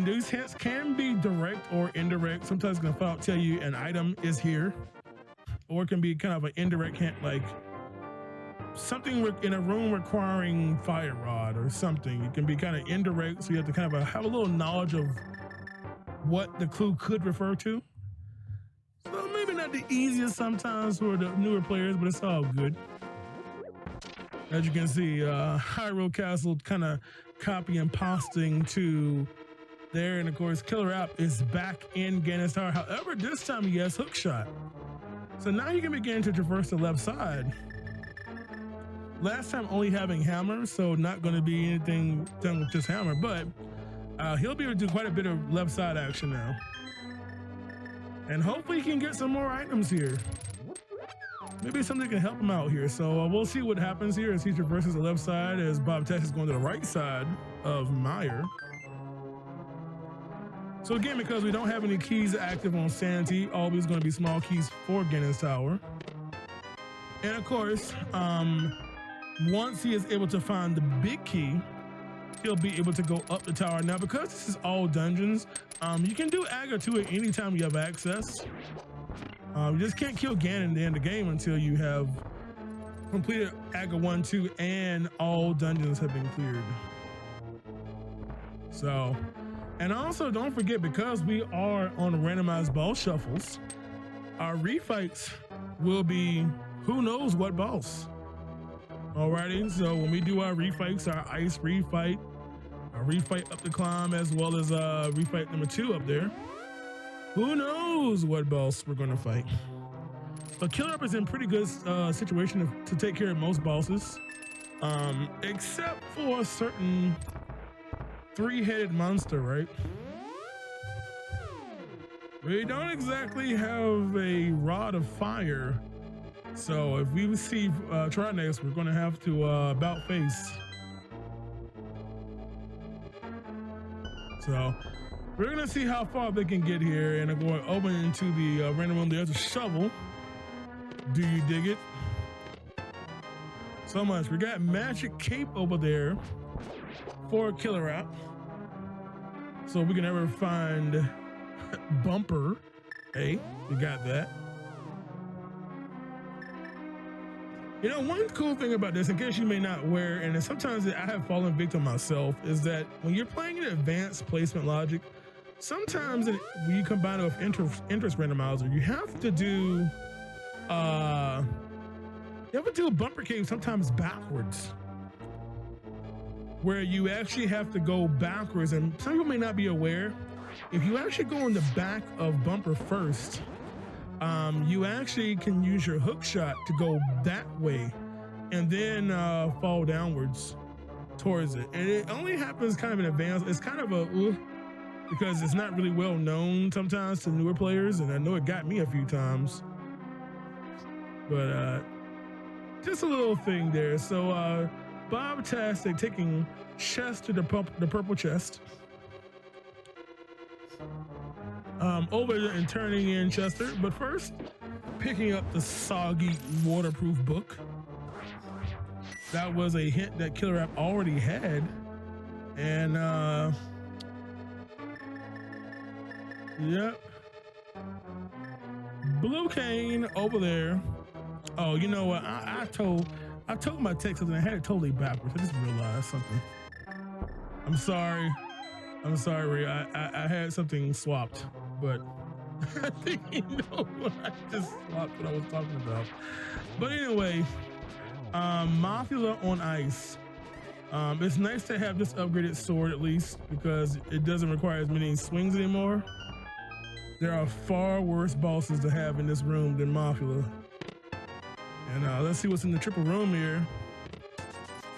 these hints can be direct or indirect. Sometimes it's gonna tell you an item is here, or it can be kind of an indirect hint, like something in a room requiring fire rod or something. It can be kind of indirect, so you have to kind of have a little knowledge of what the clue could refer to. So maybe not the easiest sometimes for the newer players, but it's all good. As you can see, Hyrule Castle kind of copy and pasting to there, and of course Killer App is back in Ganon's Tower. However, this time he has hook shot. So now you can begin to traverse the left side. Last time only having hammer, so not going to be anything done with just hammer, but he'll be able to do quite a bit of left side action now. And hopefully he can get some more items here. Maybe something can help him out here. So we'll see what happens here as he traverses the left side, as Bob Tex is going to the right side of Meyer. So again, because we don't have any keys active on Sanity, always going to be small keys for Ganon's Tower. And of course, once he is able to find the big key, he'll be able to go up the tower. Now, because this is all dungeons, you can do Aga 2 at any time you have access. You just can't kill Ganon at the end of the game until you have completed Aga 1, 2, and all dungeons have been cleared. So, and also don't forget, because we are on randomized boss shuffles, our refights will be who knows what boss. Alrighty, so when we do our refights, our ice refight, our refight up the climb, as well as refight number 2 up there, who knows what boss we're gonna fight. But Killer App is in pretty good situation to take care of most bosses, except for a certain 3-headed monster, right? We don't exactly have a rod of fire, so if we receive Trinex, we're gonna have to about face. So we're gonna see how far they can get here, and I'm going to open into the random room. There's a shovel. Do you dig it? So much. We got Magic Cape over there for Killer App, so we can never find Bumper. Hey, we got that. You know, one cool thing about this, in case you may not aware, and sometimes I have fallen victim myself, is that when you're playing in advanced placement logic, sometimes when you combine it with interest randomizer, you have to do bumper cave sometimes backwards, where you actually have to go backwards. And some people may not be aware, if you actually go in the back of Bumper first, you actually can use your hook shot to go that way and then fall downwards towards it. And it only happens kind of in advance. It's kind of a because it's not really well known sometimes to newer players, and I know it got me a few times. But just a little thing there. So Bob-tastic taking chest to the purple chest. Over there and turning in Chester, but first picking up the soggy waterproof book. That was a hint that Killer App already had. And yep. Blue Cane over there. Oh, you know what? I told my text and I had it totally backwards. I just realized something. I'm sorry, Ray. I had something swapped, but I think you know what I just swapped what I was talking about. But anyway, Mafia on ice. It's nice to have this upgraded sword at least because it doesn't require as many swings anymore. There are far worse bosses to have in this room than Mafia. And let's see what's in the triple room here.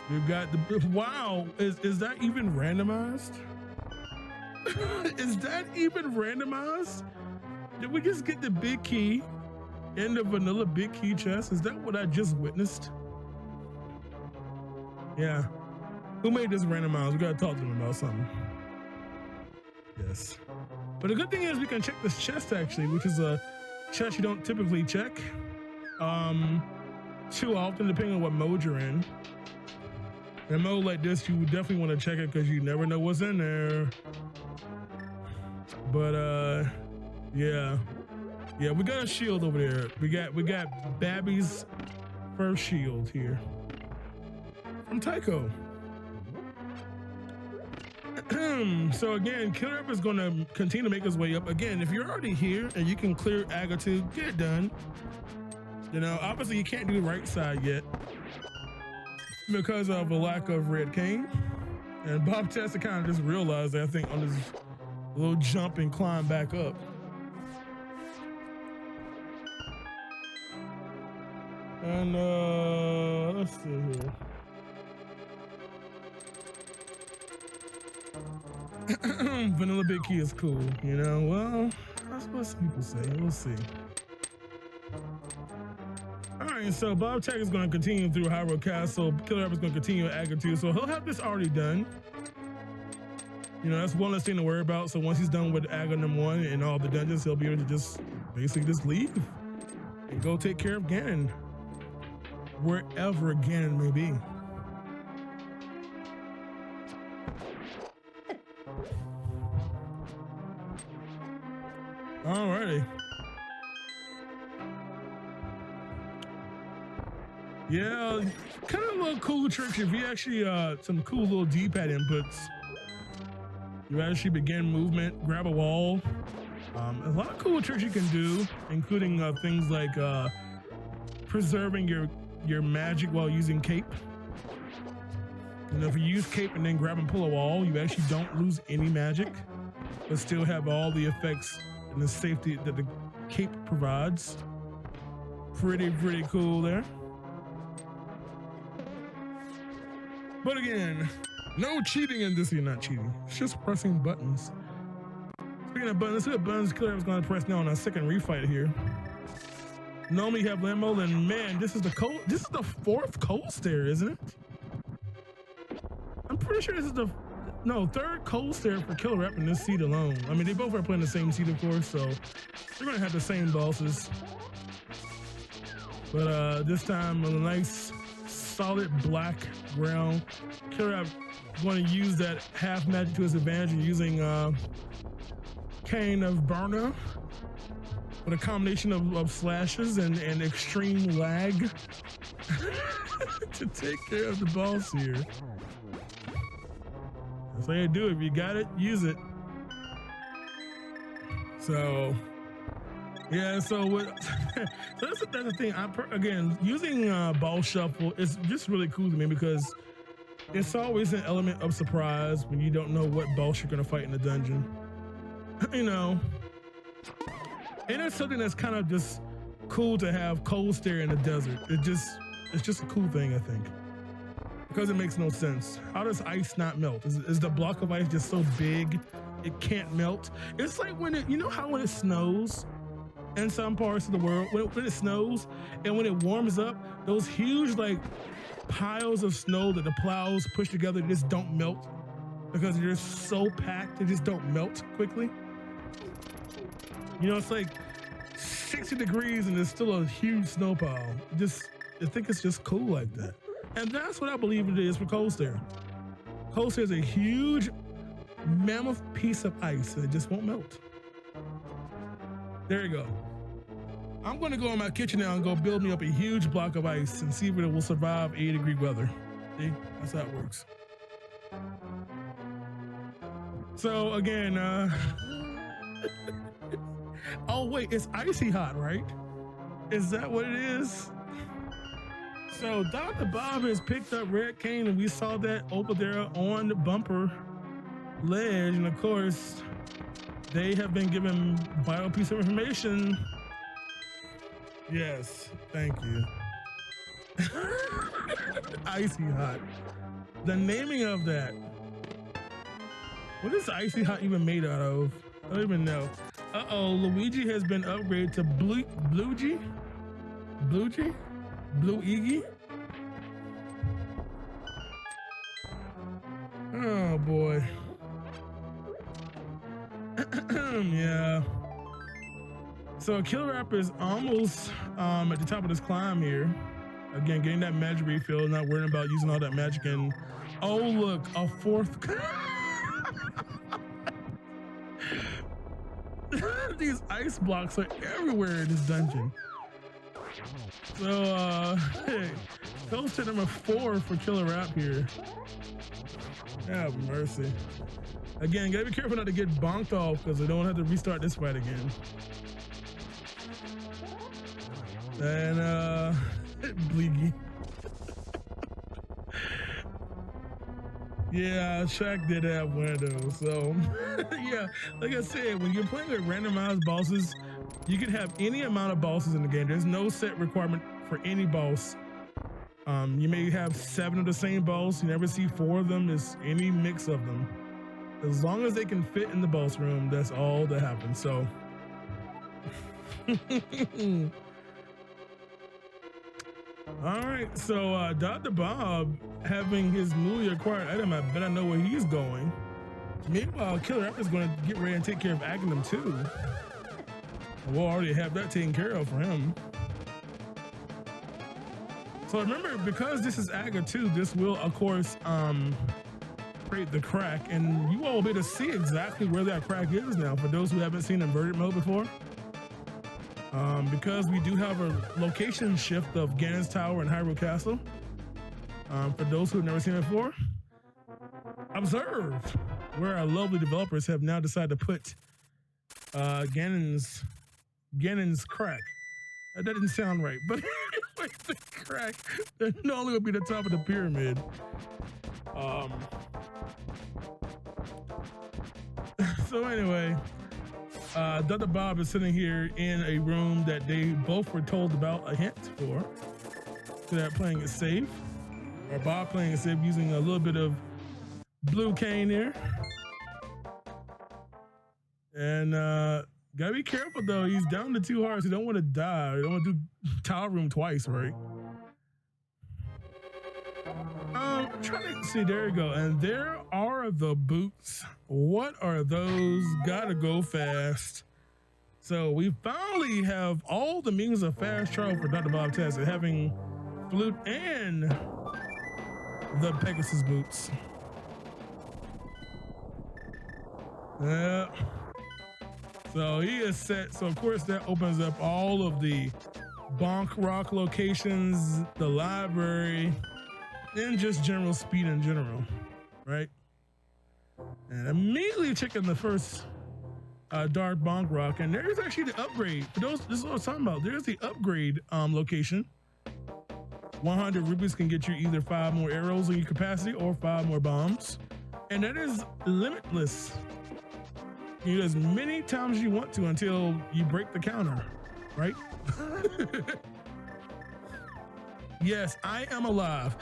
We've got the, wow, is that even randomized? Is that even randomized? Did we just get the big key in the vanilla big key chest? Is that what I just witnessed? Yeah. Who made this randomized? We gotta talk to them about something. Yes. But the good thing is we can check this chest actually, which is a chest you don't typically check too often depending on what mode you're in. In a mode like this, you would definitely want to check it because you never know what's in there. But yeah, we got a shield over there. We got Babby's first shield here from Tycho. So again, Killer App is going to continue to make his way up. Again, if you're already here and you can clear Aga 2, get it done. You know, obviously you can't do the right side yet because of a lack of red cane. And Bob-tastic kind of just realized that, I think, on this little jump and climb back up. And let's see here. Vanilla Big Key is cool, you know? Well, that's what some people say. We'll see. All right, so Bob-tastic is going to continue through Hyrule Castle. Killer App is going to continue at Aga 2, so he'll have this already done. You know, that's one less thing to worry about. So once he's done with Aga number 1 and all the dungeons, he'll be able to just basically just leave and go take care of Ganon, wherever Ganon may be. Alrighty. Yeah, kind of a little cool trick if you actually, some cool little D-pad inputs. You actually begin movement, grab a wall. A lot of cool tricks you can do, including things like preserving your magic while using cape. You know, if you use cape and then grab and pull a wall, you actually don't lose any magic, but still have all the effects and the safety that the cape provides. Pretty cool there. But again, no cheating in this. You're not cheating. It's just pressing buttons. Speaking of buttons, let's see what buttons Killer App is going to press now on our second refight here. Normally you have Lambo, and man, this is the 4th cold stare, isn't it? I'm pretty sure this is the third cold stare for Killer App in this seed alone. I mean, they both are playing the same seed, of course, so they're going to have the same bosses. But this time on a nice solid black ground, Killer App going to use that half magic to his advantage and using Cane of Burner with a combination of slashes and extreme lag to take care of the boss here. That's how you do it. If you got it, use it. So yeah, so that's the thing. Again, using ball shuffle is just really cool to me because it's always an element of surprise when you don't know what boss you're gonna fight in the dungeon. You know, And it's something that's kind of just cool to have cold stare in the desert. It's just a cool thing, I think. Because it makes no sense. How does ice not melt? Is the block of ice just so big it can't melt? It's like when you know how when it snows in some parts of the world, when it snows and when it warms up, those huge like piles of snow that the plows push together just don't melt because they're so packed, they just don't melt quickly. You know, it's like 60 degrees and there's still a huge snow pile. I think it's just cool like that. And that's what I believe it is for cold stare. Cold stare is a huge mammoth piece of ice and it just won't melt. There you go. I'm gonna go in my kitchen now and go build me up a huge block of ice and see if it will survive 80-degree weather. See, that's how it works. So again, oh wait, it's icy hot, right? Is that what it is? So Dr. Bob has picked up Red Cane and we saw that over there on the bumper ledge. And of course, they have been given vital piece of information. Yes, thank you. Icy hot. The naming of that. What is icy hot even made out of? I don't even know. Uh-oh, Luigi has been upgraded to Bluegi? Blue Iggy? Oh boy. Yeah. So Killer Rapper is almost at the top of this climb here. Again, getting that magic refill, not worrying about using all that magic. And oh look, a fourth. These ice blocks are everywhere in this dungeon. So, hey, goes to number 4 for Killer Rap here. Have mercy. Again, gotta be careful not to get bonked off because I don't have to restart this fight again. And, Bleaky. Yeah, Shaq did have one of those. So, yeah, like I said, when you're playing with randomized bosses, you can have any amount of bosses in the game. There's no set requirement for any boss. You may have 7 of the same boss. You never see 4 of them. It's any mix of them. As long as they can fit in the boss room, that's all that happens. So, all right. So, Dr. Bob having his newly acquired item, I bet I know where he's going. Meanwhile, Killer App is going to get ready and take care of Agnum too. We'll already have that taken care of for him. So remember, because this is Aga 2, this will, of course, create the crack, and you all will be able to see exactly where that crack is now for those who haven't seen inverted mode before. Because we do have a location shift of Ganon's Tower and Hyrule Castle. For those who have never seen it before, observe where our lovely developers have now decided to put Ganon's crack. That didn't sound right, but anyway, the crack that normally would be the top of the pyramid. So anyway, Dr. Bob is sitting here in a room that they both were told about a hint for. So they're playing it safe. Or Bob playing it safe using a little bit of blue cane there. And gotta be careful though. He's down to 2 hearts. You don't want to die. You don't want to do tower room twice, right? Trying to see, there you go. And there are the boots. What are those? Gotta go fast. So we finally have all the means of fast travel for Dr. Bob Test, having flute and the Pegasus boots. Yeah. So he is set. So of course that opens up all of the Bonk Rock locations, the library, and just general speed in general, right? And immediately checking the first Dark Bonk Rock, and there's actually the upgrade. For those, this is what I was talking about. There's the upgrade location. 100 rupees can get you either 5 more arrows in your capacity or 5 more bombs, and that is limitless. can do as many times as you want to until you break the counter, right? Yes, I am alive.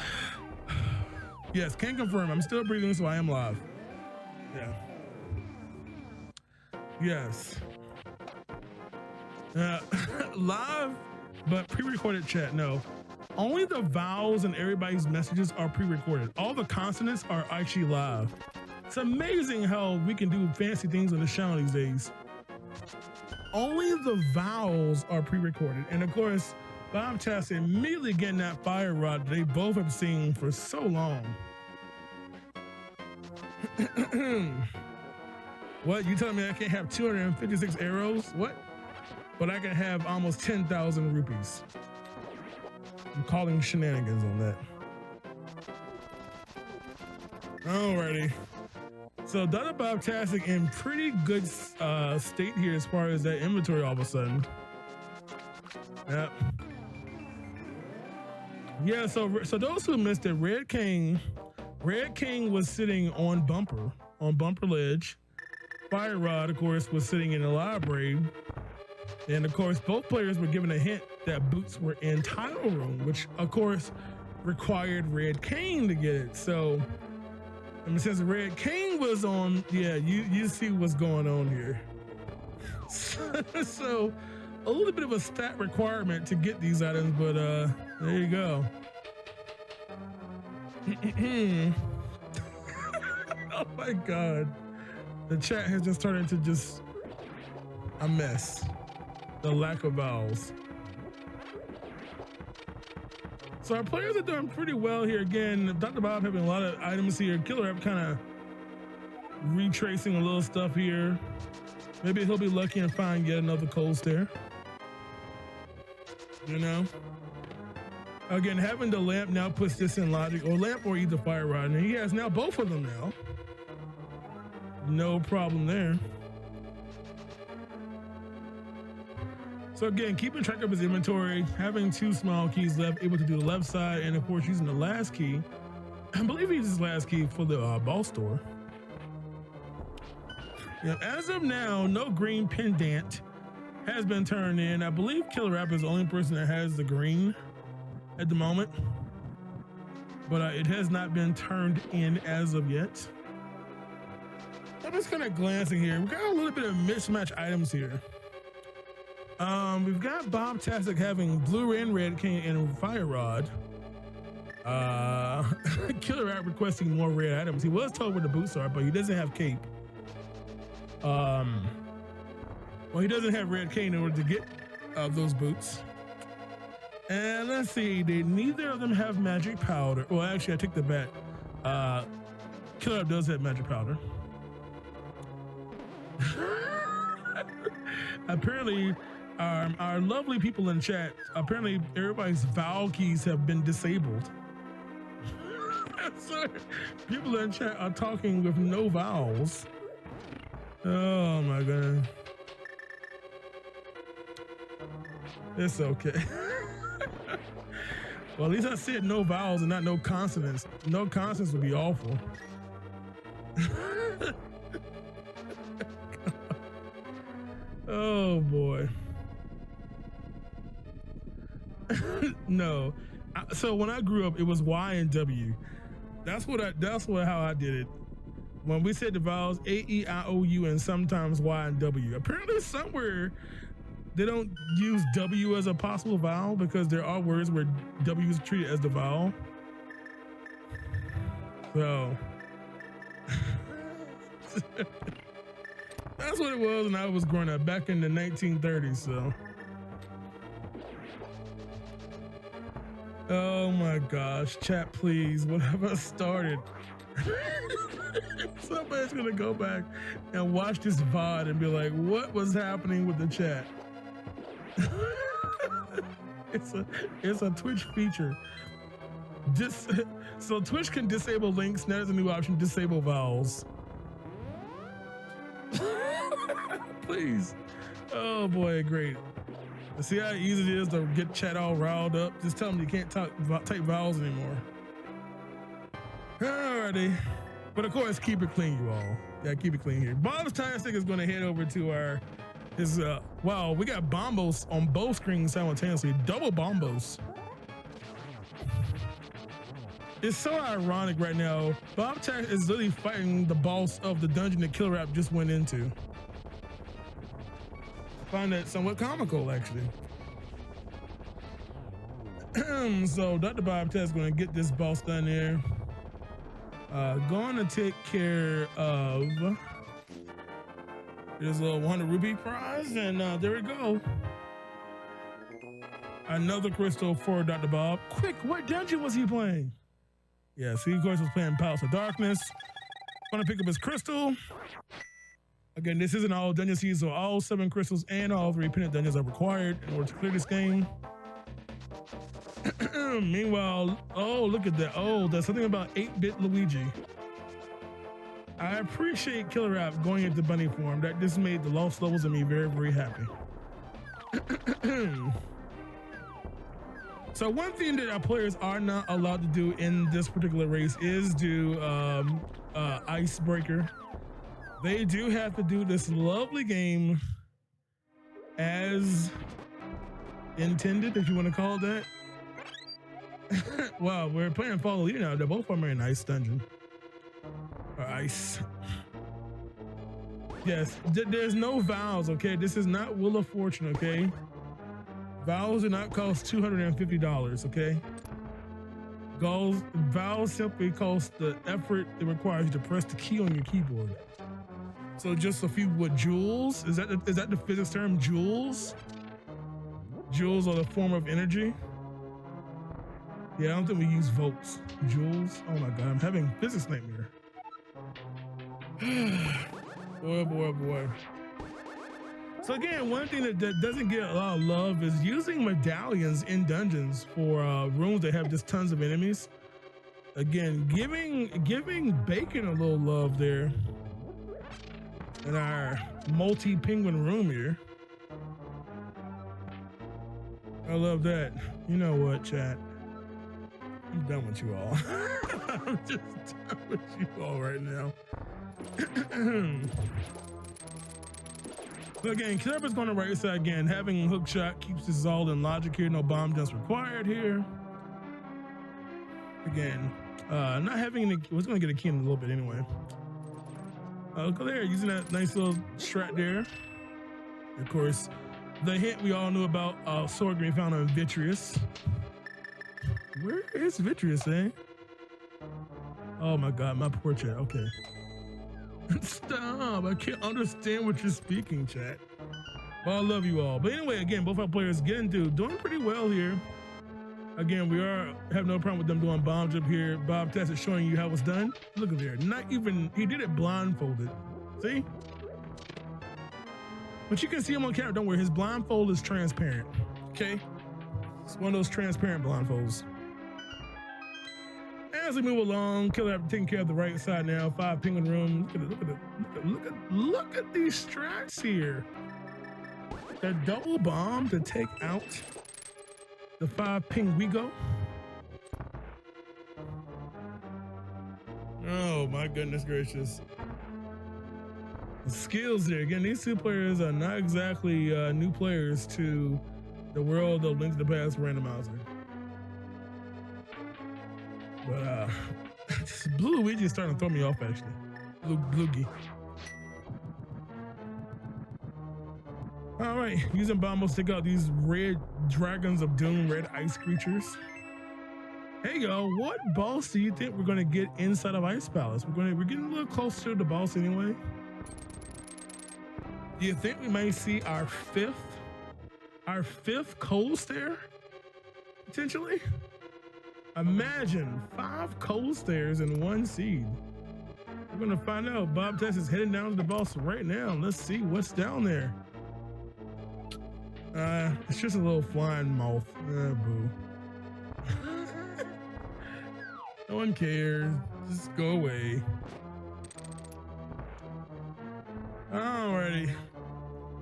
Yes, can confirm. I'm still breathing, so I am live. Yeah. Yes. Live, but pre-recorded chat, no. Only the vowels and everybody's messages are pre-recorded. All the consonants are actually live. It's amazing how we can do fancy things on the show these days. Only the vowels are pre-recorded. And of course, Bob Tess immediately getting that fire rod they both have seen for so long. What, you telling me I can't have 256 arrows? What? But I can have almost 10,000 rupees. I'm calling shenanigans on that. Alrighty. So Dr. Bobtastic in pretty good state here as far as that inventory all of a sudden. Yep. Yeah, so those who missed it, Red King was sitting on Bumper Ledge. Fire Rod, of course, was sitting in the library. And of course, both players were given a hint that boots were in Title Room, which of course required Red King to get it. So, I mean, since Red King was on, yeah, you see what's going on here. So, a little bit of a stat requirement to get these items, but there you go. Oh my God. The chat has just turned into just a mess. The lack of vowels. So our players are doing pretty well here. Again, Dr. Bob having a lot of items here. Killer App kind of retracing a little stuff here. Maybe he'll be lucky and find yet another cold stare. You know? Again, having the lamp now puts this in logic, or lamp or either fire rod. And he has now both of them now. No problem there. So again, keeping track of his inventory, having 2 small keys left, able to do the left side, and of course using the last key. I believe he uses his last key for the ball store. Now, as of now, no green pendant has been turned in. I believe Killer App is the only person that has the green at the moment, but it has not been turned in as of yet. I'm just kind of glancing here. We've got a little bit of mismatch items here. We've got Bob Tastic having blue and red king and fire rod. Killer App requesting more red items. He was told where the boots are, but he doesn't have cape. Well, he doesn't have red cane in order to get those boots. And let's see, neither of them have magic powder. Well, actually, I take the bet. Killer App does have magic powder. Apparently, our lovely people in chat, apparently everybody's vowel keys have been disabled. So people in chat are talking with no vowels. Oh my God. It's okay. Well, at least I said no vowels and not no consonants. No consonants would be awful. Oh boy. No. So when I grew up, it was Y and W. That's how I did it. When we said the vowels A, E, I, O, U, and sometimes Y and W. Apparently somewhere they don't use W as a possible vowel because there are words where W is treated as the vowel. So that's what it was when I was growing up back in the 1930s. So, oh my gosh, chat, please, what have I started? Somebody's gonna go back and watch this VOD and be like, what was happening with the chat? It's a Twitch feature. So Twitch can disable links. Now there's a new option: disable vowels. Please. Oh boy, great. See how easy it is to get chat all riled up? Just tell them you can't type vowels anymore. Alrighty. But of course, keep it clean, you all. Yeah, keep it clean here. Bob's Tastic is going to head over to wow, we got bombos on both screens simultaneously. Double bombos. It's so ironic right now. Bob Tastic is literally fighting the boss of the dungeon that Killer App just went into. I find that somewhat comical, actually. So Dr. Bob Tastic is going to get this boss done there. Going to take care of this little 100 rupee prize, and there we go. Another crystal for Dr. Bob. Quick, what dungeon was he playing? Yes, he of course was playing Palace of Darkness. Gonna pick up his crystal. Again, this isn't all dungeon seeds, so all 7 crystals and all 3 pendant dungeons are required in order to clear this game. Meanwhile, oh, look at that. Oh, there's something about 8-bit Luigi. I appreciate Killer App going into bunny form. That just made the lost levels of me very, very happy. So one thing that our players are not allowed to do in this particular race is do Icebreaker. They do have to do this lovely game as intended, if you want to call it that. Wow, we're playing Follow Leader now. They're both are in Ice Dungeon. Or Ice. Yes, there's no vows, okay? This is not Wheel of Fortune, okay? Vows do not cost $250, okay? Vows simply cost the effort it requires you to press the key on your keyboard. So just a few, what, joules? Is that the physics term, joules? Joules are the form of energy? Yeah, I don't think we use volts. Joules? Oh my God, I'm having physics nightmare. Boy, boy, boy. So again, one thing that doesn't get a lot of love is using medallions in dungeons for rooms that have just tons of enemies. Again, giving Bacon a little love there in our multi-penguin room here. I love that. You know what, chat? I'm done with you all. I'm just done with you all right now. So again, Killer is going to right side again. Having hook shot keeps this all in logic here. No bomb just required here. Again, not having any, we're going to get a key in a little bit anyway. Go there, using that nice little strat there. Of course, the hint we all knew about sword green found on Vitreous. Where is Vitreous, eh? Oh my God, my poor chat. Okay. Stop, I can't understand what you're speaking, chat. Well, I love you all. But anyway, again, both our players doing pretty well here. Again, we have no problem with them doing bomb jump here. Bob Tess is showing you how it's done. Look at there, not even, he did it blindfolded. See? But you can see him on camera, don't worry, his blindfold is transparent, okay? It's one of those transparent blindfolds. As we move along, Killer taking care of the right side now. 5 penguin rooms. Look at these strats here. The double bomb to take out the 5 Pinguigo. Oh my goodness gracious. The skills there. Again, these 2 players are not exactly new players to the world of Link to the Past Randomizer. But this Blue Luigi is starting to throw me off, actually. Bloogie. All right, using bombos to take out these red dragons of doom, red ice creatures. Hey y'all, what boss do you think we're gonna get inside of Ice Palace? We're getting a little closer to the boss anyway. Do you think we might see our fifth cold stare potentially? Imagine 5 cold stares in 1 seed. We're gonna find out. Bob Tess is heading down to the boss right now. Let's see what's down there. It's just a little flying moth. Boo. No one cares. Just go away. Alrighty.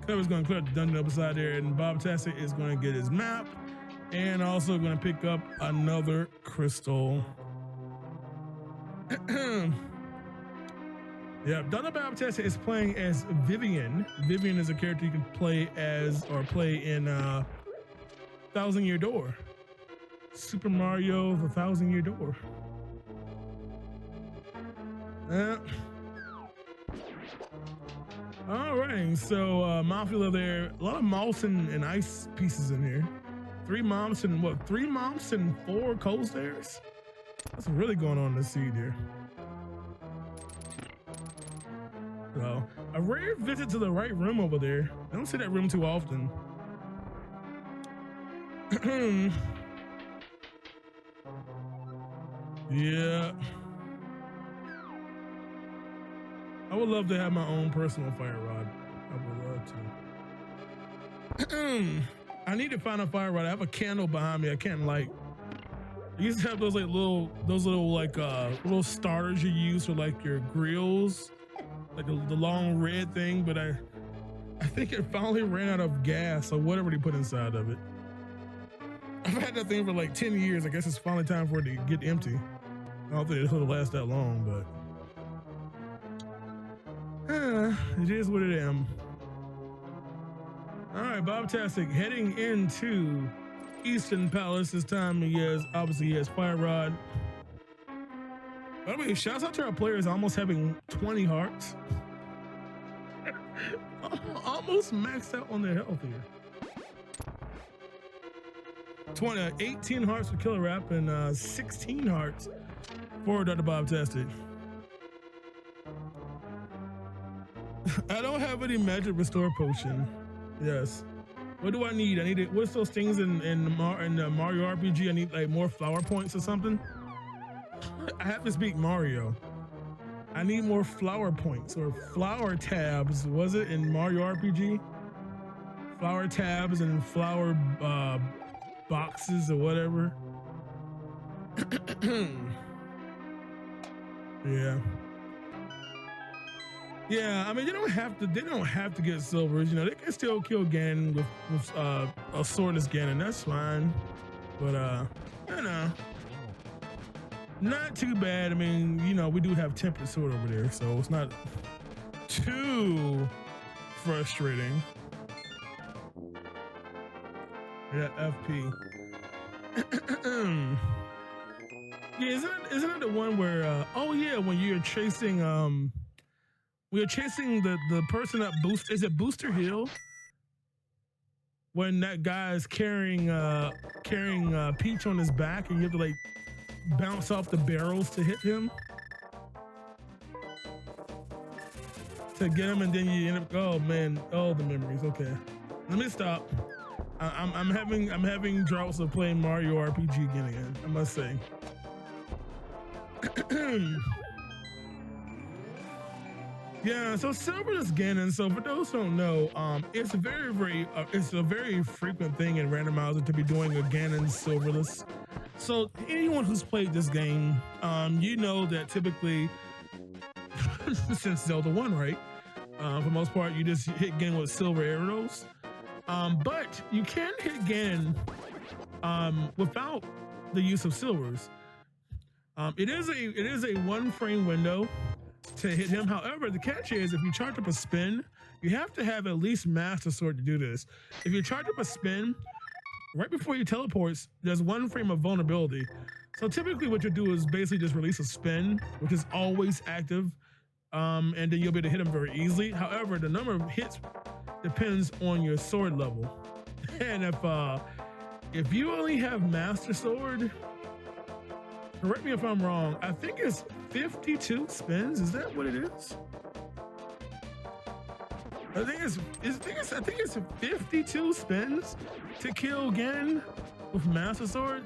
Cover's gonna clear up the dungeon up beside there, and Bob Tastic is gonna get his map. And also going to pick up another crystal. Yeah, Donna Baptista is playing as Vivian. Vivian is a character you can play as or play in Thousand Year Door. Super Mario: The Thousand Year Door. All right, so Mafia there. A lot of mouse and ice pieces in here. 3 mops and what? 3 mops and 4 cold stairs. What's really going on in this seed here? So a rare visit to the right room over there. I don't see that room too often. Yeah. I would love to have my own personal fire rod. I would love to. I need to find a fire rod. I have a candle behind me I can't light. I used to have those little little starters you use for like your grills, like the long red thing, but I think it finally ran out of gas or whatever they put inside of it. I've had that thing for like 10 years. I guess it's finally time for it to get empty. I don't think it'll last that long, but it is what it is. All right, Bobtastic heading into Eastern Palace this time. He has Fire Rod. By the way, shouts out to our players almost having 20 hearts. Almost maxed out on their health here. 18 hearts for Killer Rap and 16 hearts for Dr. Bobtastic. I don't have any magic restore potion. Yes. What do I need? What's those things in Mario RPG? I need like more flower points or something. I have to speak Mario. I need more flower points or flower tabs. Was it in Mario RPG? Flower tabs and flower boxes or whatever. Yeah. Yeah, I mean, they don't have to get silvers. You know, they can still kill Ganon with a swordless Ganon. That's fine. But you know, not too bad. I mean, you know, we do have tempered sword over there, so it's not too frustrating. Yeah, FP. Yeah, isn't it the one where oh yeah, when you're chasing we're chasing the person that boost, is it Booster Hill? When that guy is carrying Peach on his back and you have to like bounce off the barrels to hit him to get him, and then you end up, oh man, oh the memories. Okay, let me stop. I'm having droughts of playing Mario RPG again, I must say. Yeah, so silverless Ganon. So for those who don't know, it's a very frequent thing in Randomizer to be doing a Ganon silverless. So anyone who's played this game, you know that typically, since Zelda 1, right? For the most part, you just hit Ganon with silver arrows. But you can hit Ganon without the use of silvers. It is a 1 frame window to hit him. However, the catch is if you charge up a spin, you have to have at least Master Sword to do this. If you charge up a spin, right before you teleports, there's 1 frame of vulnerability. So typically what you do is basically just release a spin, which is always active, and then you'll be able to hit him very easily. However, the number of hits depends on your sword level. And if you only have Master Sword, correct me if I'm wrong, I think it's 52 spins. Is that what it is? I think it's 52 spins to kill Ganon with Master Sword.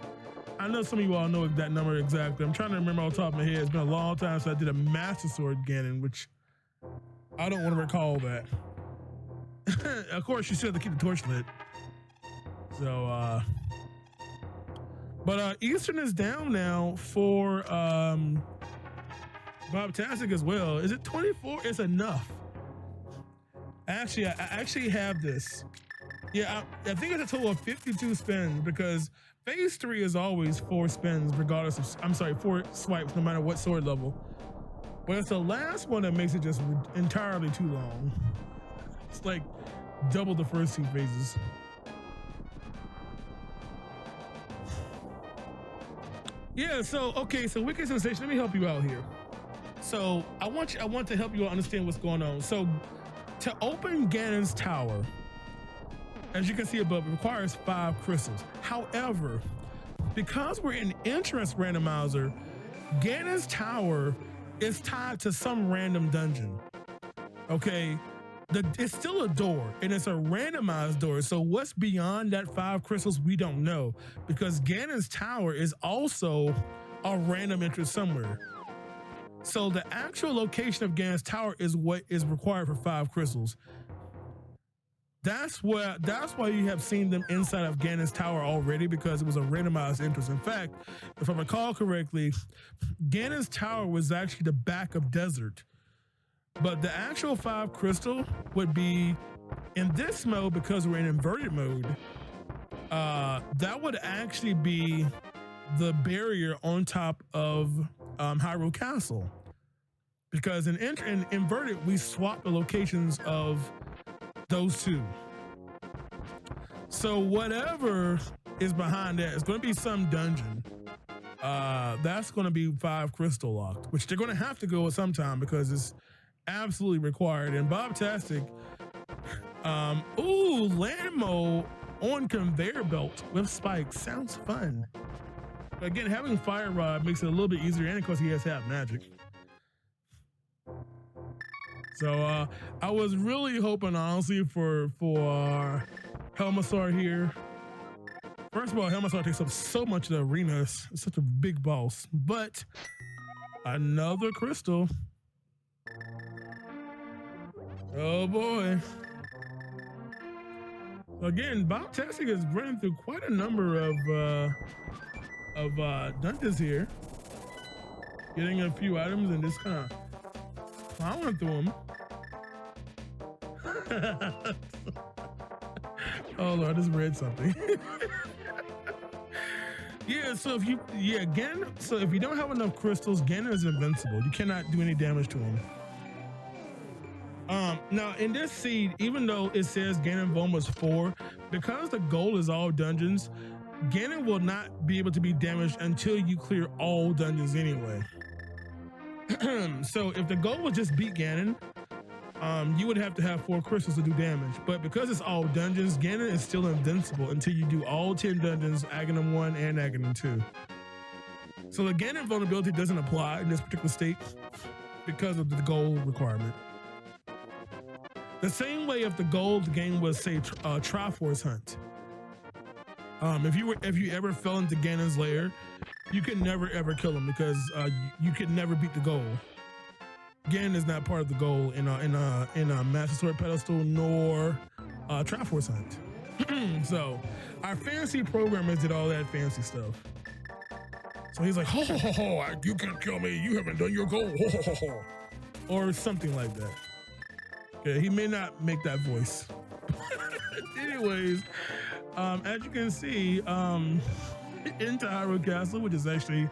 I know some of you all know that number exactly. I'm trying to remember off the top of my head. It's been a long time since I did a Master Sword Ganon, which I don't want to recall that. Of course, you still have to keep the torch lit. So, but Eastern is down now for Bobtastic as well. Is it 24? It's enough. Actually, I actually have this. Yeah, I think it's a total of 52 spins because phase 3 is always 4 spins regardless of, I'm sorry, 4 swipes no matter what sword level. But it's the last one that makes it just entirely too long. It's like double the first two phases. Yeah, so okay, so Wicked Sensation, let me help you out here. So I want to help you understand what's going on. So to open Ganon's Tower, as you can see above, it requires 5 crystals. However, because we're in Entrance Randomizer, Ganon's Tower is tied to some random dungeon. Okay, it's still a door, and it's a randomized door. So what's beyond that 5 crystals, we don't know, because Ganon's Tower is also a random entrance somewhere. So the actual location of Ganon's Tower is what is required for 5 crystals. That's why you have seen them inside of Ganon's Tower already, because it was a randomized entrance. In fact, if I recall correctly, Ganon's Tower was actually the back of Desert. But the actual 5 crystal would be in this mode, because we're in inverted mode. That would actually be the barrier on top of Hyrule Castle. Because in inverted, we swap the locations of those two. So whatever is behind that is going to be some dungeon. That's going to be 5 crystal locked, which they're going to have to go at some time because it's absolutely required. And Bob-tastic, land mode on conveyor belt with spikes sounds fun. Again, having Fire Rod makes it a little bit easier, and of course he has to have magic. So I was really hoping, honestly, for Helmasaur here. First of all, Helmasaur takes up so much of the arena. It's such a big boss. But another crystal. Oh boy. Again, Bob-tastic is running through quite a number of dungeons here. Getting a few items and just kind of plowing through them. Oh Lord, I just read something. So if you don't have enough crystals, Ganon is invincible. You cannot do any damage to him. Now in this seed, even though it says Ganon Vuln was 4, because the goal is all dungeons, Ganon will not be able to be damaged until you clear all dungeons anyway. So if the goal was just beat Ganon, you would have to have 4 crystals to do damage. But because it's all dungeons, Ganon is still invincible until you do all 10 dungeons, Aghanim 1 and Aghanim 2. So the Ganon vulnerability doesn't apply in this particular state because of the goal requirement. The same way if the goal of the game was, say, Triforce Hunt. If you ever fell into Ganon's lair, you can never ever kill him because you could never beat the goal. Ganon is not part of the goal in a Master Sword Pedestal nor Triforce Hunt. So our fantasy programmers did all that fancy stuff. So he's like, ho ho ho ho, you can't kill me, you haven't done your goal, ho ho ho ho, or something like that. Okay, he may not make that voice. Anyways, as you can see, into Hyrule Castle, which is actually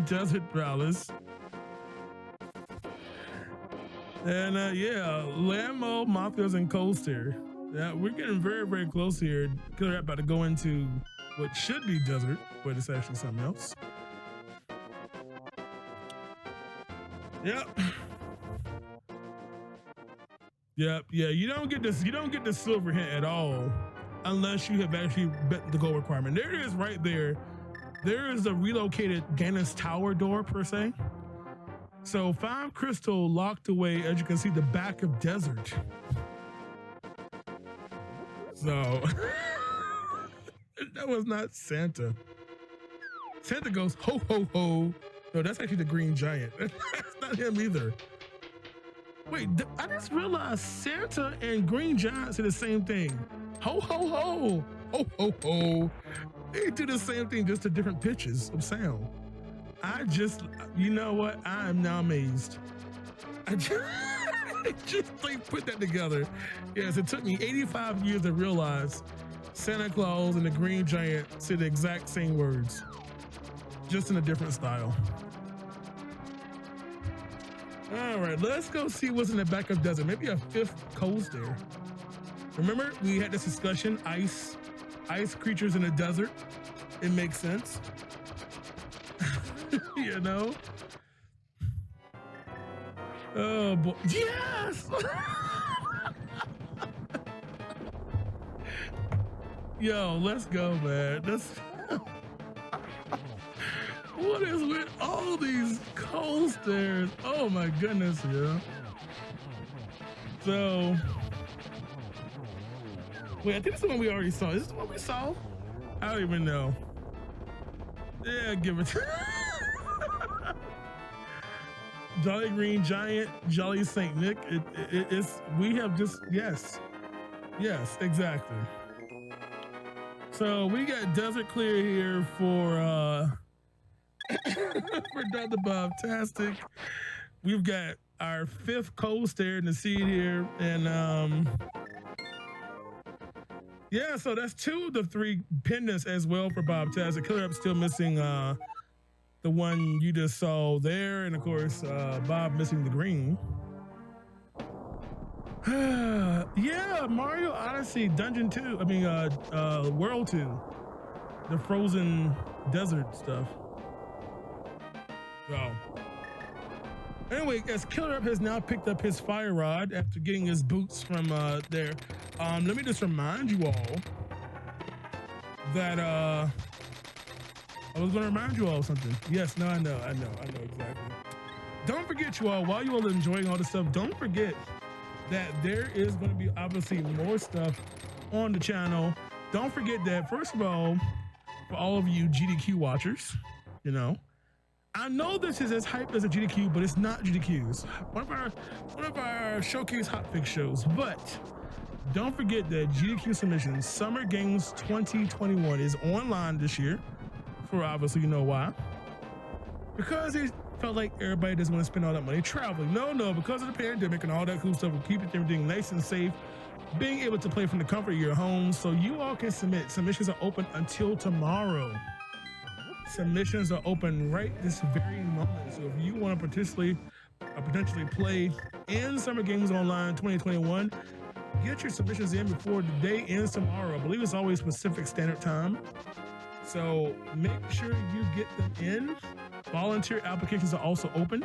Desert Palace. And Lambo, Mafios, and Coaster. Yeah, we're getting very, very close here. We're about to go into what should be desert, but it's actually something else. Yep. Yep. Yeah. You don't get this. You don't get the silver hint at all unless you have actually bet the goal requirement. There it is, right there. There is the relocated Ganon's Tower door per se. So 5 crystal locked away, as you can see, the back of Desert. So that was not Santa. Santa goes ho ho ho. No, that's actually the Green Giant. That's not him either. Wait, I just realized Santa and Green Giant say the same thing. Ho ho ho, ho ho ho. They do the same thing, just to different pitches of sound. You know what? I am now amazed. I just like put that together. Yes, it took me 85 years to realize Santa Claus and the Green Giant say the exact same words, just in a different style. All right, let's go see what's in the back of desert. Maybe a fifth coast there. Remember, we had this discussion, ice creatures in the desert. It makes sense. You know? Oh boy, yes! Yo, let's go, man. What is with all these coasters? Oh my goodness, yeah. So, wait, I think this is the one we already saw. Is this the one we saw? I don't even know. Yeah, give it. Jolly Green Giant, Jolly Saint Nick. It's we have just yes, exactly. So we got Desert Clear here for for Dr. Bob-tastic. We've got our fifth coast there in the seed here, and yeah, so that's 2 of the 3 pendants as well for Bob-tastic. Killer Up still missing the one you just saw there, and of course Bob missing the green. Yeah, Mario Odyssey Dungeon 2. I mean World 2. The frozen desert stuff. So anyway, as Killer Up has now picked up his fire rod after getting his boots from there. Let me just remind you all that I was gonna remind you all of something. Yes, no, I know exactly. Don't forget, you all, while you all enjoying all this stuff, don't forget that there is going to be obviously more stuff on the channel. Don't forget that, first of all, for all of you GDQ watchers, you know, I know this is as hype as a GDQ, but it's not GDQ. It's one of our showcase hotfix shows. But don't forget that GDQ submissions Summer Games 2021 is online this year. For obviously you know why. Because it felt like everybody doesn't want to spend all that money traveling. No, because of the pandemic and all that cool stuff, we're keeping everything nice and safe, being able to play from the comfort of your home, so you all can submit. Submissions are open until tomorrow. Submissions are open right this very moment. So if you want to potentially play in Summer Games Online 2021, get your submissions in before the day ends tomorrow. I believe it's always Pacific Standard Time. So make sure you get them in. Volunteer applications are also open.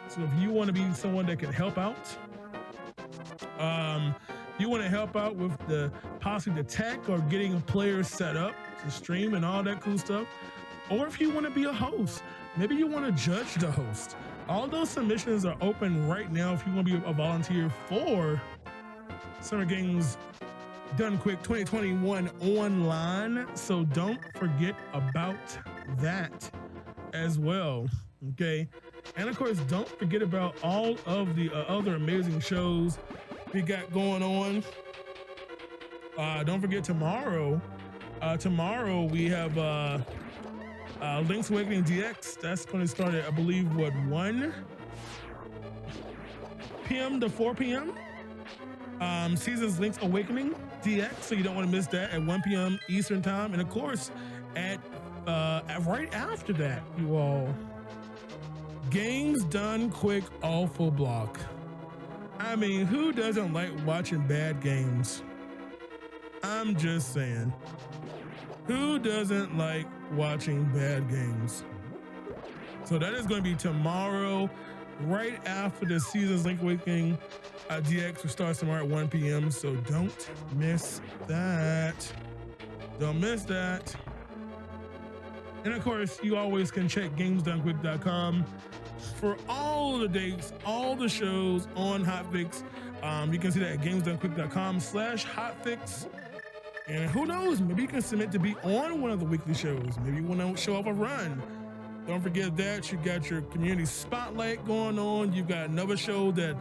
So if you want to be someone that can help out, you want to help out with possibly the tech or getting a player set up to stream and all that cool stuff. Or if you want to be a host, maybe you want to judge the host. All those submissions are open right now if you want to be a volunteer for Summer Games Done Quick 2021 online. So don't forget about that as well, okay? And of course, don't forget about all of the other amazing shows we got going on. Don't forget tomorrow we have Link's Awakening DX. That's going to start at, I believe, 1 p.m. to 4 p.m. Seasons Link's Awakening DX, so you don't want to miss that at 1 p.m. Eastern Time. And of course, at right after that, you all, Games Done Quick Awful Block. I mean, who doesn't like watching bad games? I'm just saying. Who doesn't like watching bad games? So that is going to be tomorrow, right after the Seasons Link Awakening DX, which starts tomorrow at 1 p.m. So don't miss that. Don't miss that. And of course, you always can check gamesdonequick.com for all the dates, all the shows on Hotfix. You can see that at gamesdonequick.com/hotfix. And who knows, maybe you can submit to be on one of the weekly shows. Maybe you want to show off a run. Don't forget that. You got your community spotlight going on. You've got another show that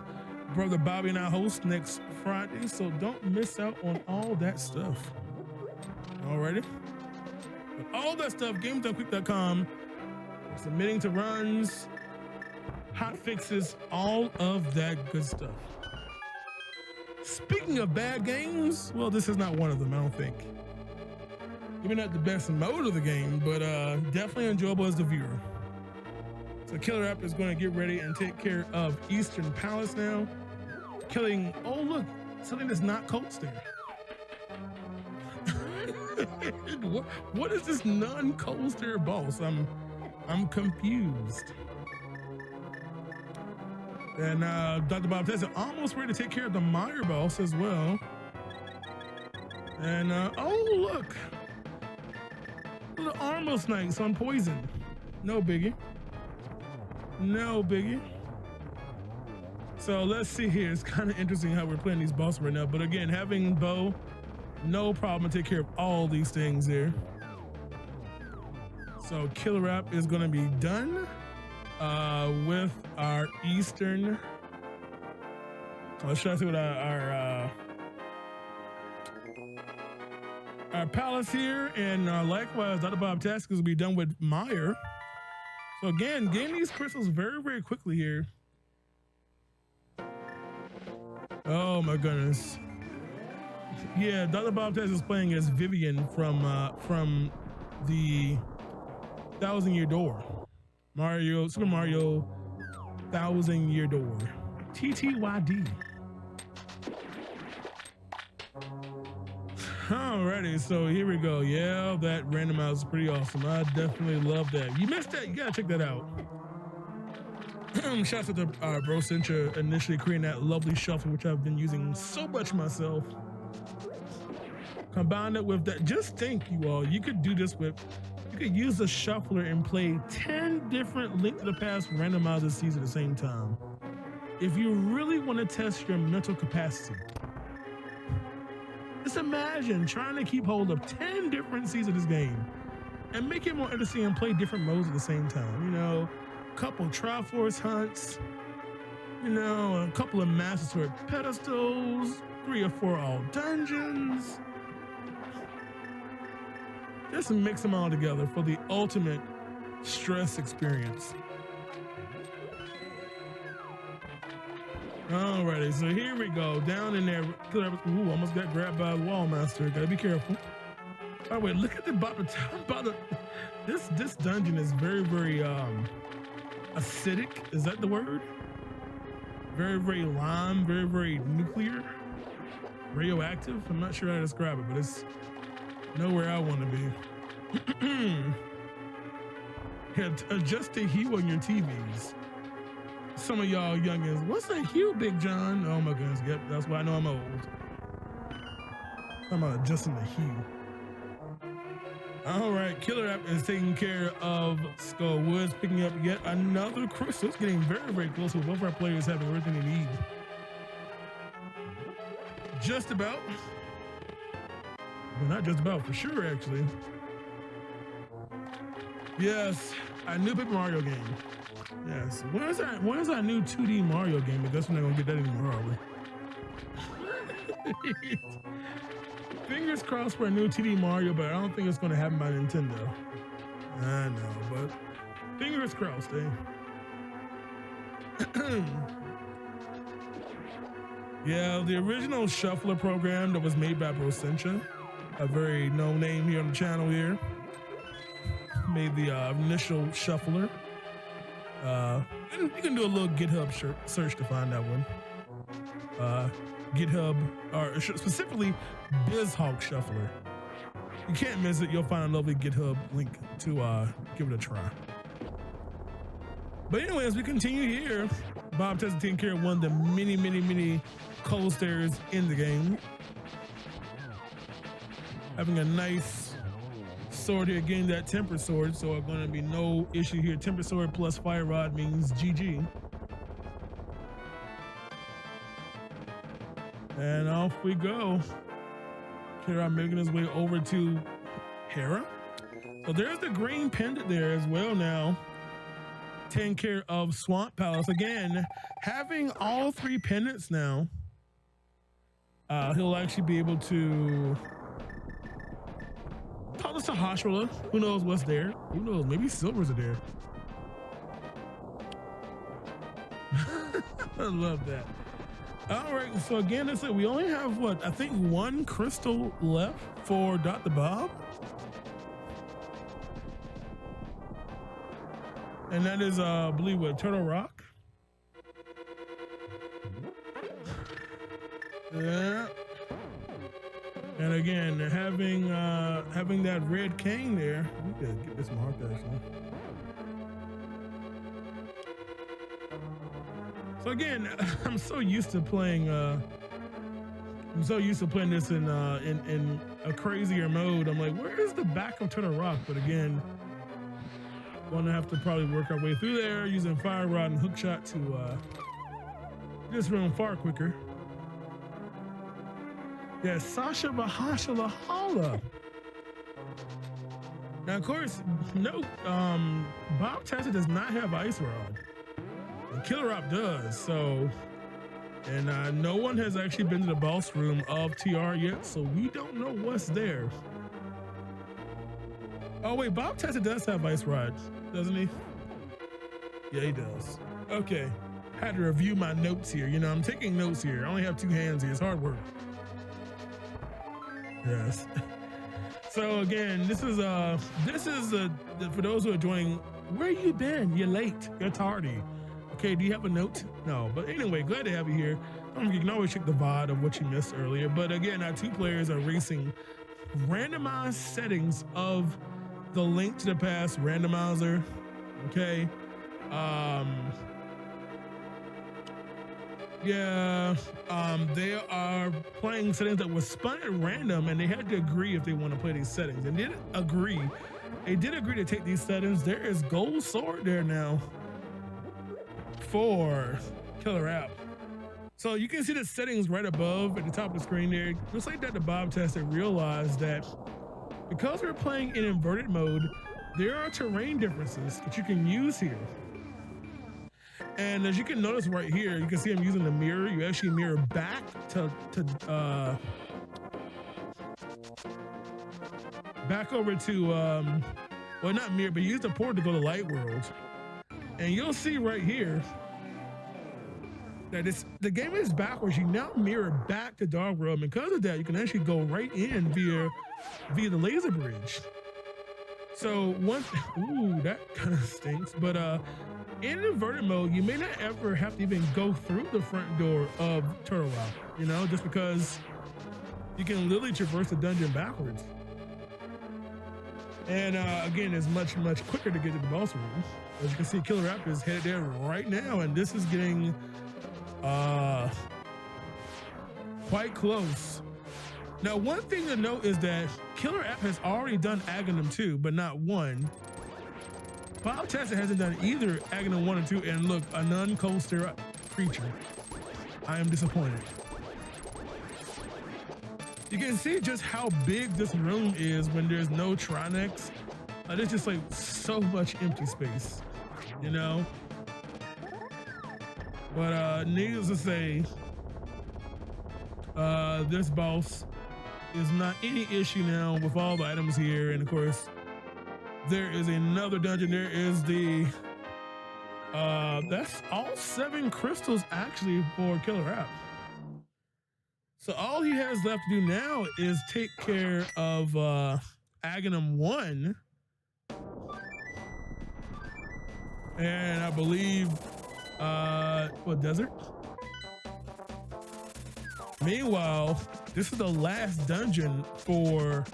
Brother Bobby and I host next Friday. So don't miss out on all that stuff. Alrighty? But all that stuff, gamesdonequick.com. Submitting to runs, hot fixes, all of that good stuff. Speaking of bad games, well, this is not one of them, I don't think. Maybe not the best mode of the game, but definitely enjoyable as the viewer. So Killer App is going to get ready and take care of Eastern Palace now. Killing, oh look, something that's not Cold Stare. what is this non-Cold Stare boss? I'm confused. And Dr. Bob Tessa almost ready to take care of the Meyer boss as well. And oh look, the Armor Snakes on poison. No biggie. No biggie. So let's see here. It's kind of interesting how we're playing these bosses right now. But again, having Bo, no problem to take care of all these things here. So Killer App is going to be done with our Eastern. Let's try to see what our palace here, and likewise, Dr. Bob Task will be done with Meyer. So again, getting these crystals very, very quickly here. Oh my goodness. Yeah, Dr. Bob Task is playing as Vivian from the 1,000 Year Door. Super Mario 1,000 Year Door. TTYD. Alrighty, so here we go. Yeah, that randomizer is pretty awesome. I definitely love that. You missed that, you gotta check that out. Shouts out to Bro Cincha initially creating that lovely shuffle, which I've been using so much myself. Combine it with that. Just think, you all, you could do this with, you could use the shuffler and play 10 different Link to the Past randomizer seeds at the same time. If you really want to test your mental capacity. Just imagine trying to keep hold of 10 different seeds of this game and make it more interesting and play different modes at the same time. You know, a couple Triforce hunts, you know, a couple of Master Sword pedestals, 3 or 4 all dungeons. Just mix them all together for the ultimate stress experience. Alrighty, so here we go. Down in there. Ooh, almost got grabbed by the wall master. Gotta be careful. Oh wait, look at the bottom. This dungeon is very, very acidic. Is that the word? Very, very lime, very, very nuclear. Radioactive. I'm not sure how to describe it, but it's nowhere I want to be. Yeah, adjust the hue on your TVs. Some of y'all youngins, what's that hue, Big John? Oh my goodness, yep, that's why I know I'm old. I'm about adjusting the hue. All right, Killer App is taking care of Skull Woods, picking up yet another crystal. It's getting very, very close with both our players having everything they need. Just about. Well, not just about, for sure, actually. Yes, a new Paper Mario game. Yes. When is our new 2D Mario game? I guess we're not gonna get that anymore, are we? Fingers crossed for a new 2D Mario, but I don't think it's gonna happen by Nintendo. I know, but fingers crossed, eh? Yeah, the original Shuffler program that was made by Bro Cincha, a very known name here on the channel here, made the initial Shuffler. You can do a little GitHub search to find that one. GitHub, or specifically BizHawk Shuffler. You can't miss it. You'll find a lovely GitHub link to give it a try. But anyway, as we continue here, Bob Tessa taking care of one of the many cold stares in the game. Having a nice sword here, getting that temper sword, so going to be no issue here. Temper sword plus fire rod means GG. And off we go. Kira making his way over to Hera. So there's the green pendant there as well now. Taking care of Swamp Palace. Again, having all 3 pendants now, he'll actually be able to talk to Sahasrara. Who knows what's there? Who knows? Maybe silvers are there. I love that. All right, so again, that's it. We only have, what, I think 1 crystal left for Dr. Bob. And that is, I believe, what, Turtle Rock? Yeah. And again, having that red cane there, we could get this marked actually. So again, I'm so used to playing this in a crazier mode. I'm like, where is the back of Turtle Rock? But again, gonna have to probably work our way through there using Fire Rod and Hookshot to just run far quicker. Yeah, Sasha Bahasha Lahala. Now, of course, note, Bob Tessa does not have Ice Rod. And Killer Op does, so, and no one has actually been to the boss room of TR yet, so we don't know what's there. Oh wait, Bob Tessa does have Ice Rod, doesn't he? Yeah, he does. Okay, had to review my notes here. You know, I'm taking notes here. I only have 2 hands here, it's hard work. Yes. So again, this is for those who are joining, where you been? You're late, you're tardy. Okay, do you have a note? No, but anyway, glad to have you here. You can always check the VOD of what you missed earlier. But again, our 2 players are racing randomized settings of the Link to the Past randomizer. Okay. They are playing settings that were spun at random, and they had to agree if they want to play these settings. And they did agree. They did agree to take these settings. There is Gold Sword there now for Killer App. So you can see the settings right above at the top of the screen there. Just like that, the Bob Tester realized that because we're playing in inverted mode, there are terrain differences that you can use here. And as you can notice right here, you can see I'm using the mirror. You actually mirror back back over to, well, not mirror, but use the port to go to Light World. And you'll see right here that the game is backwards. You now mirror back to Dark World. And because of that, you can actually go right in via the laser bridge. So ooh, that kind of stinks. But in inverted mode, you may not ever have to even go through the front door of Turtle Rock, you know, just because you can literally traverse the dungeon backwards. And again, it's much, much quicker to get to the boss room. As you can see, Killer App is headed there right now, and this is getting quite close. Now, one thing to note is that Killer App has already done Aghanim 2, but not 1. Bob Tessa hasn't done either Aghanim 1 or 2, and look, a non-coaster creature. I am disappointed. You can see just how big this room is when there's no Trinex. There's just like so much empty space, you know? But needless to say, this boss is not any issue now with all the items here. And of course, there is another dungeon. There is that's all 7 crystals actually for Killer App. So all he has left to do now is take care of Aghanim 1. And I believe, what, Desert? Meanwhile, this is the last dungeon for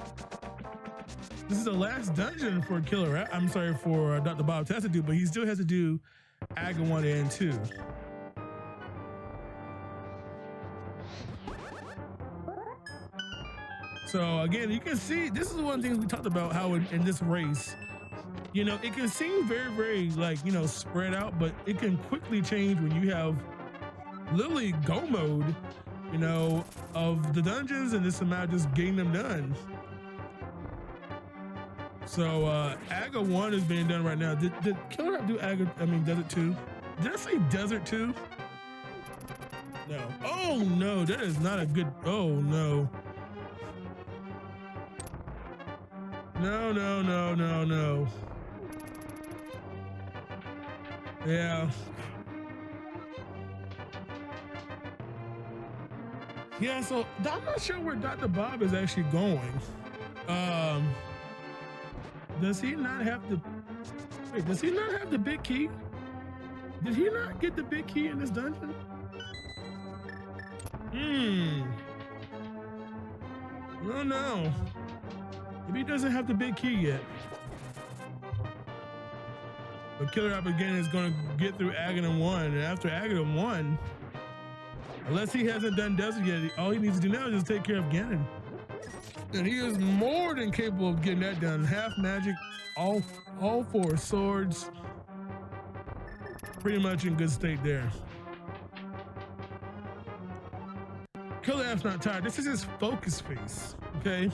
Killer App. I'm sorry, for Dr. Bob Tessa to do, but he still has to do Aghanim 1 and 2. So again, you can see, this is one of the things we talked about, how in this race, you know, it can seem very, very like, you know, spread out, but it can quickly change when you have literally go mode, you know, of the dungeons, and it's a matter of just getting them done. So Aga 1 is being done right now. Did Killer App do Desert 2? Did I say Desert 2? No. Oh no, that is not a good, oh no. No. Yeah. Yeah, so I'm not sure where Dr. Bob is actually going. Does he not have to? Wait, does he not have the big key? Did he not get the big key in this dungeon? Oh no. Maybe he doesn't have the big key yet. But Killer App again is going to get through Aghanim 1, and after Aghanim 1, unless he hasn't done Desert yet, all he needs to do now is just take care of Ganon. And he is more than capable of getting that done. Half magic, all 4 swords. Pretty much in good state there. Killer App's not tired. This is his focus face, okay?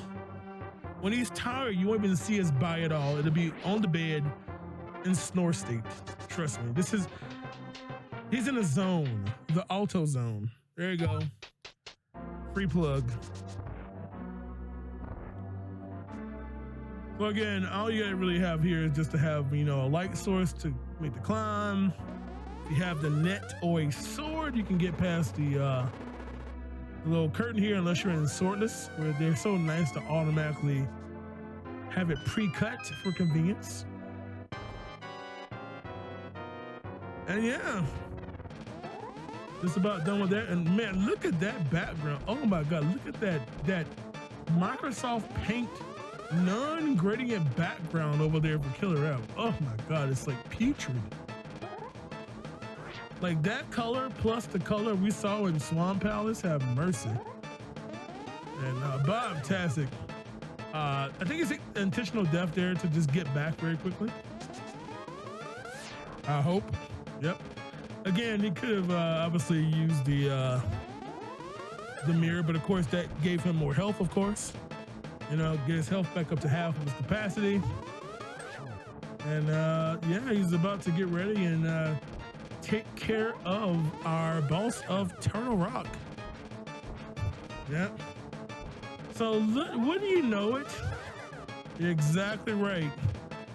When he's tired, you won't even see his body at all. It'll be on the bed in snore state. Trust me. He's in a zone, the auto zone. There you go. Free plug. So again, all you gotta really have here is just to have, a light source to make the climb. If you have the net or a sword, you can get past the little curtain here, unless you're in swordless, where they're so nice to automatically have it pre-cut for convenience. And yeah, just about done with that. And man, look at that background. Oh my God, look at that Microsoft Paint non-gradient background over there for Killer App. Oh my God, it's like putrid. Like that color plus the color we saw in Swamp Palace, have mercy. And Bob-tastic. I think it's intentional death there to just get back very quickly. I hope. Yep. Again, he could have obviously used the mirror, but of course that gave him more health, of course. Get his health back up to half of his capacity. And yeah, he's about to get ready and take care of our boss of Turtle Rock. Yep. So wouldn't you know it? You're exactly right.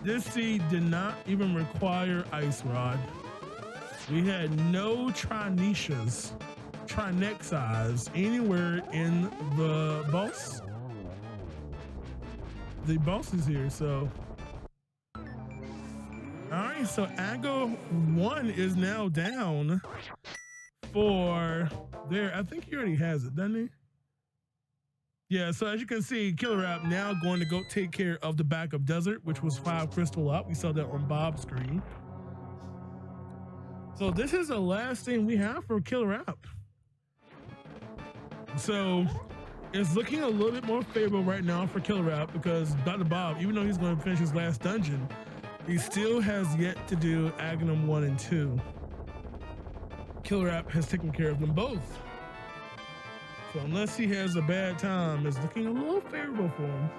This seed did not even require Ice Rod. We had no Trinexas anywhere in the boss. The boss is here, so. All right, so Aggo 1 is now down for there. I think he already has it, doesn't he? Yeah, so as you can see, Killer App now going to go take care of the backup desert, which was 5 crystal up. We saw that on Bob's screen. So this is the last thing we have for Killer App. So it's looking a little bit more favorable right now for Killer App because Dr. Bob, even though he's going to finish his last dungeon, he still has yet to do Aghanim 1 and 2. Killer App has taken care of them both. So unless he has a bad time, it's looking a little favorable for him.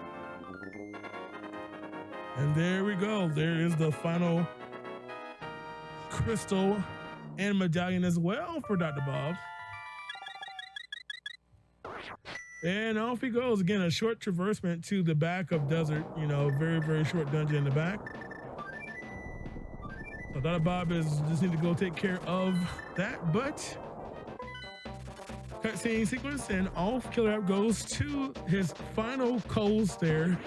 And there we go. There is the final crystal and medallion as well for Dr. Bob. And off he goes. Again, a short traversement to the back of desert, very, very short dungeon in the back. So Dr. Bob just need to go take care of that, but cutscene sequence, and off Killer App goes to his final cold stare.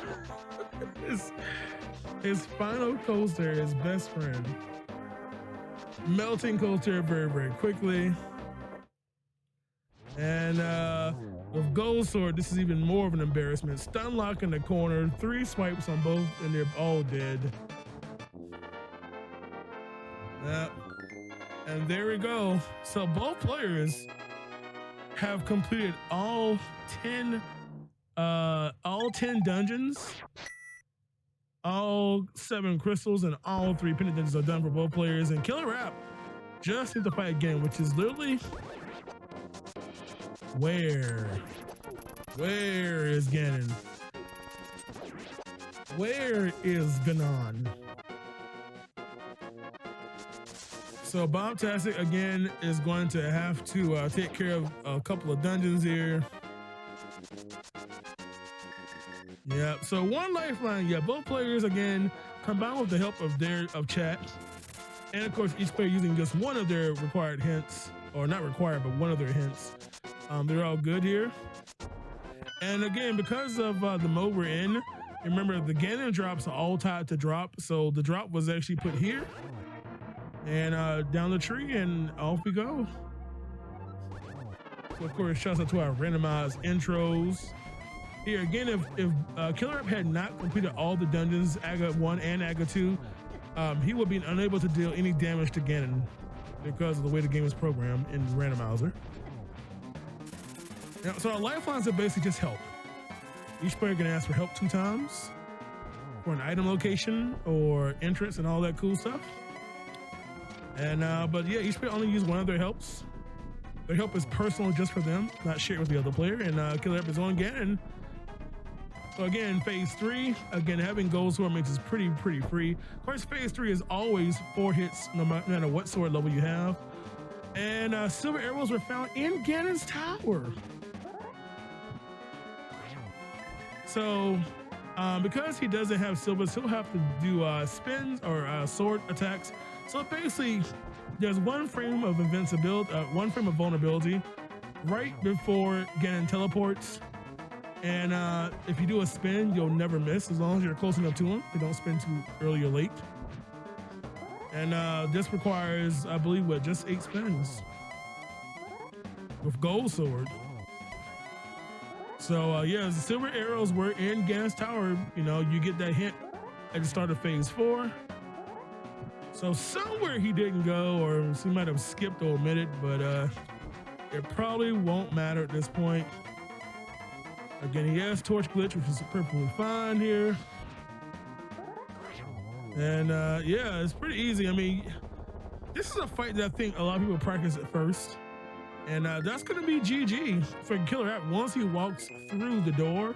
his final cold stare, his best friend. Melting cold stare very, very quickly. And with Gold Sword, this is even more of an embarrassment. Stun lock in the corner, 3 swipes on both, and they're all dead. Yep. And there we go. So both players have completed all 10 dungeons, all 7 crystals, and all 3 pendant dungeons are done for both players. And Killer App just need to fight again, which is literally where is Ganon? Where is Ganon? So Bob-tastic again is going to have to take care of a couple of dungeons here. Yeah, so 1 lifeline. Yeah, both players again combined with the help of chat, and of course each player using just one of their required hints, or not required, but one of their hints. They're all good here. And again, because of the mode we're in, Remember, the Ganon drops are all tied to drop, so the drop was actually put here and down the tree, and off we go. So of course, shouts out to our randomized intros. Here again, if Killer App had not completed all the dungeons, Aga 1 and Aga 2, he would be unable to deal any damage to Ganon because of the way the game is programmed in Randomizer. Now, so our lifelines are basically just help. Each player can ask for help 2 times for an item location or entrance and all that cool stuff. And but yeah, each player only use one of their helps. Their help is personal just for them, not shared with the other player. And Killer App is on Ganon. So again, phase 3, again, having gold sword makes it pretty free. Of course, phase 3 is always 4 hits, no matter what sword level you have. And silver arrows were found in Ganon's tower. So because he doesn't have silvers, he'll have to do spins or sword attacks. So basically, there's one frame of invincibility, one frame of vulnerability right before Ganon teleports. And if you do a spin, you'll never miss as long as you're close enough to him. You don't spin too early or late. And this requires, I believe, just 8 spins with gold sword. So yeah, the silver arrows were in Ganon's tower. You know, you get that hint at the start of phase 4. So somewhere he didn't go, or he might have skipped or omitted, but it probably won't matter at this point. Again, he has torch glitch, which is perfectly fine here. And yeah, it's pretty easy. I mean, this is a fight that I think a lot of people practice at first. And that's gonna be GG for Killer App once he walks through the door.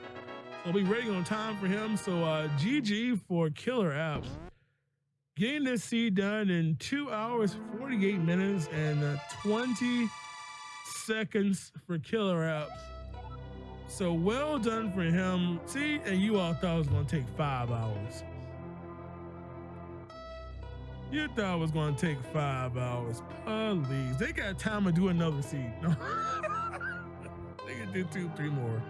So we'll be ready on time for him. So GG for Killer App. Getting this seed done in 2 hours, 48 minutes, and 20 seconds for Killer App. So well done for him. See, and you all thought it was gonna take 5 hours. You thought it was gonna take 5 hours. Please, they got time to do another seed. No. They can do 2, 3 more.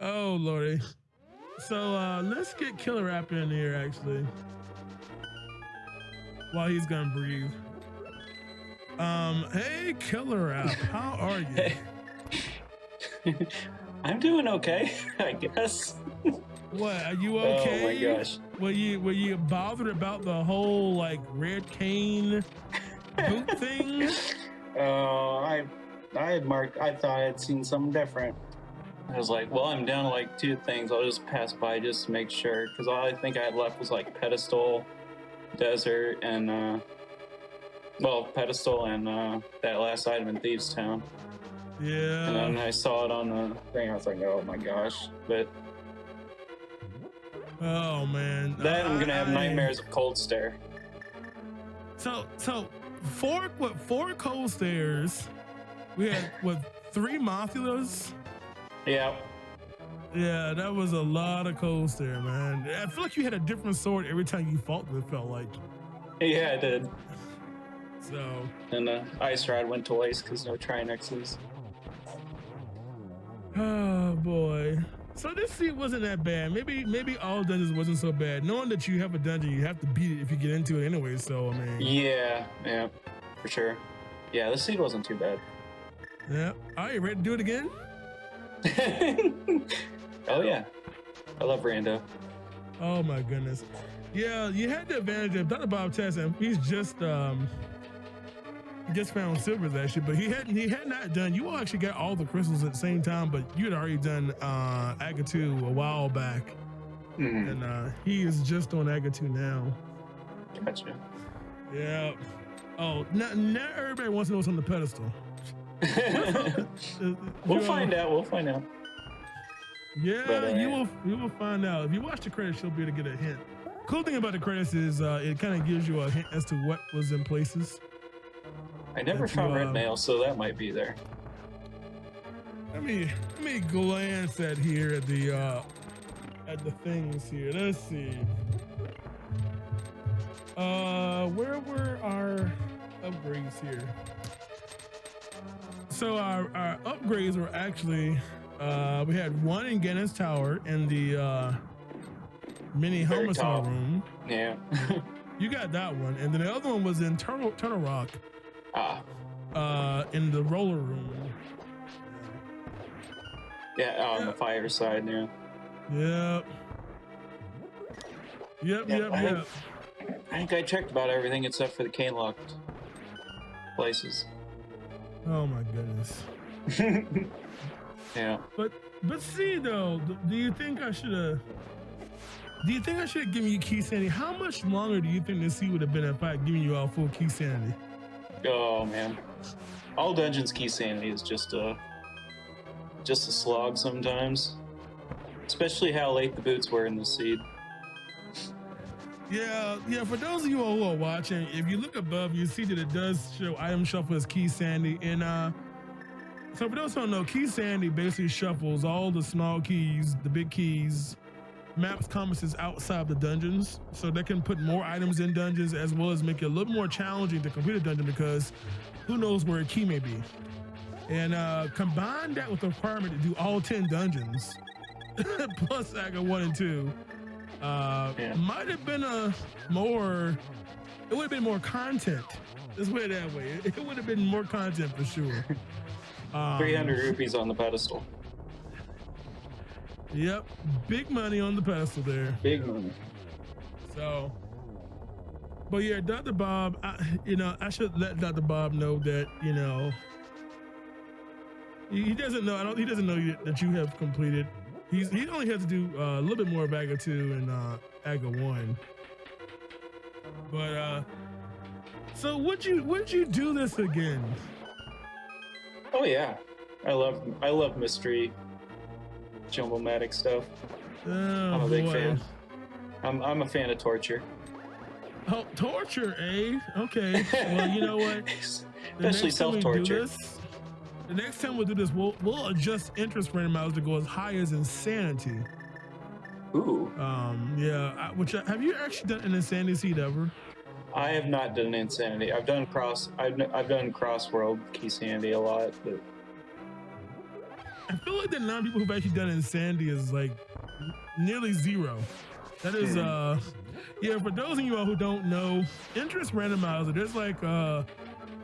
Oh Lordy. So let's get Killer App in here actually. While he's gonna breathe. Hey Killer App, how are you? I'm doing okay, I guess. What, are you okay? Oh my gosh. Were you bothered about the whole like red cane boot thing? Oh, I had marked, I thought I had seen something different. I was like, well, I'm down to like 2 things. I'll just pass by just to make sure. Because all I think I had left was like pedestal, desert, and well, pedestal and that last item in Thieves Town. Yeah. And then I saw it on the thing. I was like, oh my gosh. But oh man. then I'm gonna have nightmares of cold stare. So 4 cold stares. We had 3 Mothulas. Yeah. Yeah, that was a lot of cold stare, man. I feel like you had a different sword every time you fought, it felt like. Yeah, I did. So. And the ice rod went to waste because no Trinexes. Oh boy. So this seed wasn't that bad. Maybe all dungeons wasn't so bad. Knowing that you have a dungeon, you have to beat it if you get into it anyway. So I mean. Yeah, for sure. Yeah, the seed wasn't too bad. Yeah. All right, you ready to do it again? Oh yeah, I love Rando. Oh my goodness. Yeah, you had the advantage of Dr. Bob Tess, and he just found silvers actually, but he had not done. You all actually got all the crystals at the same time, but you had already done Aga 2 a while back, and he is just on Aga 2 now. Gotcha. Yeah. Oh, not everybody wants to know what's on the pedestal. We'll find out. Yeah, but, you will find out. If you watch the credits, you'll be able to get a hint. Cool thing about the credits is it kind of gives you a hint as to what was in places. I never found red mail, so that might be there. Let me glance at here at the things here. Let's see. Where were our upgrades here? So our upgrades were actually we had 1 in Ganon's Tower in the mini Very homicide tall. room. Yeah. You got that one, and then the other one was in Turtle Rock, in the roller room. Yeah, on the fire side, yeah. Yep. I think I checked about everything except for the cane locked places. Oh my goodness. Yeah. But see though, do you think I should have given you key sanity? How much longer do you think this seed would have been if I had given you all full key sanity? Oh man. All dungeons key sanity is just a slog sometimes. Especially how late the boots were in the seed. Yeah. For those of you all who are watching, if you look above, you see that it does show item shuffle as key sanity. And so for those who don't know, key sanity basically shuffles all the small keys, the big keys, maps compasses outside the dungeons, so they can put more items in dungeons as well as make it a little more challenging to complete a dungeon because who knows where a key may be. And combine that with the requirement to do all 10 dungeons plus Saga 1 and 2. Might have been it would have been more content. Let's put it that way. It would have been more content for sure. 300 rupees on the pedestal. Yep, big money on the pedestal there. Big money. So, but yeah, Dr. Bob, I should let Dr. Bob know that, he doesn't know. He doesn't know that you have completed. He only has to do a little bit more of AGA 2 and AGA 1. But so would you do this again? Oh yeah, I love mystery, Jumblematic stuff. Oh, I'm a big fan. I'm a fan of torture. Oh, torture, eh? Okay. Well, you know what? Especially self-torture. The next time we'll do this, we'll adjust interest randomizer to go as high as insanity. Ooh. Yeah. Have you actually done an insanity seed ever? I have not done insanity. I've done crossworld key sanity a lot, but I feel like the amount of people who've actually done insanity is like nearly zero. That is for those of you all who don't know, interest randomizer,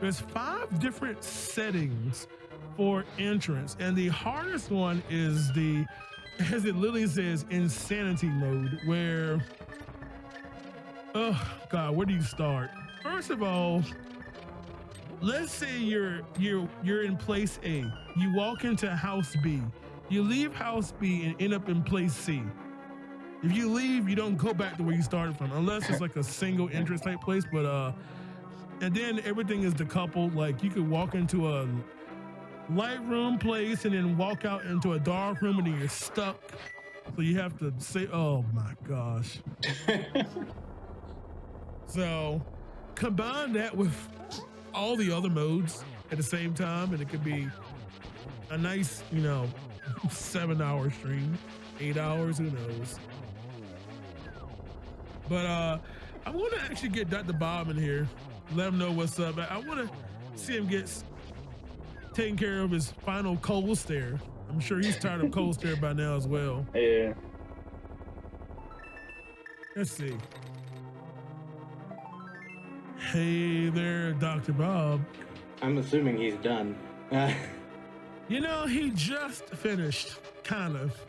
there's 5 different settings for entrance, and the hardest one is as it literally says, insanity mode, where oh god, where do you start? First of all, let's say you're in place A. You walk into house B. You leave house B and end up in place C. If you leave, you don't go back to where you started from, unless it's like a single entrance type place. But and then everything is decoupled. Like you could walk into a light room place and then walk out into a dark room and then you're stuck. So you have to say, oh my gosh. So combine that with all the other modes at the same time, and it could be a nice, 7-hour stream, 8 hours, who knows. But I want to actually get Dr. Bob in here, let him know what's up. I want to see him get taking care of his final cold stare. I'm sure he's tired of cold stare by now as well. yeah. Let's see. Hey there, Dr. Bob. I'm assuming he's done. He just finished, kind of.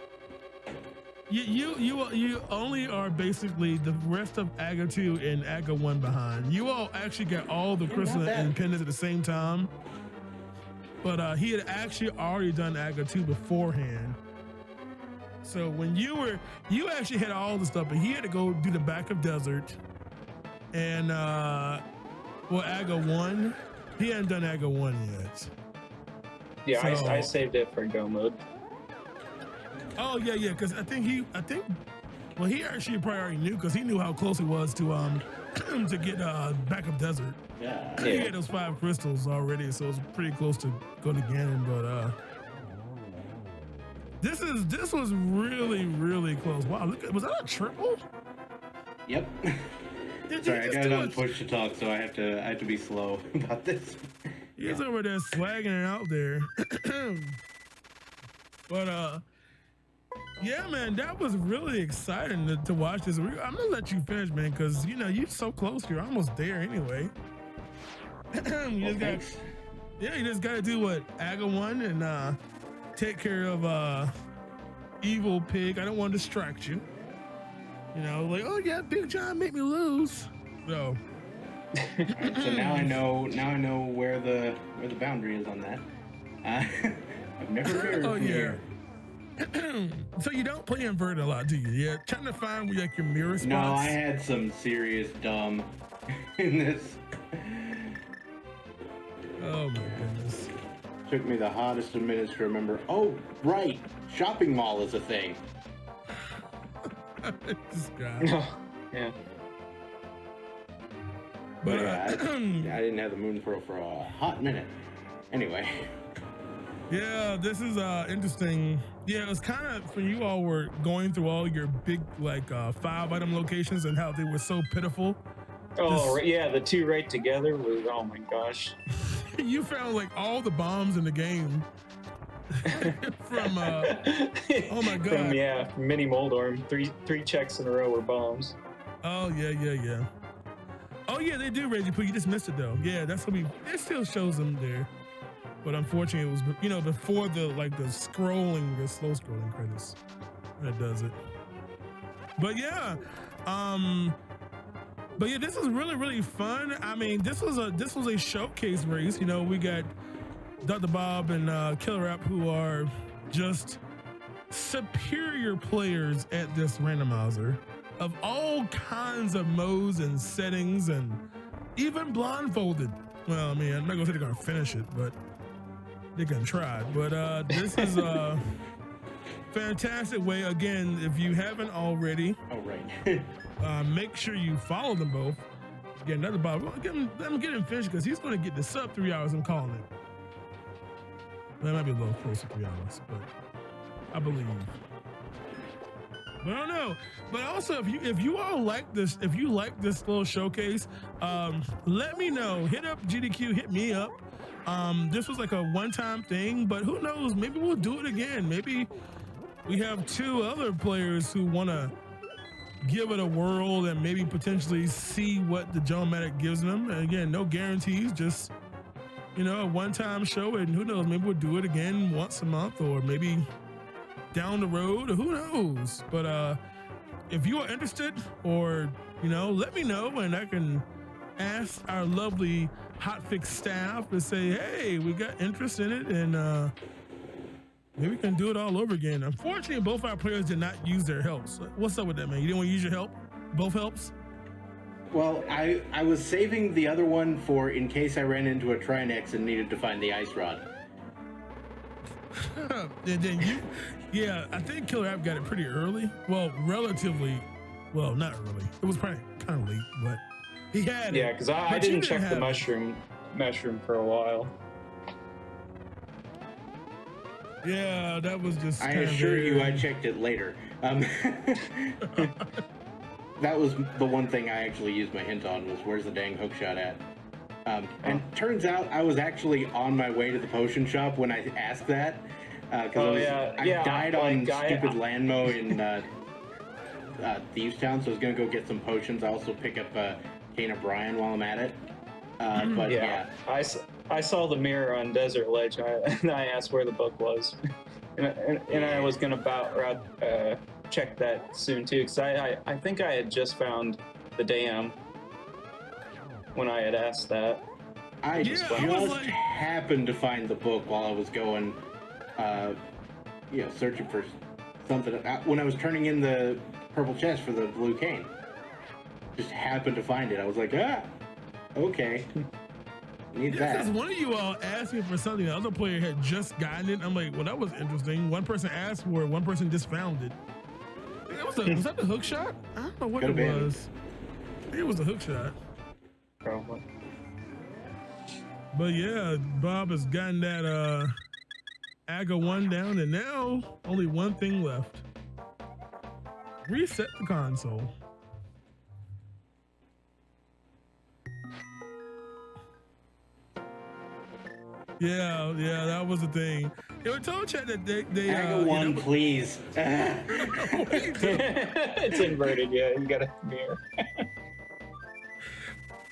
You only are basically the rest of AGA 2 and AGA 1 behind. You all actually got all the crystal independence at the same time, but he had actually already done AGA 2 beforehand. So when you actually had all the stuff, but he had to go do the back of desert. And AGA 1, he hadn't done AGA 1 yet. Yeah, So, I saved it for go mode. Oh yeah, because I think he actually probably already knew, because he knew how close he was to to get back of desert. Yeah. He had those 5 crystals already, so it was pretty close to go to Ganon. But this was really, really close. Wow, was that a triple? Yep. Sorry, I got it on push to talk, so I have to be slow about this. He's over there swagging it out there. But Yeah, man, that was really exciting to watch this. I'm gonna let you finish, man, because you know you're so close. You're almost there anyway. You just got, Thanks. yeah, you just got to do what Aga one and take care of evil pig. I don't want to distract you. You know, like, oh yeah, Big John made me lose. So Alright, so now I know where the boundary is on that. I've never mirrored oh from yeah. here. So you don't play inverted a lot, do you? Yeah, trying to find where like your mirror spots. No, I had some serious dumb in this. Oh my goodness. Took me the hottest of minutes to remember. Oh, right, shopping mall is a thing. This guy. Yeah. But Yeah, I didn't have the moon pearl for a hot minute. Anyway. yeah, this is interesting. Yeah, it was kind of when you all were going through all your big like 5-item locations and how they were so pitiful. Oh, yeah, the two right together was, oh my gosh. You found like all the bombs in the game from oh my god. From Mini Moldorm. Three checks in a row were bombs. Oh yeah. Oh yeah, they do raise you, but you just missed it though. Yeah, that's what it still shows them there. But unfortunately it was before the slow scrolling credits that does it. But yeah. But yeah, this was really, really fun. I mean, this was a showcase race. You know, we got Dr. Bob and Killer App who are just superior players at this randomizer of all kinds of modes and settings and even blindfolded. Well, I mean, I'm not gonna say they're gonna finish it, but they can try. But this is a fantastic way. Again, if you haven't already, Oh, right. make sure you follow them both. Get another Bob. Let him get him finished because he's going to get the sub 3 hours. I'm calling it. That might be a little close to 3 hours, but I believe. But I don't know. But also, if you all like this, if you like this little showcase, let me know. Hit up GDQ. Hit me up. This was like a one-time thing, but who knows? Maybe we'll do it again. Maybe we have 2 other players who want to give it a whirl and maybe potentially see what the Jumblematic gives them. And again, no guarantees, just a one-time show, and who knows, maybe we'll do it again once a month or maybe down the road, or who knows. But if you are interested, or let me know and I can ask our lovely Hotfix staff to say, hey, we got interest in it, and maybe we can do it all over again. Unfortunately, both our players did not use their helps. What's up with that, man? You didn't want to use your help? Both helps? Well, I was saving the other one for in case I ran into a Trinex and needed to find the ice rod. And then yeah, I think Killer App got it pretty early. Well, relatively, not early. It was probably kind of late, but he had it. Yeah, because I But you didn't check the have it. mushroom for a while. Yeah, that was just. I kinda assure you, weird. I checked it later. That was the one thing I actually used my hint on was where's the dang hookshot at? And turns out I was actually on my way to the potion shop when I asked that. Because I died on stupid Landmo in Thieves Town, so I was going to go get some potions. I also pick up Cane O'Brien while I'm at it. But yeah. I saw the mirror on Desert Ledge, and I asked where the book was. and I was going to check that soon, too, because I think I had just found the dam when I had asked that. I just happened to find the book while I was going, searching for something. When I was turning in the purple chest for the blue cane, just happened to find it. I was like, okay. Need that. Because one of you all asked me for something, the other player had just gotten it. I'm like, well, that was interesting. One person asked for it, one person just found it. Was that the hook shot? I don't know what Could've it been. was. I think it was the hook shot. Probably. But yeah, Bob has gotten that Aga 1 down, and now only one thing left. Reset the console. Yeah, that was the thing. It was told chat that they one, please. It's inverted, yeah. You gotta mirror.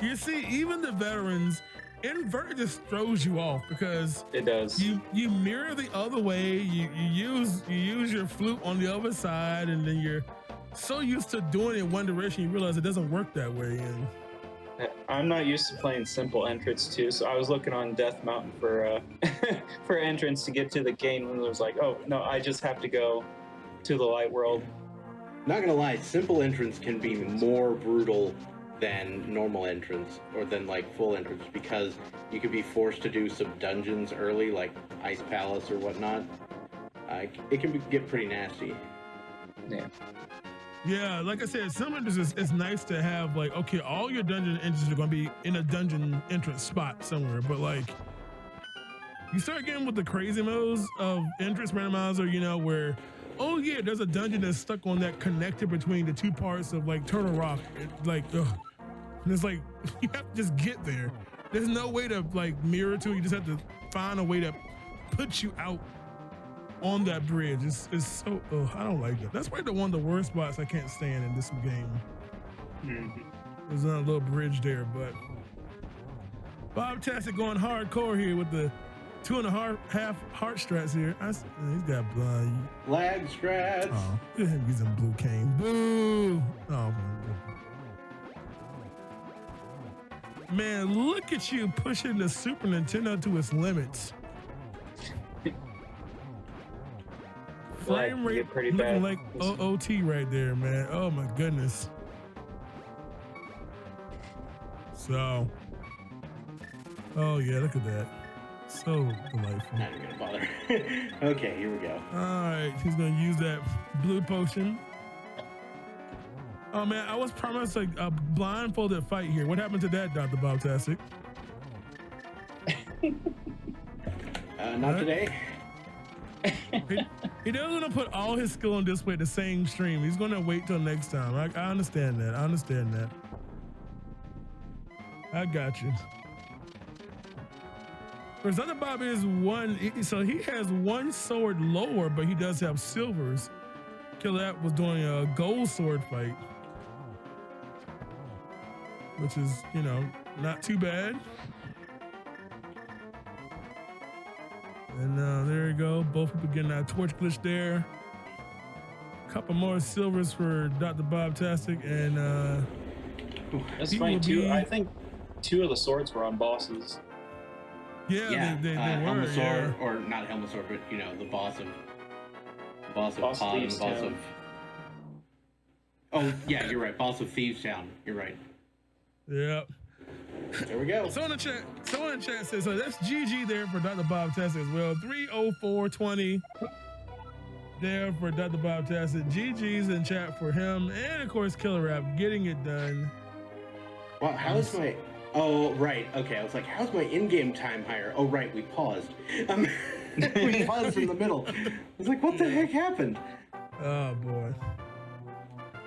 You see, even the veterans, invert just throws you off because it does. You mirror the other way. You use your flute on the other side, and then you're so used to doing it one direction, you realize it doesn't work that way. And I'm not used to playing simple entrance too, so I was looking on Death Mountain for for entrance to get to the game, and it was like, oh no, I just have to go to the light world. Not gonna lie, simple entrance can be more brutal than normal entrance, or than like full entrance, because you could be forced to do some dungeons early, like Ice Palace or whatnot. It can get pretty nasty. Yeah, like I said, some entrances, it's nice to have like, okay, all your dungeon entrances are going to be in a dungeon entrance spot somewhere, but like, you start getting with the crazy modes of entrance randomizer, you know, where, oh yeah, there's a dungeon that's stuck on that connected between the two parts of like Turtle Rock, and it's like, you have to just get there. There's no way to like mirror to it, you just have to find a way to put you out on that bridge. It's so, I don't like that. That's probably one of the worst spots I can't stand in this game. Mm-hmm. There's a little bridge there, but Bob-tastic going hardcore here with the 2.5 heart strats here. He's got blind. Lag strats. Oh, look at him using blue cane. Boo! Oh, man, look at you pushing the Super Nintendo to its limits. Frame rate pretty looking bad. like OOT right there, man. Oh my goodness. So, oh yeah, look at that. So delightful. Not even gonna bother. Okay, here we go. All right, he's gonna use that blue potion. Oh man, I was promised a blindfolded fight here. What happened to that, Dr. Bob-tastic? Not today. He doesn't want to put all his skill on display the same stream. He's going to wait till next time. I understand that. I got you. Whereas Dr. Bob is so he has one sword lower, but he does have silvers. Killer App was doing a gold sword fight, which is, you know, not too bad. And there you go. Both people getting that torch glitch there. Couple more silvers for Dr. Bob-tastic, and that's funny too. I think 2 of the swords were on bosses. Yeah, they were. Helmasaur, yeah. or not Helmasaur, but you know, the boss of Pod, Thieves the boss Town. of. Oh yeah, you're right. Boss of Thieves Town. You're right. Yep. There we go. Someone in the chat says, so that's GG there for Dr. Bob-tastic as well. 30420 there for Dr. Bob-tastic. GG's in chat for him. And of course, Killer App getting it done. Well, how's my... Oh, right. Okay, I was like, how's my in-game time higher? Oh, right, we paused. We paused in the middle. I was like, what the heck happened? Oh, boy.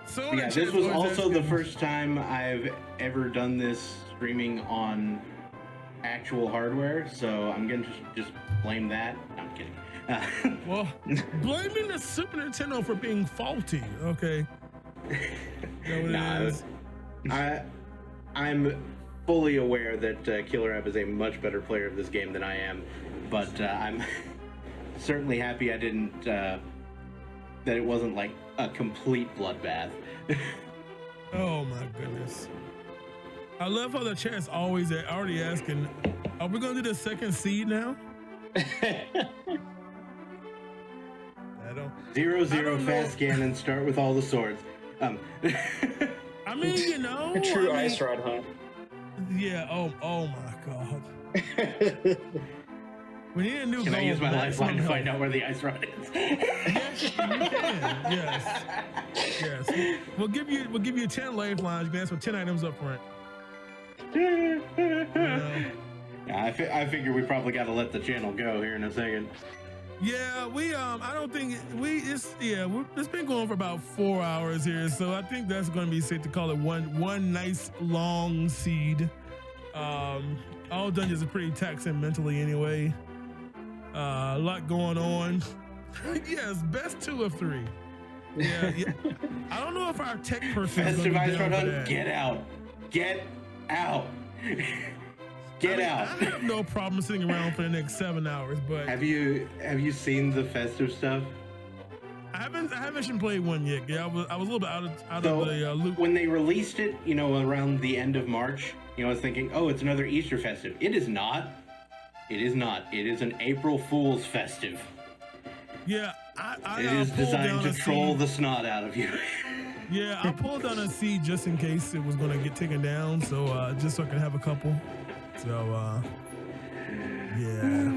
So yeah, this was also the first time I've ever done this streaming on actual hardware, so I'm gonna just blame that. No, I'm kidding. Well, blaming the Super Nintendo for being faulty, okay? I'm fully aware that Killer App is a much better player of this game than I am, but I'm certainly happy I didn't, that it wasn't like a complete bloodbath. Oh my goodness. I love how the chat's always already asking, are we gonna do the second seed now? I don't 0-0 fast scan and start with all the swords. I mean, you know, A true ice rod hunt. Yeah. Oh my God. We need a new. Can I use my lifeline to find out where the ice rod is? Yes, you can. Yes. We'll give you 10 lifelines. You can ask for 10 items up front. I figure we probably got to let the channel go here in a second. Yeah, I don't think it's been going for about 4 hours here, so I think that's going to be safe to call it one nice long seed. All dungeons are pretty taxing mentally anyway. A lot going on. Yes, best 2 of 3. Yeah. I don't know if our tech person is Festive gonna be Ice down for Run, that. get out. Get out. Get out. I have no problem sitting around for the next 7 hours, but Have you seen the festive stuff? I haven't played one yet. Yeah, I was a little bit out of the loop. When they released it, around the end of March, I was thinking, oh, it's another Easter festive. It is not. It is not. It is an April Fool's festive. Yeah, It is designed to troll the snot out of you. Yeah, I pulled down a seed just in case it was going to get taken down, so just so I could have a couple. So, yeah.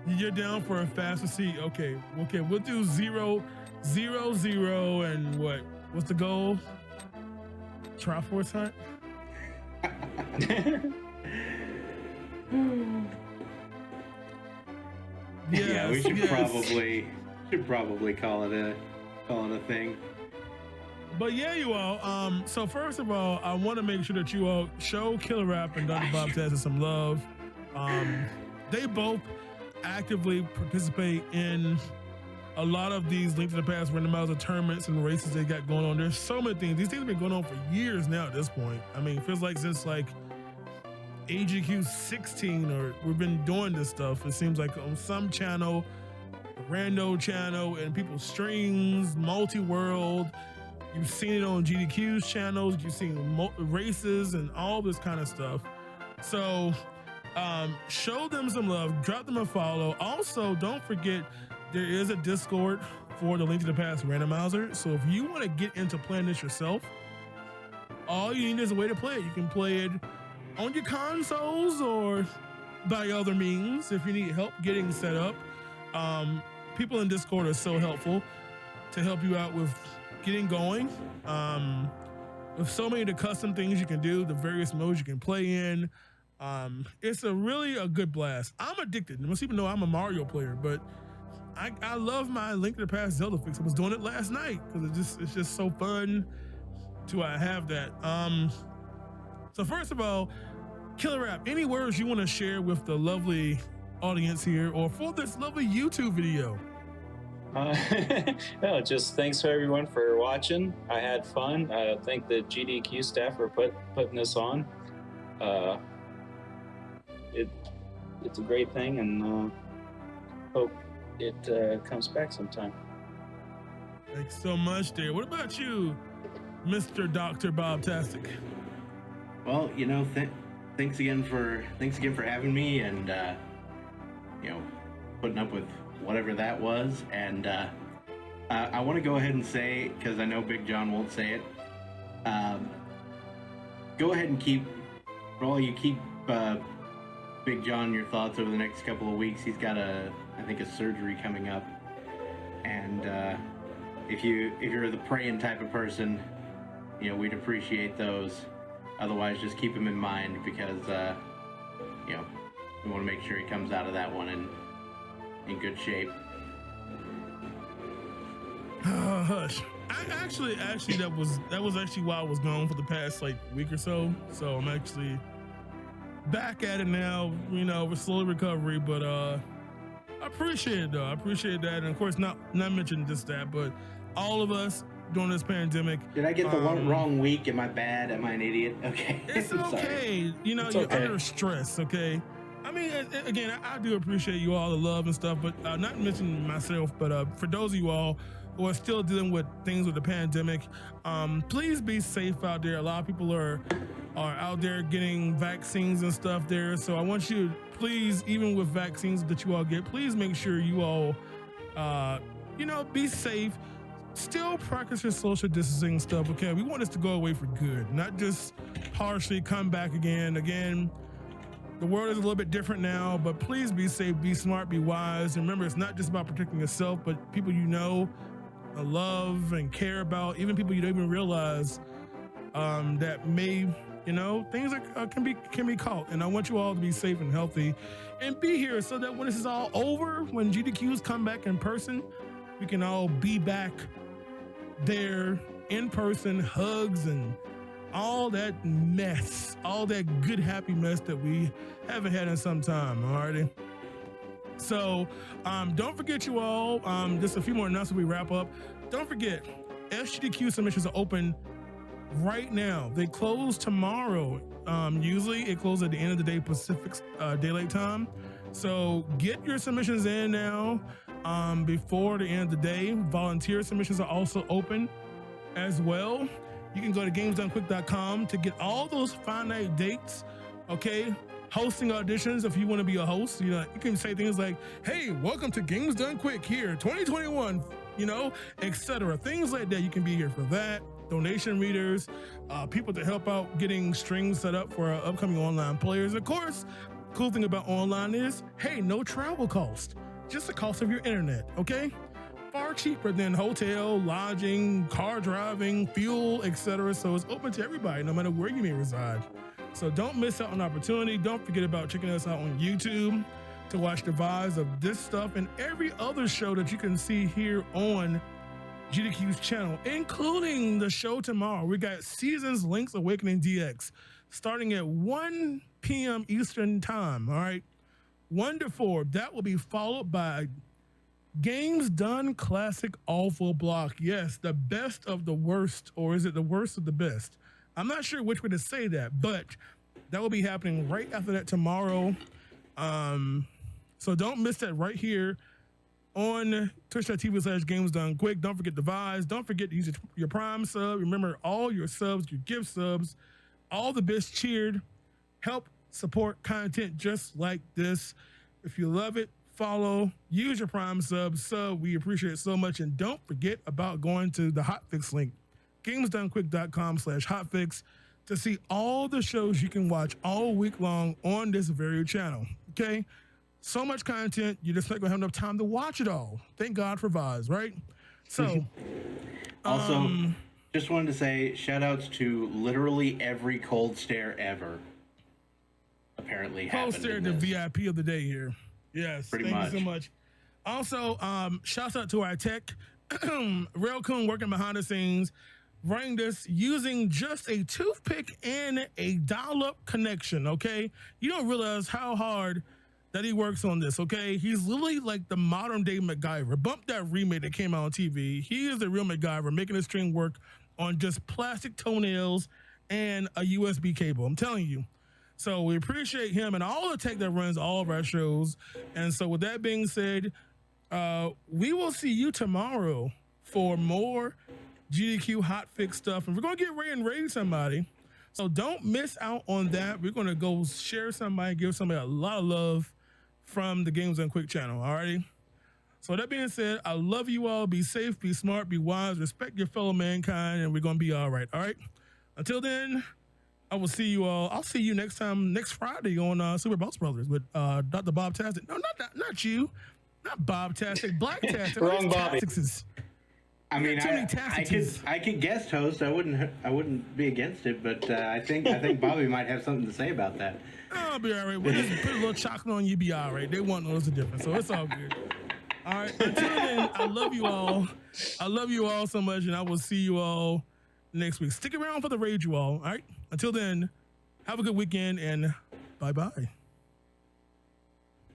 You're down for a faster seed. Okay, we'll do 0, 0, 0, and what? What's the goal? Triforce hunt? Yeah, we should probably call it a thing. But yeah, you all. So first of all, I want to make sure that you all show Killer Rap and Dr. Bob Tazza some love. They both actively participate in a lot of these Link to the Past randomizer tournaments and races they got going on. There's so many things. These things have been going on for years now at this point. I mean, it feels like since like AGQ 16 or we've been doing this stuff. It seems like on some channel, a rando channel, and people's streams, multi-world. You've seen it on GDQ's channels. You've seen races and all this kind of stuff. So show them some love. Drop them a follow. Also, don't forget there is a Discord for the Link to the Past randomizer. So if you want to get into playing this yourself, all you need is a way to play it. You can play it on your consoles or by other means if you need help getting set up. People in Discord are so helpful to help you out with getting going. With so many of the custom things you can do, the various modes you can play in. It's really a good blast. I'm addicted. Most people know I'm a Mario player, but I love my Link to the Past Zelda fix. I was doing it last night because it's just so fun to have that. So first of all, Killer Rap, any words you want to share with the lovely audience here or for this lovely YouTube video? No, just thanks to everyone for watching. I had fun. I thank the GDQ staff for putting this on. It's a great thing, and hope it comes back sometime. Thanks so much, there. What about you, Mr. Dr. Bob Tastic? Well, thanks again for having me, and putting up with whatever that was. And I want to go ahead and say, because I know Big John won't say it, go ahead and keep Big John your thoughts over the next couple of weeks. He's got a surgery coming up, and if you're the praying type of person, we'd appreciate those. Otherwise, just keep him in mind, because we want to make sure he comes out of that one in good shape. Hush. Actually, that was actually why I was gone for the past week or so. So I'm actually back at it now. We're slowly recovery, but I appreciate it though. I appreciate that, and of course, not mentioning just that, but all of us during this pandemic. Did I get the one wrong week? Am I bad? Am I an idiot? Okay. It's okay. You're under stress. Okay. I mean, again, I do appreciate you all, the love and stuff, but not mentioning myself, but for those of you all who are still dealing with things with the pandemic, please be safe out there. A lot of people are out there getting vaccines and stuff there. So I want you to please, even with vaccines that you all get, please make sure you all, be safe. Still practice your social distancing stuff, okay? We want this to go away for good, not just harshly come back again. Again, the world is a little bit different now, but please be safe, be smart, be wise. And remember, it's not just about protecting yourself, but people love and care about, even people you don't even realize that may, things can be caught. And I want you all to be safe and healthy and be here so that when this is all over, when GDQs come back in person, we can all be back there in person, hugs and all that mess, all that good, happy mess that we haven't had in some time, alrighty? So don't forget, you all, just a few more announcements we wrap up. Don't forget, SGDQ submissions are open right now. They close tomorrow. Usually it closes at the end of the day Pacific Daylight Time. So get your submissions in now before the end of the day. Volunteer submissions are also open as well. You can go to gamesdonequick.com to get all those finite dates, okay? Hosting auditions, if you want to be a host, you can say things like, hey, welcome to Games Done Quick here, 2021, etc. Things like that. You can be here for that. Donation readers, people to help out getting strings set up for our upcoming online players. Of course, cool thing about online is, hey, no travel cost, just the cost of your internet, okay? Far cheaper than hotel, lodging, car driving, fuel, etc. So it's open to everybody, no matter where you may reside. So don't miss out on the opportunity. Don't forget about checking us out on YouTube to watch the vibes of this stuff and every other show that you can see here on GDQ's channel, including the show tomorrow. We got Seasons Link's Awakening DX starting at 1 p.m. Eastern time, all right? 1 to 4. That will be followed by Games Done Classic Awful Block. Yes, the best of the worst, or is it the worst of the best? I'm not sure which way to say that, but that will be happening right after that tomorrow. So don't miss that right here on twitch.tv/GamesDoneQuick. Don't forget the vibes. Don't forget to use your Prime sub. Remember, all your subs, your gift subs, all the bits cheered help support content just like this. If you love it, follow, use your Prime sub. We appreciate it so much. And don't forget about going to the Hotfix link, gamesdonequick.com/hotfix, to see all the shows you can watch all week long on this very channel. Okay? So much content, you're just not gonna have enough time to watch it all. Thank God for vibes, right? So also, just wanted to say shout outs to literally every cold stare ever. Apparently cold happened. Stare, the VIP of the day here. Yes, pretty thank much. you so much. Also, shouts out to our tech, Railcoon, working behind the scenes, running this using just a toothpick and a dial-up connection, okay? You don't realize how hard that he works on this, okay? He's literally like the modern day MacGyver. Bump that remake that came out on TV. He is the real MacGyver, making this string work on just plastic toenails and a USB cable. I'm telling you. So we appreciate him and all the tech that runs all of our shows. And so with that being said, we will see you tomorrow for more GDQ Hotfix stuff. And we're going to get ready and raid somebody. So don't miss out on that. We're going to go share somebody, give somebody a lot of love from the Games Done Quick channel. Alrighty. So that being said, I love you all. Be safe, be smart, be wise, respect your fellow mankind, and we're going to be all right. All right. Until then, I will see you all. I'll see you next Friday on Super Boss Brothers with Dr. Bob Tastic. No, not you. Not Bob Tastic. Black Tastic. Wrong Bobby. I mean, I could guest host. I wouldn't be against it, but I think Bobby might have something to say about that. I'll be all right. We'll just put a little chocolate on you. Be all right. They won't notice the difference, so it's all good. All right. Until then, I love you all. I love you all so much, and I will see you all next week. Stick around for the raid, you all. All right. Until then, have a good weekend and bye-bye.